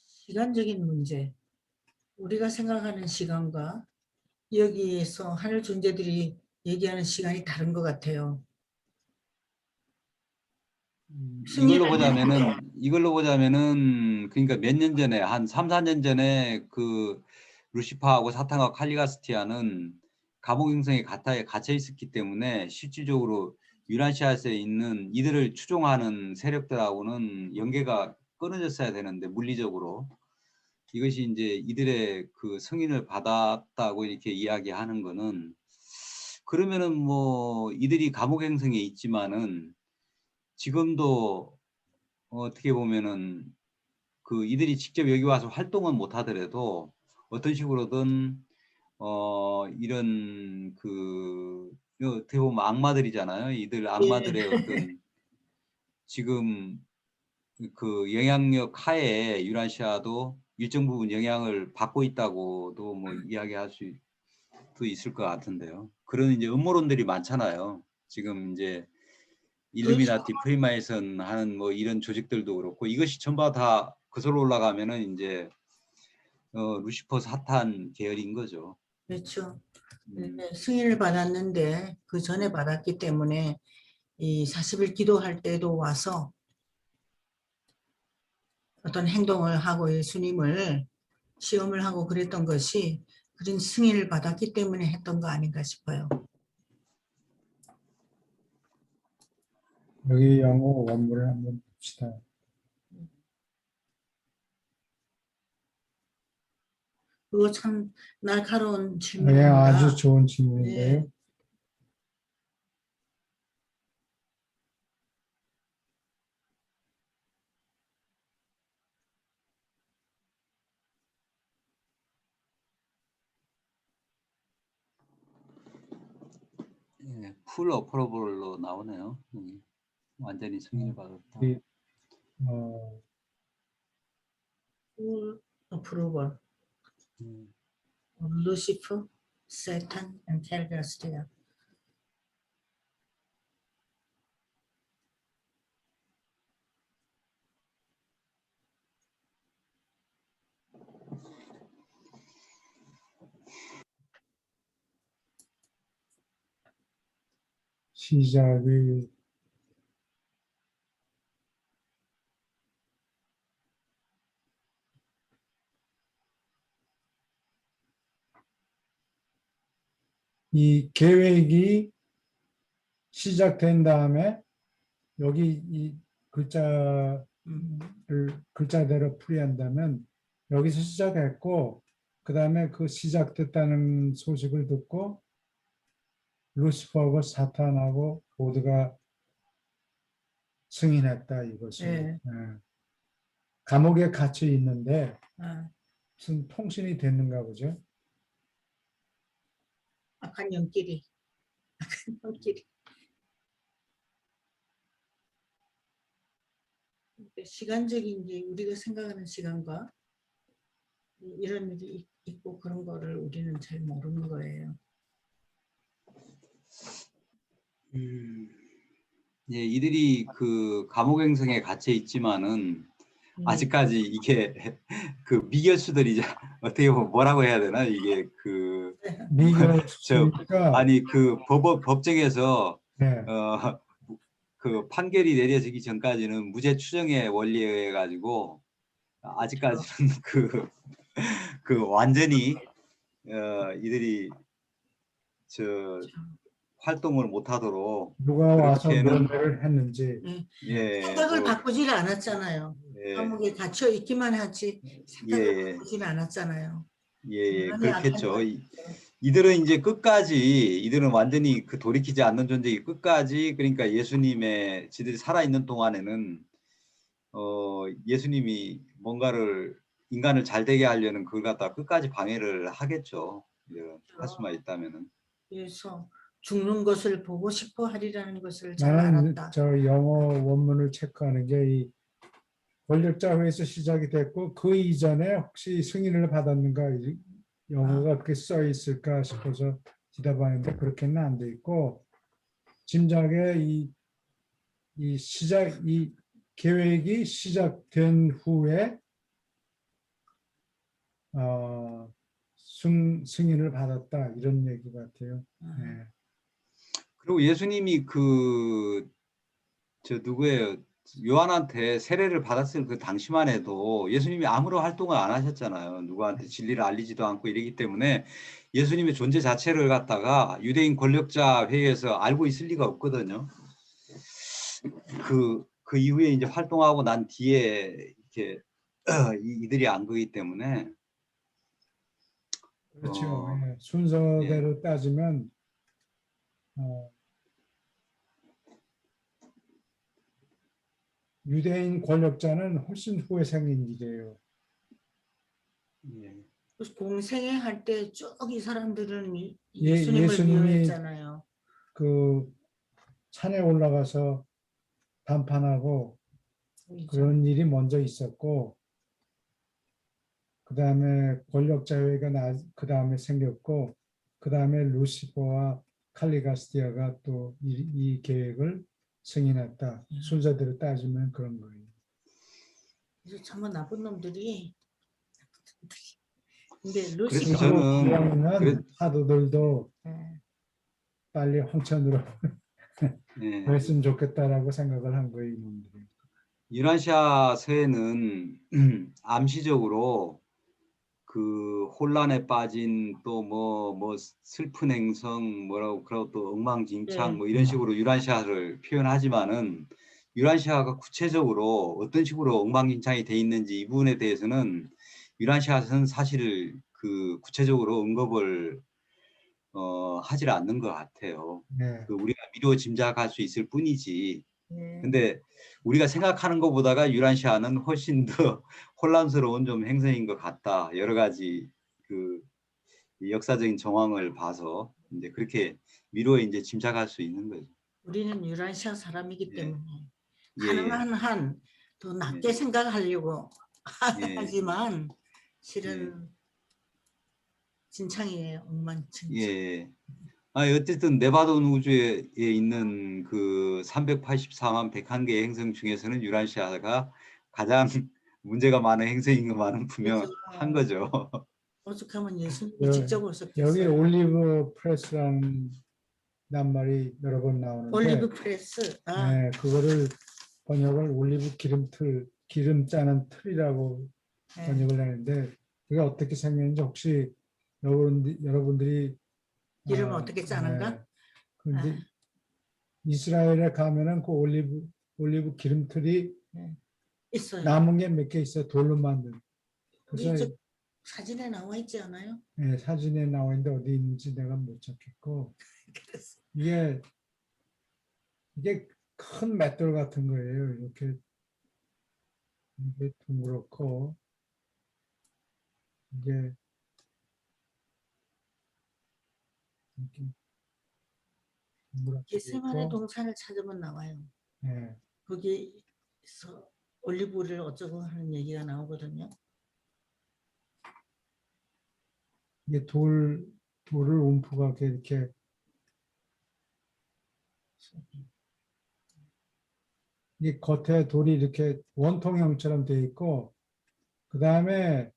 [SPEAKER 2] 시간적인 문제. 우리가 생각하는 시간과 여기에서 하늘 존재들이 얘기하는 시간이 다른 것 같아요.
[SPEAKER 1] 이걸로 보자면은 그러니까 몇 년 전에 한 3, 4년 전에 그 루시파하고 사탄과 칼리가스티아는 감옥행성에 갇혀 있었기 때문에 실질적으로 유란시아스에 있는 이들을 추종하는 세력들하고는 연계가 끊어졌어야 되는데 물리적으로 이것이 이제 이들의 그 승인을 받았다고 이렇게 이야기하는 거는 그러면은 뭐 이들이 감옥행성에 있지만은 지금도 어떻게 보면은 그 이들이 직접 여기 와서 활동은 못 하더라도 어떤 식으로든 이런 그 어떻게 보면 악마들이잖아요. 이들 악마들의 어떤 지금 그 영향력 하에 유라시아도 일정 부분 영향을 받고 있다고도 뭐 이야기할 수도 있을 것 같은데요. 그런 이제 음모론들이 많잖아요. 지금 이제 일루미나티, 프리마이슨 하는 뭐 이런 조직들도 그렇고 이것이 전부 다 거슬러 올라가면은 이제 루시퍼 사탄 계열인 거죠.
[SPEAKER 2] 그렇죠. 승인을 받았는데 그 전에 받았기 때문에 이 40일 기도할 때도 와서 어떤 행동을 하고 예수님을 시험을 하고 그랬던 것이 그런 승인을 받았기 때문에 했던 거 아닌가 싶어요.
[SPEAKER 4] 여기 영어 원문을 한번 봅시다.
[SPEAKER 2] 그거 참 날카로운
[SPEAKER 4] 네,
[SPEAKER 2] 질문입니다.
[SPEAKER 4] 아주 좋은 질문인데요.
[SPEAKER 2] 네.
[SPEAKER 1] 예, 풀 어프로벌로 나오네요. 완전히 승인을 받았다.
[SPEAKER 4] 이, 어,
[SPEAKER 2] Full approval.
[SPEAKER 1] 음,
[SPEAKER 2] Lucifer, Satan, and Telgastia.
[SPEAKER 4] 시작이 이 계획이 시작된 다음에 여기 이 글자를 글자대로 풀이한다면 여기서 시작했고 그 다음에 그 시작됐다는 소식을 듣고 루시퍼하고 사탄하고 모두가 승인했다 이것을.
[SPEAKER 2] 예.
[SPEAKER 4] 예. 감옥에 갇혀 있는데
[SPEAKER 2] 아,
[SPEAKER 4] 무슨 통신이 됐는가 보죠.
[SPEAKER 2] 악한 영끼리. 악한 영끼리. 시간적인 게 우리가 생각하는 시간과 이런 일이 있고 그런 거를 우리는 잘 모르는 거예요.
[SPEAKER 1] 예, 이들이 그 감옥행성에 갇혀 있지만은 아직까지 이게 그 미결수들이자 어떻게 보면 뭐라고 해야 되나 이게 그
[SPEAKER 4] 미결수니까
[SPEAKER 1] 아니 그 법정에서
[SPEAKER 4] 네.
[SPEAKER 1] 그 판결이 내려지기 전까지는 무죄 추정의 원리에 의해 가지고 아직까지는 그 완전히 이들이 저 활동을 못하도록
[SPEAKER 4] 누가 와서
[SPEAKER 1] 그렇게는
[SPEAKER 4] 면회를 했는지
[SPEAKER 1] 예,
[SPEAKER 2] 생각을
[SPEAKER 1] 뭐,
[SPEAKER 2] 바꾸지를 않았잖아요.
[SPEAKER 1] 예,
[SPEAKER 2] 감옥에 갇혀 있기만 하지 생각을
[SPEAKER 1] 예.
[SPEAKER 2] 바꾸지는 않았잖아요.
[SPEAKER 1] 예,
[SPEAKER 2] 인간의
[SPEAKER 1] 그렇겠죠.
[SPEAKER 2] 악한
[SPEAKER 1] 이들은 이제 끝까지 이들은 완전히 그 돌이키지 않는 존재이기 끝까지 그러니까 예수님의 지들이 살아있는 동안에는 예수님이 뭔가를 인간을 잘 되게 하려는 그걸 갖다 끝까지 방해를 하겠죠. 할 수만 있다면은.
[SPEAKER 2] 그래서 죽는 것을 보고 싶어 하리라는 것을 잘
[SPEAKER 4] 나는
[SPEAKER 2] 알았다.
[SPEAKER 4] 저 영어 원문을 체크하는 게 이 권력자 회에서 시작이 됐고 그 이전에 혹시 승인을 받았는가 영어가 그렇게 써 있을까 싶어서 뒤다봤는데 그렇게는 안 돼 있고 짐작에 이 시작 이 계획이 시작된 후에 승인을 받았다 이런 얘기 같아요. 네.
[SPEAKER 1] 그리고 예수님이 저 누구예요? 요한한테 세례를 받았을 그 당시만 해도 예수님이 아무런 활동을 안 하셨잖아요. 누구한테 진리를 알리지도 않고 이러기 때문에 예수님의 존재 자체를 갖다가 유대인 권력자 회의에서 알고 있을 리가 없거든요. 그 이후에 이제 활동하고 난 뒤에 이렇게 이들이 안 거기 때문에
[SPEAKER 4] 그렇죠. 예. 순서대로 따지면 유대인 권력자는 훨씬 후에 생긴 일이에요.
[SPEAKER 1] 예.
[SPEAKER 2] 그래서 공생애 할 때 쭉 이 사람들은
[SPEAKER 4] 예,
[SPEAKER 2] 예수님을
[SPEAKER 4] 예수님이
[SPEAKER 2] 미워했잖아요.
[SPEAKER 4] 그 산에 올라가서 담판하고 그런 일이 먼저 있었고 그 다음에 권력자회가 그 다음에 생겼고 그 다음에 루시퍼와 칼리가스티아가 또 이 계획을 승인했다. 순서대로 따지면 그런 거예요.
[SPEAKER 2] 그래서 정말 나쁜 놈들이. 근데
[SPEAKER 1] 그래서
[SPEAKER 2] 루시퍼
[SPEAKER 1] 저는
[SPEAKER 4] 사도들도
[SPEAKER 2] 네.
[SPEAKER 4] 빨리 황천으로
[SPEAKER 1] 예.
[SPEAKER 4] 했으면 좋겠다라고 생각을 한 거예요. 이놈들이.
[SPEAKER 1] 유라시아 서에는 암시적으로 그 혼란에 빠진 또 뭐 슬픈 행성 뭐라고 그러고 또 엉망진창
[SPEAKER 2] 네.
[SPEAKER 1] 뭐 이런 식으로 유라시아를 표현하지만은 유라시아가 구체적으로 어떤 식으로 엉망진창이 돼 있는지 이 부분에 대해서는 유라시아는 사실 그 구체적으로 언급을 하질 않는 것 같아요.
[SPEAKER 4] 네.
[SPEAKER 1] 그 우리가 미루어 짐작할 수 있을 뿐이지.
[SPEAKER 2] 네.
[SPEAKER 1] 근데 우리가 생각하는 것보다가 유란시아는 훨씬 더 혼란스러운 좀 행성인 것 같다. 여러 가지 그 역사적인 정황을 봐서 이제 그렇게 미로에 이제 짐작할 수 있는 거죠.
[SPEAKER 2] 우리는 유라시아 사람이기
[SPEAKER 1] 예.
[SPEAKER 2] 때문에
[SPEAKER 1] 예,
[SPEAKER 2] 가능한 한 더 낮게
[SPEAKER 1] 예.
[SPEAKER 2] 생각하려고
[SPEAKER 1] 예.
[SPEAKER 2] 하지만 실은 진창이에요. 엉망진창.
[SPEAKER 1] 예. 어쨌든 네바돈 우주에 있는 그 384만 101개의 행성 중에서는 유라시아가 가장 문제가 많은 행성인 것만은 분명한 거죠.
[SPEAKER 2] 오죽하면 예수님이
[SPEAKER 4] 여-
[SPEAKER 2] 직접
[SPEAKER 4] 여기
[SPEAKER 2] 오셨겠어요.
[SPEAKER 4] 올리브 프레스라는 낱말이 여러 번 나오는데
[SPEAKER 2] 올리브 프레스. 아,
[SPEAKER 4] 네, 그거를 번역을 올리브 기름틀, 기름 짜는 틀이라고
[SPEAKER 2] 네.
[SPEAKER 4] 번역을 하는데 그게 어떻게 생겼는지 혹시 여러분들이
[SPEAKER 2] 기름 어떻게 짜는가?
[SPEAKER 4] 네, 근데 이스라엘에 가면은 그 올리브 기름틀이
[SPEAKER 2] 있어요.
[SPEAKER 4] 남은 게 몇 개 있어요. 돌로 만든.
[SPEAKER 2] 우리
[SPEAKER 4] 그래서
[SPEAKER 2] 저 사진에 나와 있지 않아요?
[SPEAKER 4] 네, 사진에 나와 있는데 어디 있는지 내가 못 찾겠고
[SPEAKER 2] 그래서
[SPEAKER 4] 이게 큰 맷돌 같은 거예요. 이렇게 이게 둥그렇고 이게 이렇게 둥그렇게
[SPEAKER 2] 게세마네
[SPEAKER 4] 있고
[SPEAKER 2] 동산을 찾으면 나와요.
[SPEAKER 4] 네,
[SPEAKER 2] 거기서 올리브를 어쩌고 하는 얘기가 나오거든요.
[SPEAKER 4] 이게 돌을 움프가 이렇게 이 겉에 돌이 이렇게 원통형처럼 되어 있고 그 다음에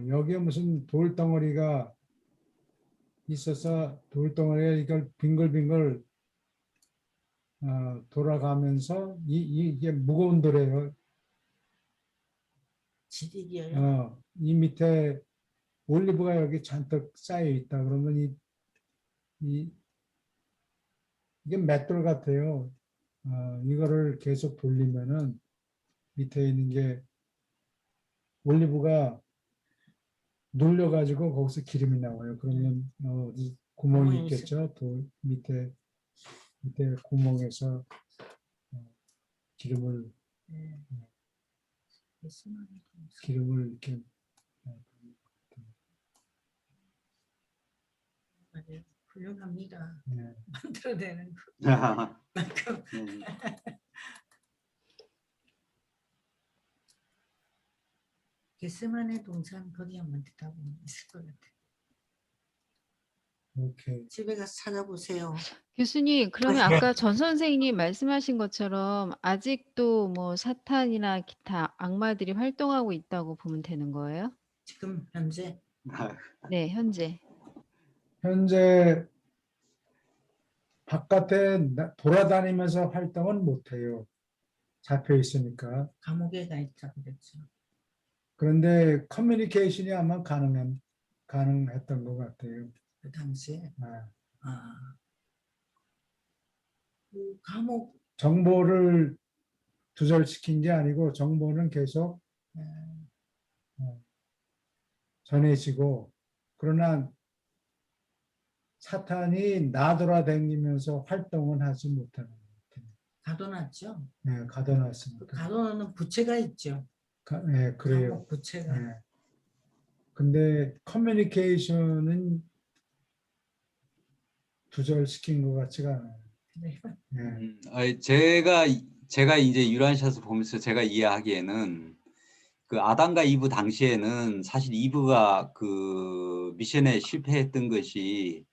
[SPEAKER 4] 여기에 무슨 돌덩어리가 있어서 돌덩어리가 이걸 빙글빙글 돌아가면서 이게 무거운 돌이에요.
[SPEAKER 2] 지디기예요.
[SPEAKER 4] 이 밑에 올리브가 여기 잔뜩 쌓여 있다. 그러면 이게 맷돌 같아요. 이거를 계속 돌리면은 밑에 있는 게 올리브가 눌려가지고 거기서 기름이 나와요. 그러면 어디 구멍이
[SPEAKER 2] 구멍이
[SPEAKER 4] 있겠죠. 돌 밑에 구멍에서 기름을
[SPEAKER 2] 네. 게세마네 동산.
[SPEAKER 4] 이렇게
[SPEAKER 2] 맞아요. 훌륭합니다.
[SPEAKER 4] 네.
[SPEAKER 2] 만들어내는 만큼 게세마네 동산 거기 한번 들어보면 있을 것 같아요.
[SPEAKER 4] 이렇게
[SPEAKER 2] 집에 가서 찾아보세요.
[SPEAKER 5] 교수님, 그러면 아까 전 선생님 말씀하신 것처럼 아직도 뭐 사탄이나 기타 악마들이 활동하고 있다고 보면 되는 거예요?
[SPEAKER 2] 지금 현재
[SPEAKER 5] 네, 현재.
[SPEAKER 4] 현재 바깥에 돌아다니면서 활동은 못해요. 잡혀 있으니까.
[SPEAKER 2] 감옥에 가 있다 그랬죠.
[SPEAKER 4] 그런데 커뮤니케이션이 아마 가능했던 것 같아요.
[SPEAKER 2] 그 당시에.
[SPEAKER 4] 아,
[SPEAKER 2] 그 감옥
[SPEAKER 4] 정보를 두절시킨 게 아니고 정보는 계속 전해지고 그러나 사탄이 나돌아다니면서 활동은 하지 못하는 것 같아요.
[SPEAKER 2] 가둬놨죠.
[SPEAKER 4] 네, 가둬놨습니다.
[SPEAKER 2] 그 가둬놓는 부채가 있죠.
[SPEAKER 4] 네, 그래요.
[SPEAKER 2] 감옥 부채가.
[SPEAKER 4] 네. 근데 커뮤니케이션은 두절시킨 것 같지가 않아요.
[SPEAKER 2] 네.
[SPEAKER 4] 네.
[SPEAKER 1] 제가 이제 유란시아서 보면서 제가 이해하기에는 그 아담과 이브 당시에는 사실 이브가 그 미션에 실패했던 것이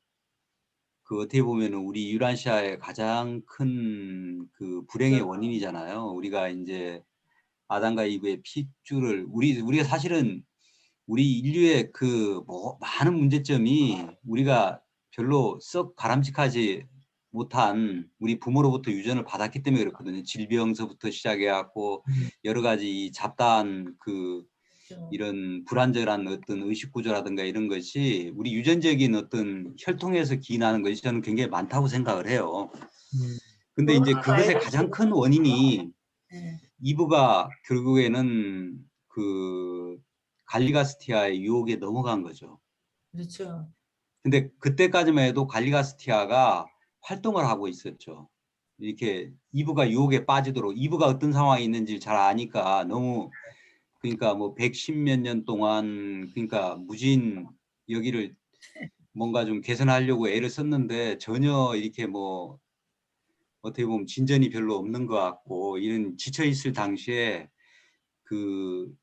[SPEAKER 1] 그 어떻게 보면은 우리 유란시아의 가장 큰 그 불행의 원인이잖아요. 우리가 이제 아담과 이브의 핏줄을 우리가 사실은 우리 인류의 그 뭐 많은 문제점이 우리가 별로 썩 바람직하지 못한 우리 부모로부터 유전을 받았기 때문에 그렇거든요. 질병서부터 시작해갖고 여러 가지 이 잡다한 그 이런 불안정한 어떤 의식 구조라든가 이런 것이 우리 유전적인 어떤 혈통에서 기인하는 것이 저는 굉장히 많다고 생각을 해요. 근데 이제 그것의 가장 큰 원인이
[SPEAKER 2] 네.
[SPEAKER 1] 이브가 결국에는 그 갈리가스티아의 유혹에 넘어간 거죠.
[SPEAKER 2] 그렇죠.
[SPEAKER 1] 근데 그때까지만 해도 갈리가스티아가 활동을 하고 있었죠. 이렇게 이브가 유혹에 빠지도록 이브가 어떤 상황이 있는지 잘 아니까 너무 그러니까 뭐 110몇 년 동안 그러니까 무진 여기를 뭔가 좀 개선하려고 애를 썼는데 전혀 이렇게 뭐 어떻게 보면 진전이 별로 없는 것 같고, 이런 지쳐 있을 당시에 그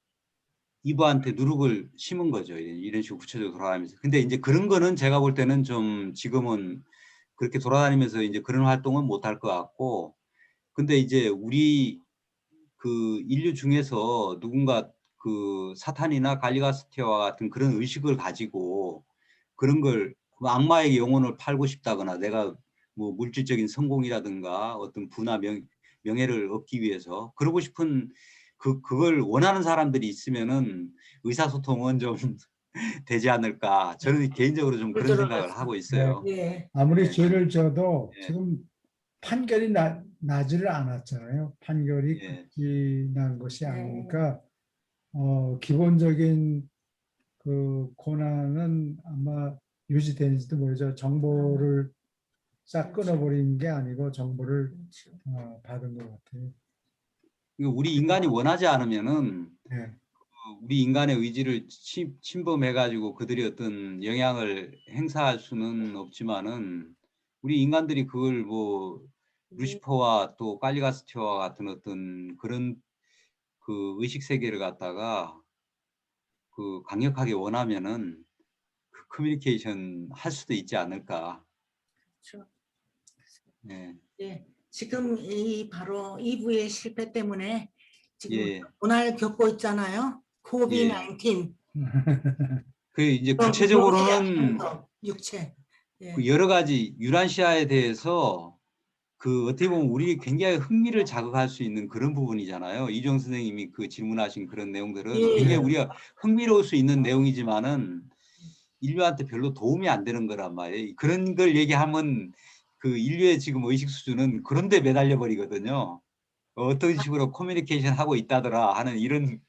[SPEAKER 1] 이브한테 누룩을 심은 거죠. 이런 식으로 구체적으로 돌아다니면서. 근데 이제 그런 거는 제가 볼 때는 좀 지금은 그렇게 돌아다니면서 이제 그런 활동은 못 할 것 같고, 근데 이제 우리 그 인류 중에서 누군가 그 사탄이나 갈리가스티아와 같은 그런 의식을 가지고 그런 걸 악마에게 영혼을 팔고 싶다거나 내가 뭐 물질적인 성공이라든가 어떤 부나 명예를 얻기 위해서 그러고 싶은 그걸 원하는 사람들이 있으면은 의사소통은 좀 되지 않을까. 저는 개인적으로 좀 그런 생각을 하고 있어요.
[SPEAKER 2] 예.
[SPEAKER 4] 아무리
[SPEAKER 1] 예.
[SPEAKER 4] 죄를 져도
[SPEAKER 1] 예.
[SPEAKER 4] 지금 판결이 나지를 않았잖아요. 판결이
[SPEAKER 1] 예.
[SPEAKER 4] 끝이 난 것이
[SPEAKER 2] 네.
[SPEAKER 4] 아니니까 기본적인 그 고난은 아마 유지되는지도 모르죠. 정보를 싹
[SPEAKER 2] 그렇죠.
[SPEAKER 4] 끊어버리는 게 아니고 정보를
[SPEAKER 2] 그렇죠.
[SPEAKER 4] 받은 것 같아요.
[SPEAKER 1] 우리 인간이 원하지 않으면은
[SPEAKER 4] 네.
[SPEAKER 1] 우리 인간의 의지를 침범해가지고 그들이 어떤 영향을 행사할 수는 없지만은 우리 인간들이 그걸 뭐 루시퍼와 또 갈리가스티와 같은 어떤 그런 그 의식 세계를 갖다가 그 강력하게 원하면은 그 커뮤니케이션 할 수도 있지 않을까.
[SPEAKER 2] 그렇죠.
[SPEAKER 1] 예.
[SPEAKER 2] 예. 지금 이 바로 2부의 실패 때문에 지금
[SPEAKER 1] 예.
[SPEAKER 2] 고난을 겪고 있잖아요.
[SPEAKER 1] 예.
[SPEAKER 2] 코비드-19.
[SPEAKER 1] 그 이제 구체적으로는
[SPEAKER 2] 육체. 예.
[SPEAKER 1] 그 여러 가지 유란시아에 대해서 그 어떻게 보면 우리 굉장히 흥미를 자극할 수 있는 그런 부분이잖아요. 이종 선생님이 그 질문하신 그런 내용들은
[SPEAKER 2] 예.
[SPEAKER 1] 굉장히 우리가 흥미로울 수 있는 내용이지만은 인류한테 별로 도움이 안 되는 거란 말이에요. 그런 걸 얘기하면 그 인류의 지금 의식 수준은 그런 데 매달려 버리거든요. 어떤 식으로 커뮤니케이션 하고 있다더라 하는 이런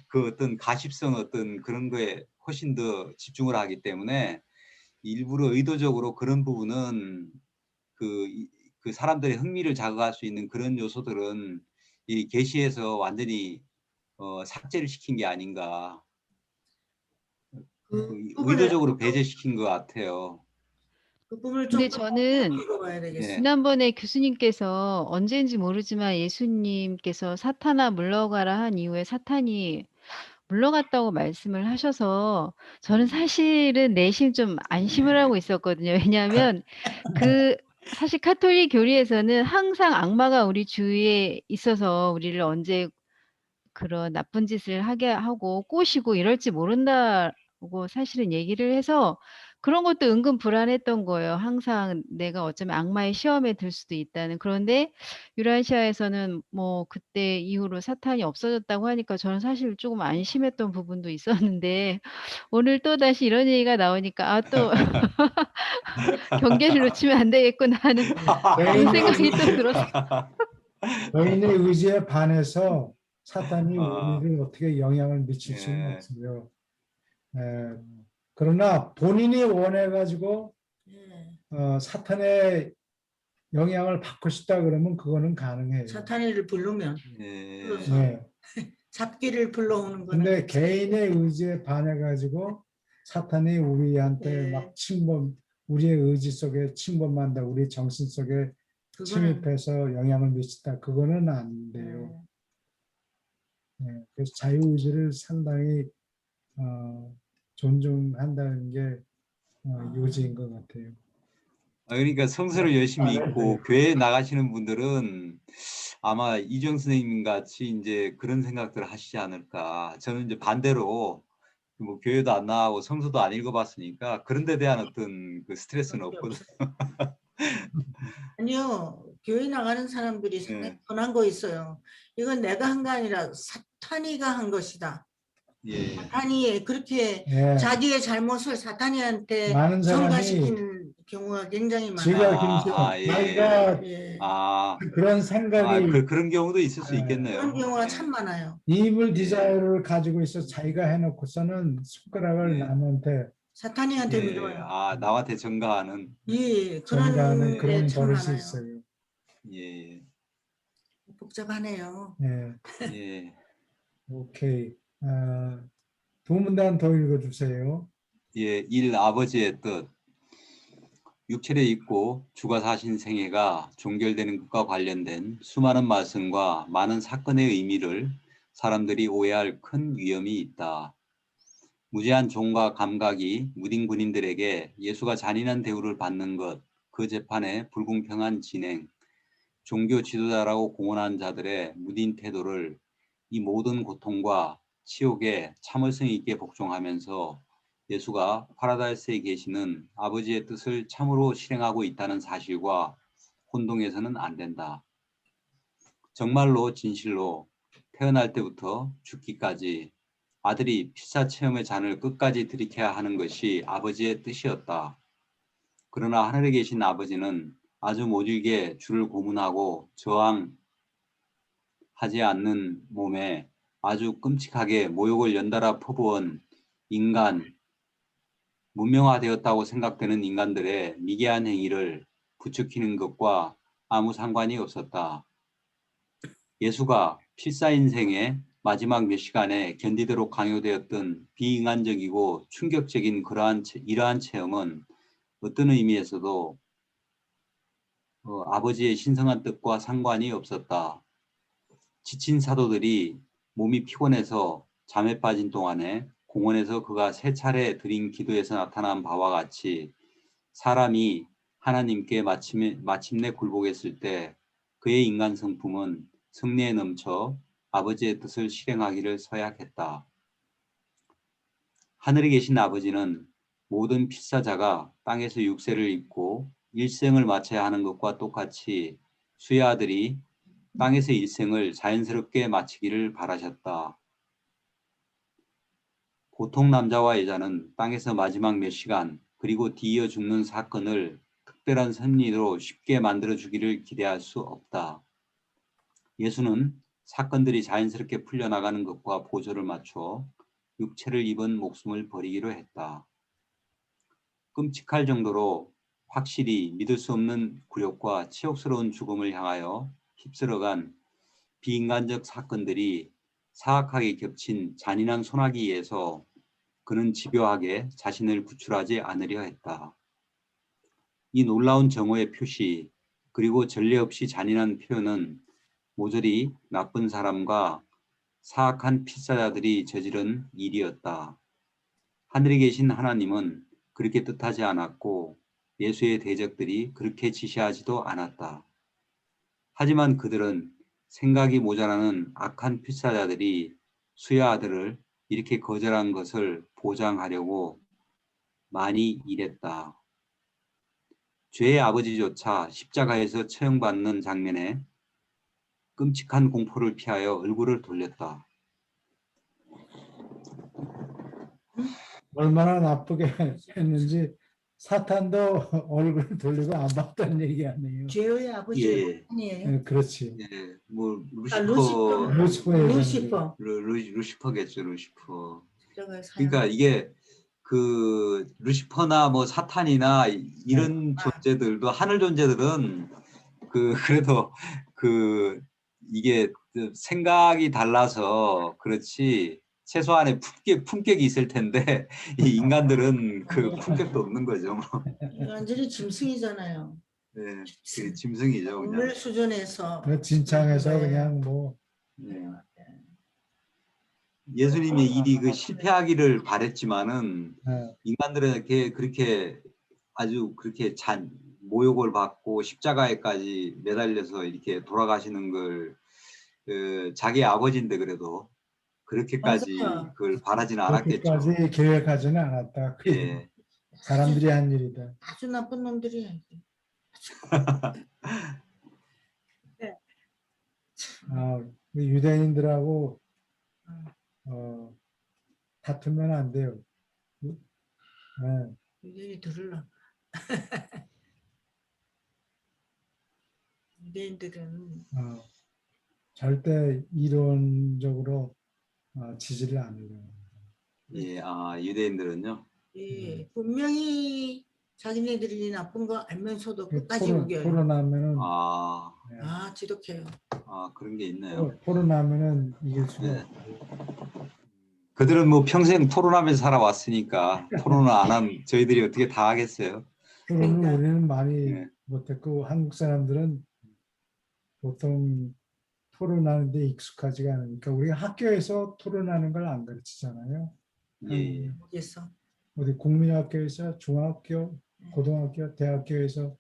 [SPEAKER 1] 그 어떤 가십성 어떤 그런 거에 훨씬 더 집중을 하기 때문에 일부러 의도적으로 그런 부분은 그 사람들의 흥미를 자극할 수 있는 그런 요소들은 이 게시에서 완전히 삭제를 시킨 게 아닌가.
[SPEAKER 2] 그 부분을
[SPEAKER 1] 의도적으로 배제시킨 것 같아요.
[SPEAKER 2] 그 부분을 좀
[SPEAKER 5] 근데 저는
[SPEAKER 2] 읽어봐야 되겠어요.
[SPEAKER 1] 예.
[SPEAKER 5] 지난번에 교수님께서 언제인지 모르지만 예수님께서 사탄아 물러가라 한 이후에 사탄이 물러갔다고 말씀을 하셔서 저는 사실은 내심 좀 안심을 하고 있었거든요. 왜냐하면 그 사실 가톨릭 교리에서는 항상 악마가 우리 주위에 있어서 우리를 언제 그런 나쁜 짓을 하게 하고 꼬시고 이럴지 모른다고 사실은 얘기를 해서 그런 것도 은근 불안했던 거예요. 항상 내가 어쩌면 악마의 시험에 들 수도 있다는. 그런데 유라시아에서는 뭐 그때 이후로 사탄이 없어졌다고 하니까 저는 사실 조금 안심했던 부분도 있었는데 오늘 또다시 이런 얘기가 나오니까 아 또 '경계를 놓치면 안 되겠구나.' 하는 그런 생각이 또 들었어요.
[SPEAKER 4] 개인의 의지에 반해서 사탄이
[SPEAKER 1] 아,
[SPEAKER 4] 우리를 어떻게 영향을 미칠 수는
[SPEAKER 1] 예.
[SPEAKER 4] 없어요. 그러나 본인이 원해가지고
[SPEAKER 2] 예.
[SPEAKER 4] 사탄의 영향을 받고 싶다 그러면 그거는 가능해요.
[SPEAKER 2] 사탄이를 부르면
[SPEAKER 1] 예.
[SPEAKER 2] 불러서
[SPEAKER 4] 네.
[SPEAKER 2] 잡기를 불러오는 거는
[SPEAKER 4] 근데 개인의 의지에 반해가지고 사탄이 우리한테
[SPEAKER 2] 예.
[SPEAKER 4] 막 우리의 의지 속에 침범한다, 우리 정신 속에
[SPEAKER 2] 그거는
[SPEAKER 4] 침입해서 영향을 미친다, 그거는 안 돼요. 그래서 자유의지를 상당히 존중한다는 게 요지인 것 같아요.
[SPEAKER 1] 그러니까 성서를 열심히 읽고 교회에 나가시는 분들은 아마 이정 선생님 같이 이제 그런 생각들을 하시지 않을까. 저는 이제 반대로 뭐 교회도 안 나가고 성서도 안 읽어봤으니까 그런 데 대한 어떤 그 스트레스는 없거든.
[SPEAKER 2] 아니요. 교회 나가는 사람들이 상당히
[SPEAKER 1] 예.
[SPEAKER 2] 편한 거 있어요. 이건 내가 한 게 아니라 사탄이가 한 것이다.
[SPEAKER 1] 예.
[SPEAKER 2] 사탄이 그렇게
[SPEAKER 4] 예,
[SPEAKER 2] 자기의 잘못을 사탄이한테
[SPEAKER 4] 많은 사람이
[SPEAKER 2] 전가시키는 경우가 굉장히 많아요.
[SPEAKER 4] 지가 김시영,
[SPEAKER 1] 예.
[SPEAKER 4] 자기가
[SPEAKER 2] 예.
[SPEAKER 4] 그런 생각이
[SPEAKER 1] 그런 경우도 있을 수
[SPEAKER 4] 예,
[SPEAKER 1] 있겠네요.
[SPEAKER 2] 그런 경우가
[SPEAKER 1] 예.
[SPEAKER 2] 참 많아요.
[SPEAKER 4] 이블
[SPEAKER 1] 예.
[SPEAKER 4] 디자이어를 가지고 있어 자기가 해놓고서는 손가락을
[SPEAKER 1] 예.
[SPEAKER 4] 남한테
[SPEAKER 2] 사탄이한테
[SPEAKER 1] 예.
[SPEAKER 2] 밀어요.
[SPEAKER 1] 나한테 전가하는.
[SPEAKER 2] 예,
[SPEAKER 4] 전가하는
[SPEAKER 2] 그런 게
[SPEAKER 4] 그런
[SPEAKER 2] 참
[SPEAKER 4] 버릇이
[SPEAKER 2] 많아요.
[SPEAKER 4] 있어요.
[SPEAKER 1] 예.
[SPEAKER 2] 복잡하네요.
[SPEAKER 4] 예,
[SPEAKER 1] 예.
[SPEAKER 4] 오케이. 두 문단 더 읽어주세요.
[SPEAKER 1] 예. 일 아버지의 뜻. 육체를 입고 주가 사신 생애가 종결되는 것과 관련된 수많은 말씀과 많은 사건의 의미를 사람들이 오해할 큰 위험이 있다. 무제한 종과 감각이 무딘 군인들에게 예수가 잔인한 대우를 받는 것, 그 재판의 불공평한 진행, 종교 지도자라고 공언한 자들의 무딘 태도를 이 모든 고통과 치욕에 참을성 있게 복종하면서 예수가 파라다이스에 계시는 아버지의 뜻을 참으로 실행하고 있다는 사실과 혼동해서는 안 된다. 정말로 진실로 태어날 때부터 죽기까지 아들이 필사 체험의 잔을 끝까지 들이켜야 하는 것이 아버지의 뜻이었다. 그러나 하늘에 계신 아버지는 아주 모질게 주를 고문하고 저항하지 않는 몸에 아주 끔찍하게 모욕을 연달아 퍼부은 인간, 문명화되었다고 생각되는 인간들의 미개한 행위를 부추기는 것과 아무 상관이 없었다. 예수가 필사 인생의 마지막 몇 시간에 견디도록 강요되었던 비인간적이고 충격적인 이러한 체험은 어떤 의미에서도 아버지의 신성한 뜻과 상관이 없었다. 지친 사도들이 몸이 피곤해서 잠에 빠진 동안에 공원에서 그가 세 차례 드린 기도에서 나타난 바와 같이 사람이 하나님께 마침내 굴복했을 때 그의 인간 성품은 승리에 넘쳐 아버지의 뜻을 실행하기를 서약했다. 하늘에 계신 아버지는 모든 필사자가 땅에서 육세를 입고 일생을 마쳐야 하는 것과 똑같이 수의 아들이 땅에서 일생을 자연스럽게 마치기를 바라셨다. 보통 남자와 여자는 땅에서 마지막 몇 시간 그리고 뒤이어 죽는 사건을 특별한 섭리로 쉽게 만들어주기를 기대할 수 없다. 예수는 사건들이 자연스럽게 풀려나가는 것과 보조를 맞춰 육체를 입은 목숨을 버리기로 했다. 끔찍할 정도로 확실히 믿을 수 없는 굴욕과 치욕스러운 죽음을 향하여 휩쓸어간 비인간적 사건들이 사악하게 겹친 잔인한 소나기에서 그는 집요하게 자신을 구출하지 않으려 했다. 이 놀라운 정오의 표시 그리고 전례 없이 잔인한 표현은 모조리 나쁜 사람과 사악한 필사자들이 저지른 일이었다. 하늘에 계신 하나님은 그렇게 뜻하지 않았고 예수의 대적들이 그렇게 지시하지도 않았다. 하지만 그들은 생각이 모자라는 악한 필사자들이 수의 아들을 이렇게 거절한 것을 보장하려고 많이 일했다. 죄의 아버지조차 십자가에서 처형받는 장면에 끔찍한 공포를 피하여 얼굴을 돌렸다.
[SPEAKER 4] 얼마나 나쁘게 했는지 사탄도 얼굴 돌리고 안 봤다는 얘기 아니에요.
[SPEAKER 2] 죄의 아버지가
[SPEAKER 1] 예.
[SPEAKER 2] 아니에요.
[SPEAKER 4] 네, 그렇지.
[SPEAKER 1] 예, 뭐
[SPEAKER 2] 루시퍼.
[SPEAKER 4] 루시퍼의
[SPEAKER 2] 루시퍼.
[SPEAKER 1] 루시퍼겠죠, 루시퍼.
[SPEAKER 2] 저거 사용.
[SPEAKER 1] 그러니까 이게 그 루시퍼나 뭐 사탄이나 이런 존재들도 하늘 존재들은 그래도 그 이게 그 생각이 달라서 그렇지 최소한의 품격이 있을 텐데 이 인간들은 그 품격도 없는 거죠. 뭐.
[SPEAKER 2] 완전히 짐승이잖아요.
[SPEAKER 1] 네, 그 짐승이죠, 그냥.
[SPEAKER 2] 동물 수준에서.
[SPEAKER 4] 그 진창에서
[SPEAKER 2] 네.
[SPEAKER 4] 그냥 뭐
[SPEAKER 1] 네. 예수님의 일이 그 실패하기를 바랬지만은
[SPEAKER 4] 네.
[SPEAKER 1] 인간들은 그렇게 아주 그렇게 모욕을 받고 십자가에까지 매달려서 이렇게 돌아가시는 걸 자기 아버지인데 그래도 그렇게까지
[SPEAKER 2] 맞아요.
[SPEAKER 1] 그걸 바라지는 않았겠죠.
[SPEAKER 4] 그렇게까지 계획하지는 않았다.
[SPEAKER 1] 예.
[SPEAKER 4] 사람들이 한 일이다.
[SPEAKER 2] 아주 나쁜 놈들이야.
[SPEAKER 4] 유대인들하고 다투면 안 돼요. 네.
[SPEAKER 2] 유대인이 들을라. 유대인들은
[SPEAKER 4] 절대 이론적으로 지지를 않으려고.
[SPEAKER 1] 예, 유대인들은요.
[SPEAKER 2] 예, 분명히 자기네들이 나쁜 거 알면서도 끝까지 우겨요.
[SPEAKER 4] 토론하면은
[SPEAKER 2] 지독해요.
[SPEAKER 1] 그런 게 있네요.
[SPEAKER 4] 토론하면은 이길 수가
[SPEAKER 1] 네.
[SPEAKER 4] 없어요.
[SPEAKER 1] 그들은 뭐 평생 토론하면서 살아왔으니까 토론을 안 하면 저희들이 어떻게 다 하겠어요.
[SPEAKER 4] 토론을
[SPEAKER 2] 그러니까.
[SPEAKER 4] 우리는 많이
[SPEAKER 1] 네.
[SPEAKER 4] 못했고 한국 사람들은 보통 토론하는데 익숙하지가 않으니까 우리가 학교에서 토론하는 걸 안 가르치잖아요.
[SPEAKER 1] 예, 예.
[SPEAKER 2] 모르겠어.
[SPEAKER 4] 어디 국민학교에서 중학교, 고등학교, 대학교에서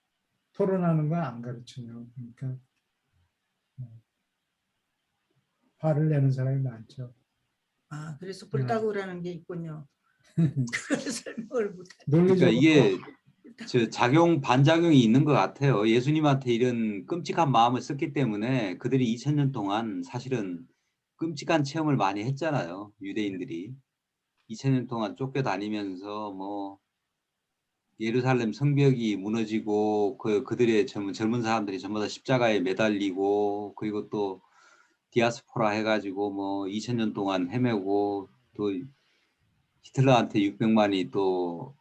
[SPEAKER 4] 토론하는 건 안 가르쳐요. 그러니까 화를 내는 사람이 많죠.
[SPEAKER 2] 아, 그래서 불타고라는 게 있군요. 그걸 설명을 못해.
[SPEAKER 1] 그러니까
[SPEAKER 4] 논리적으로
[SPEAKER 1] 이게 저 작용 반작용이 있는 것 같아요. 예수님한테 이런 끔찍한 마음을 썼기 때문에 그들이 2000년 동안 사실은 끔찍한 체험을 많이 했잖아요. 유대인들이 2000년 동안 쫓겨다니면서 뭐 예루살렘 성벽이 무너지고 그들의 젊은 사람들이 전부 다 십자가에 매달리고 그리고 또 디아스포라 해가지고 뭐 2000년 동안 헤매고 또 히틀러한테 600만이 또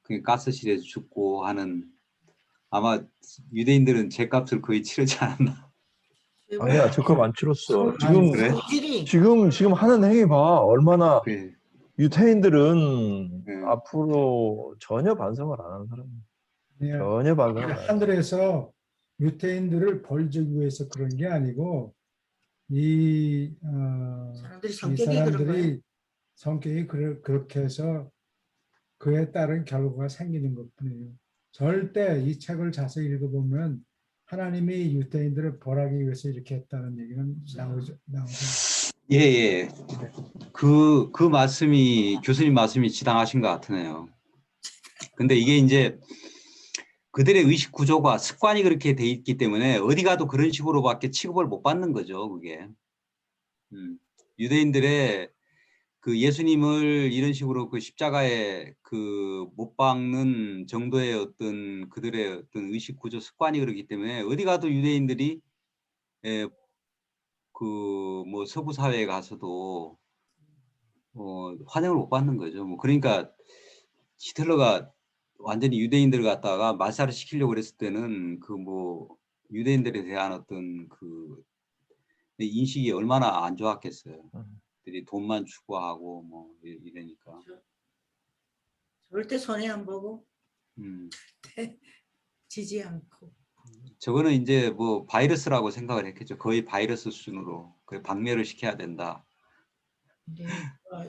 [SPEAKER 1] 그 가스실에서 죽고 하는 아마 유대인들은 죗값을 거의 치르지 않았나.
[SPEAKER 3] 아니야, 저값 안 치렀어.
[SPEAKER 4] 아니,
[SPEAKER 1] 그래?
[SPEAKER 2] 성질이
[SPEAKER 3] 지금 하는 행위 봐. 얼마나
[SPEAKER 1] 그래.
[SPEAKER 3] 유태인들은
[SPEAKER 1] 네.
[SPEAKER 3] 앞으로 전혀 반성을 안 하는 사람이야.
[SPEAKER 4] 그냥
[SPEAKER 3] 전혀 반성을 안 해.
[SPEAKER 4] 하늘에서 유태인들을 벌 주기 위해서 그런 게 아니고 이,
[SPEAKER 2] 사람들이
[SPEAKER 4] 이
[SPEAKER 2] 성격이 그런 거예요.
[SPEAKER 4] 사람들이 성격이 그렇게 해서 그에 따른 결과가 생기는 것뿐이에요. 절대 이 책을 자세히 읽어보면 하나님이 유대인들을 벌하기 위해서 이렇게 했다는 얘기는 나오죠.
[SPEAKER 1] 예, 예. 그 말씀이 교수님 말씀이 지당하신 것 같으네요. 근데 이게 이제 그들의 의식 구조가 습관이 그렇게 돼 있기 때문에 어디 가도 그런 식으로밖에 취급을 못 받는 거죠, 그게. 유대인들의 그 예수님을 이런 식으로 그 십자가에 그 못 박는 정도의 어떤 그들의 어떤 의식 구조 습관이 그렇기 때문에 어디 가도 유대인들이 그 뭐 서구 사회에 가서도 환영을 못 받는 거죠. 뭐 그러니까 히틀러가 완전히 유대인들을 갖다가 말살을 시키려고 그랬을 때는 그 뭐 유대인들에 대한 어떤 그 인식이 얼마나 안 좋았겠어요. 들이 돈만 추구하고 뭐 이러니까.
[SPEAKER 2] 절대 손해 안 보고
[SPEAKER 1] 음.
[SPEAKER 2] 지지 않고.
[SPEAKER 1] 저거는 이제 뭐 바이러스라고 생각을 했겠죠. 거의 바이러스 수준으로 거의 박멸을 시켜야 된다.
[SPEAKER 2] 근데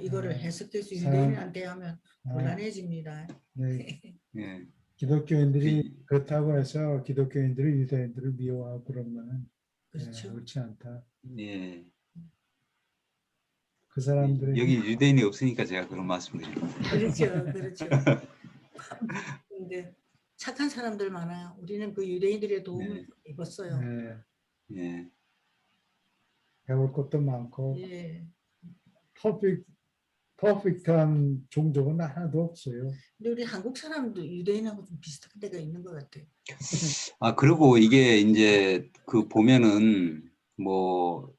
[SPEAKER 2] 이거를 해석해서
[SPEAKER 4] 사람-
[SPEAKER 2] 유대인한테 하면 곤란해집니다.
[SPEAKER 4] 네,
[SPEAKER 1] 예.
[SPEAKER 4] 기독교인들이 그렇다고 해서 기독교인들이 유대인들을 미워하고 그런 거는
[SPEAKER 2] 그렇죠.
[SPEAKER 4] 옳지 않다.
[SPEAKER 1] 예.
[SPEAKER 4] 그 사람들이
[SPEAKER 1] 여기 유대인이 없으니까 제가 그런 말씀드립니다.
[SPEAKER 2] 그렇죠, 그렇죠. 근데 착한 사람들 많아요. 우리는 그 유대인들의 도움을 입었어요.
[SPEAKER 4] 네,
[SPEAKER 1] 예.
[SPEAKER 4] 배울 것도 많고
[SPEAKER 2] 예.
[SPEAKER 4] 퍼펙트한 종족은 하나도 없어요.
[SPEAKER 2] 근데 우리 한국 사람도 유대인하고 좀 비슷한 데가 있는 것 같아요.
[SPEAKER 1] 아, 그리고 이게 이제 그 보면은 뭐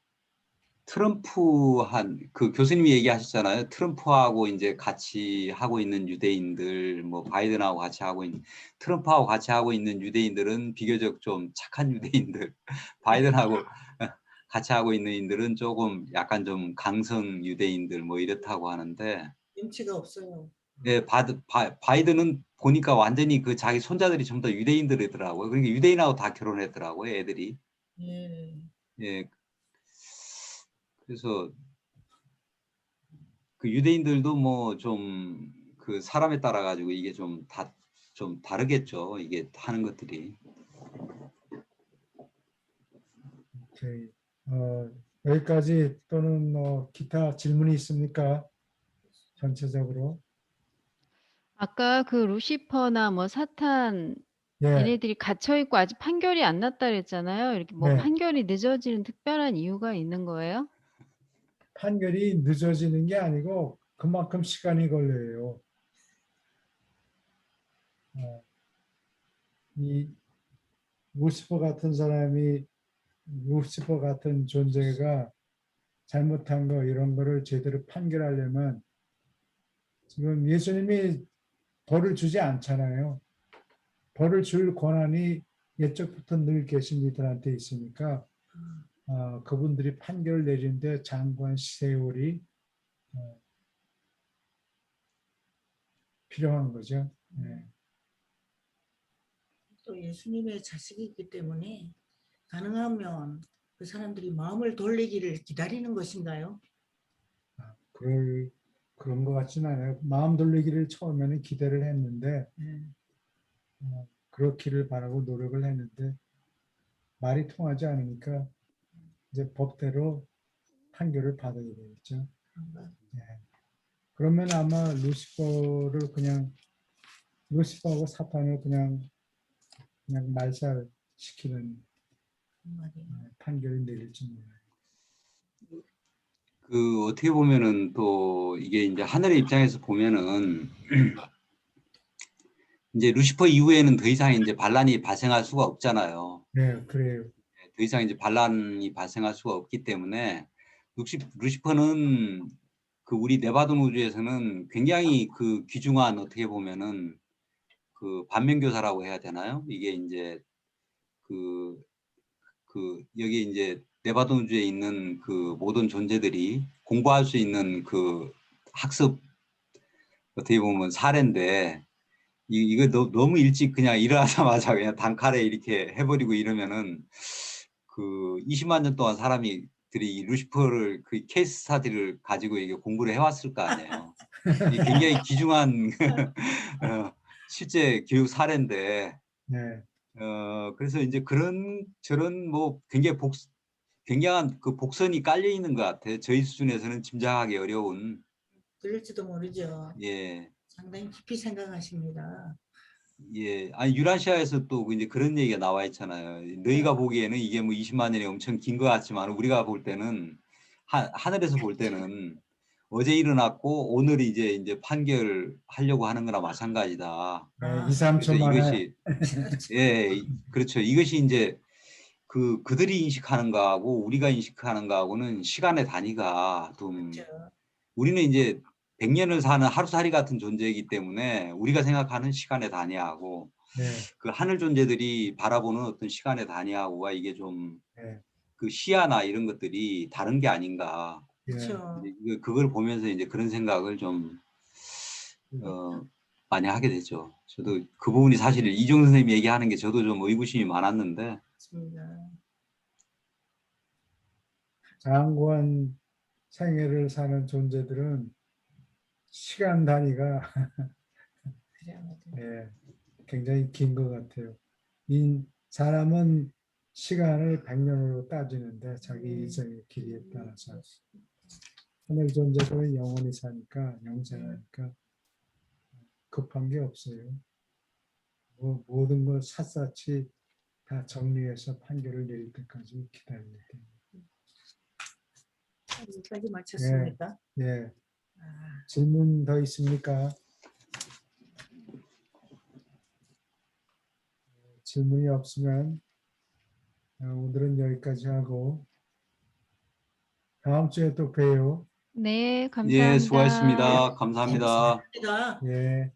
[SPEAKER 1] 트럼프한 그 교수님이 얘기하셨잖아요. 트럼프하고 이제 같이 하고 있는 유대인들, 뭐 바이든하고 같이 하고 있는 트럼프하고 같이 하고 있는 유대인들은 비교적 좀 착한 유대인들, 바이든하고 같이 하고 있는 인들은 조금 약간 좀 강성 유대인들 뭐 이렇다고 하는데,
[SPEAKER 2] 염치가 없어요.
[SPEAKER 1] 예, 바이든은 보니까 완전히 그 자기 손자들이 전부 다 유대인들이더라고요. 그러니까 유대인하고 다 결혼했더라고요, 애들이.
[SPEAKER 2] 예.
[SPEAKER 1] 예. 그래서 그 유대인들도 뭐 좀 그 사람에 따라 가지고 이게 좀 다르겠죠. 이게 하는 것들이.
[SPEAKER 4] 오케이. 여기까지 또는 기타 질문이 있습니까? 전체적으로.
[SPEAKER 5] 아까 그 루시퍼나 뭐 사탄
[SPEAKER 4] 예,
[SPEAKER 5] 얘네들이 갇혀 있고 아직 판결이 안 났다 그랬잖아요. 이렇게 뭐
[SPEAKER 4] 네.
[SPEAKER 5] 판결이 늦어지는 특별한 이유가 있는 거예요?
[SPEAKER 4] 판결이 늦어지는 게 아니고 그만큼 시간이 걸려요. 이 루시퍼 같은 사람이 루시퍼 같은 존재가 잘못한 거 이런 거를 제대로 판결하려면 지금 예수님이 벌을 주지 않잖아요. 벌을 줄 권한이 예적부터 늘 계신 이들한테 있으니까 그분들이 판결을 내리는데 장관 세월이 필요한 거죠. 네.
[SPEAKER 2] 또 예수님의 자식이기 때문에 가능하면 그 사람들이 마음을 돌리기를 기다리는 것인가요?
[SPEAKER 4] 그런 것 같지는 않아요. 마음 돌리기를 처음에는 기대를 했는데
[SPEAKER 2] 네.
[SPEAKER 4] 그렇기를 바라고 노력을 했는데 말이 통하지 않으니까 이제 법대로 판결을 받아야 되겠죠.
[SPEAKER 2] 그런가?
[SPEAKER 4] 예. 그러면 아마 루시퍼하고 사탄을 그냥 말살시키는
[SPEAKER 2] 말이에요.
[SPEAKER 4] 판결을 내릴지 몰라요.
[SPEAKER 1] 그 어떻게 보면은 또 이게 이제 하늘의 입장에서 보면은 이제 루시퍼 이후에는 더 이상 이제 반란이 발생할 수가 없잖아요.
[SPEAKER 4] 네, 그래요.
[SPEAKER 1] 더 이상 이제 반란이 발생할 수가 없기 때문에 루시퍼는 그 우리 네바돈 우주에서는 굉장히 그 귀중한 어떻게 보면은 그 반면교사라고 해야 되나요? 이게 이제 그 여기 이제 네바돈 우주에 있는 그 모든 존재들이 공부할 수 있는 그 학습 어떻게 보면 사례인데 이거 너무 일찍 그냥 일어나자마자 그냥 단칼에 이렇게 해버리고 이러면은 그 20만 년 동안 사람들이 이 루시퍼를 그 케이스 스타디를 가지고 이게 공부를 해왔을 거 아니에요. 이 굉장히 귀중한 실제 교육 사례인데
[SPEAKER 4] 네,
[SPEAKER 1] 그래서 이제 저런 뭐 굉장한 그 복선이 깔려 있는 것 같아요. 저희 수준에서는 짐작하기 어려운.
[SPEAKER 2] 그럴지도 모르죠.
[SPEAKER 1] 예.
[SPEAKER 2] 상당히 깊이 생각하십니다.
[SPEAKER 1] 예, 아니 유라시아에서 또 이제 그런 얘기가 나와 있잖아요. 너희가 보기에는 이게 뭐 20만 년이 엄청 긴 것 같지만 우리가 볼 때는 하늘에서 볼 때는 어제 일어났고 오늘 이제 판결하려고 하는 거나 마찬가지다.
[SPEAKER 4] 네,
[SPEAKER 2] 아,
[SPEAKER 4] 2, 3초
[SPEAKER 1] 그래서
[SPEAKER 4] 만에
[SPEAKER 1] 이것이 그렇죠. 이것이 이제 그들이 인식하는 거하고 우리가 인식하는 거하고는 시간의 단위가 좀
[SPEAKER 2] 그렇죠.
[SPEAKER 1] 우리는 이제 100년을 사는 하루살이 같은 존재이기 때문에 우리가 생각하는 시간의 단위하고
[SPEAKER 4] 네,
[SPEAKER 1] 그 하늘 존재들이 바라보는 어떤 시간의 단위하고가 이게 좀
[SPEAKER 4] 네,
[SPEAKER 1] 그 시야나 이런 것들이 다른 게 아닌가.
[SPEAKER 4] 예.
[SPEAKER 2] 그렇죠.
[SPEAKER 1] 이제 그걸 보면서 이제 그런 생각을 좀 많이 하게 되죠. 저도 그 부분이 사실 이종 선생님이 얘기하는 게 저도 좀 의구심이 많았는데
[SPEAKER 2] 맞습니다.
[SPEAKER 4] 장구한 생애를 사는 존재들은 시간 단위가
[SPEAKER 2] 그래요.
[SPEAKER 4] 예, 굉장히 긴 것 같아요. 사람은 시간을 100년으로 따지는데 자기 인생의 길이에 따라서 하늘 존재들은 영원히 사니까 영생하니까 급한 게 없어요. 모든 걸 샅샅이 다 정리해서 판결을 내릴 때까지 기다립니다.
[SPEAKER 2] 여기까지 마쳤습니까?
[SPEAKER 4] 예,
[SPEAKER 2] 아,
[SPEAKER 4] 질문 더 있습니까? 질문이 없으면 오늘은 여기까지 하고 다음 주에 또 봬요.
[SPEAKER 5] 네,
[SPEAKER 1] 예,
[SPEAKER 5] 감사합니다.
[SPEAKER 1] 수고하셨습니다. 감사합니다.
[SPEAKER 2] 감사합니다.
[SPEAKER 4] 예.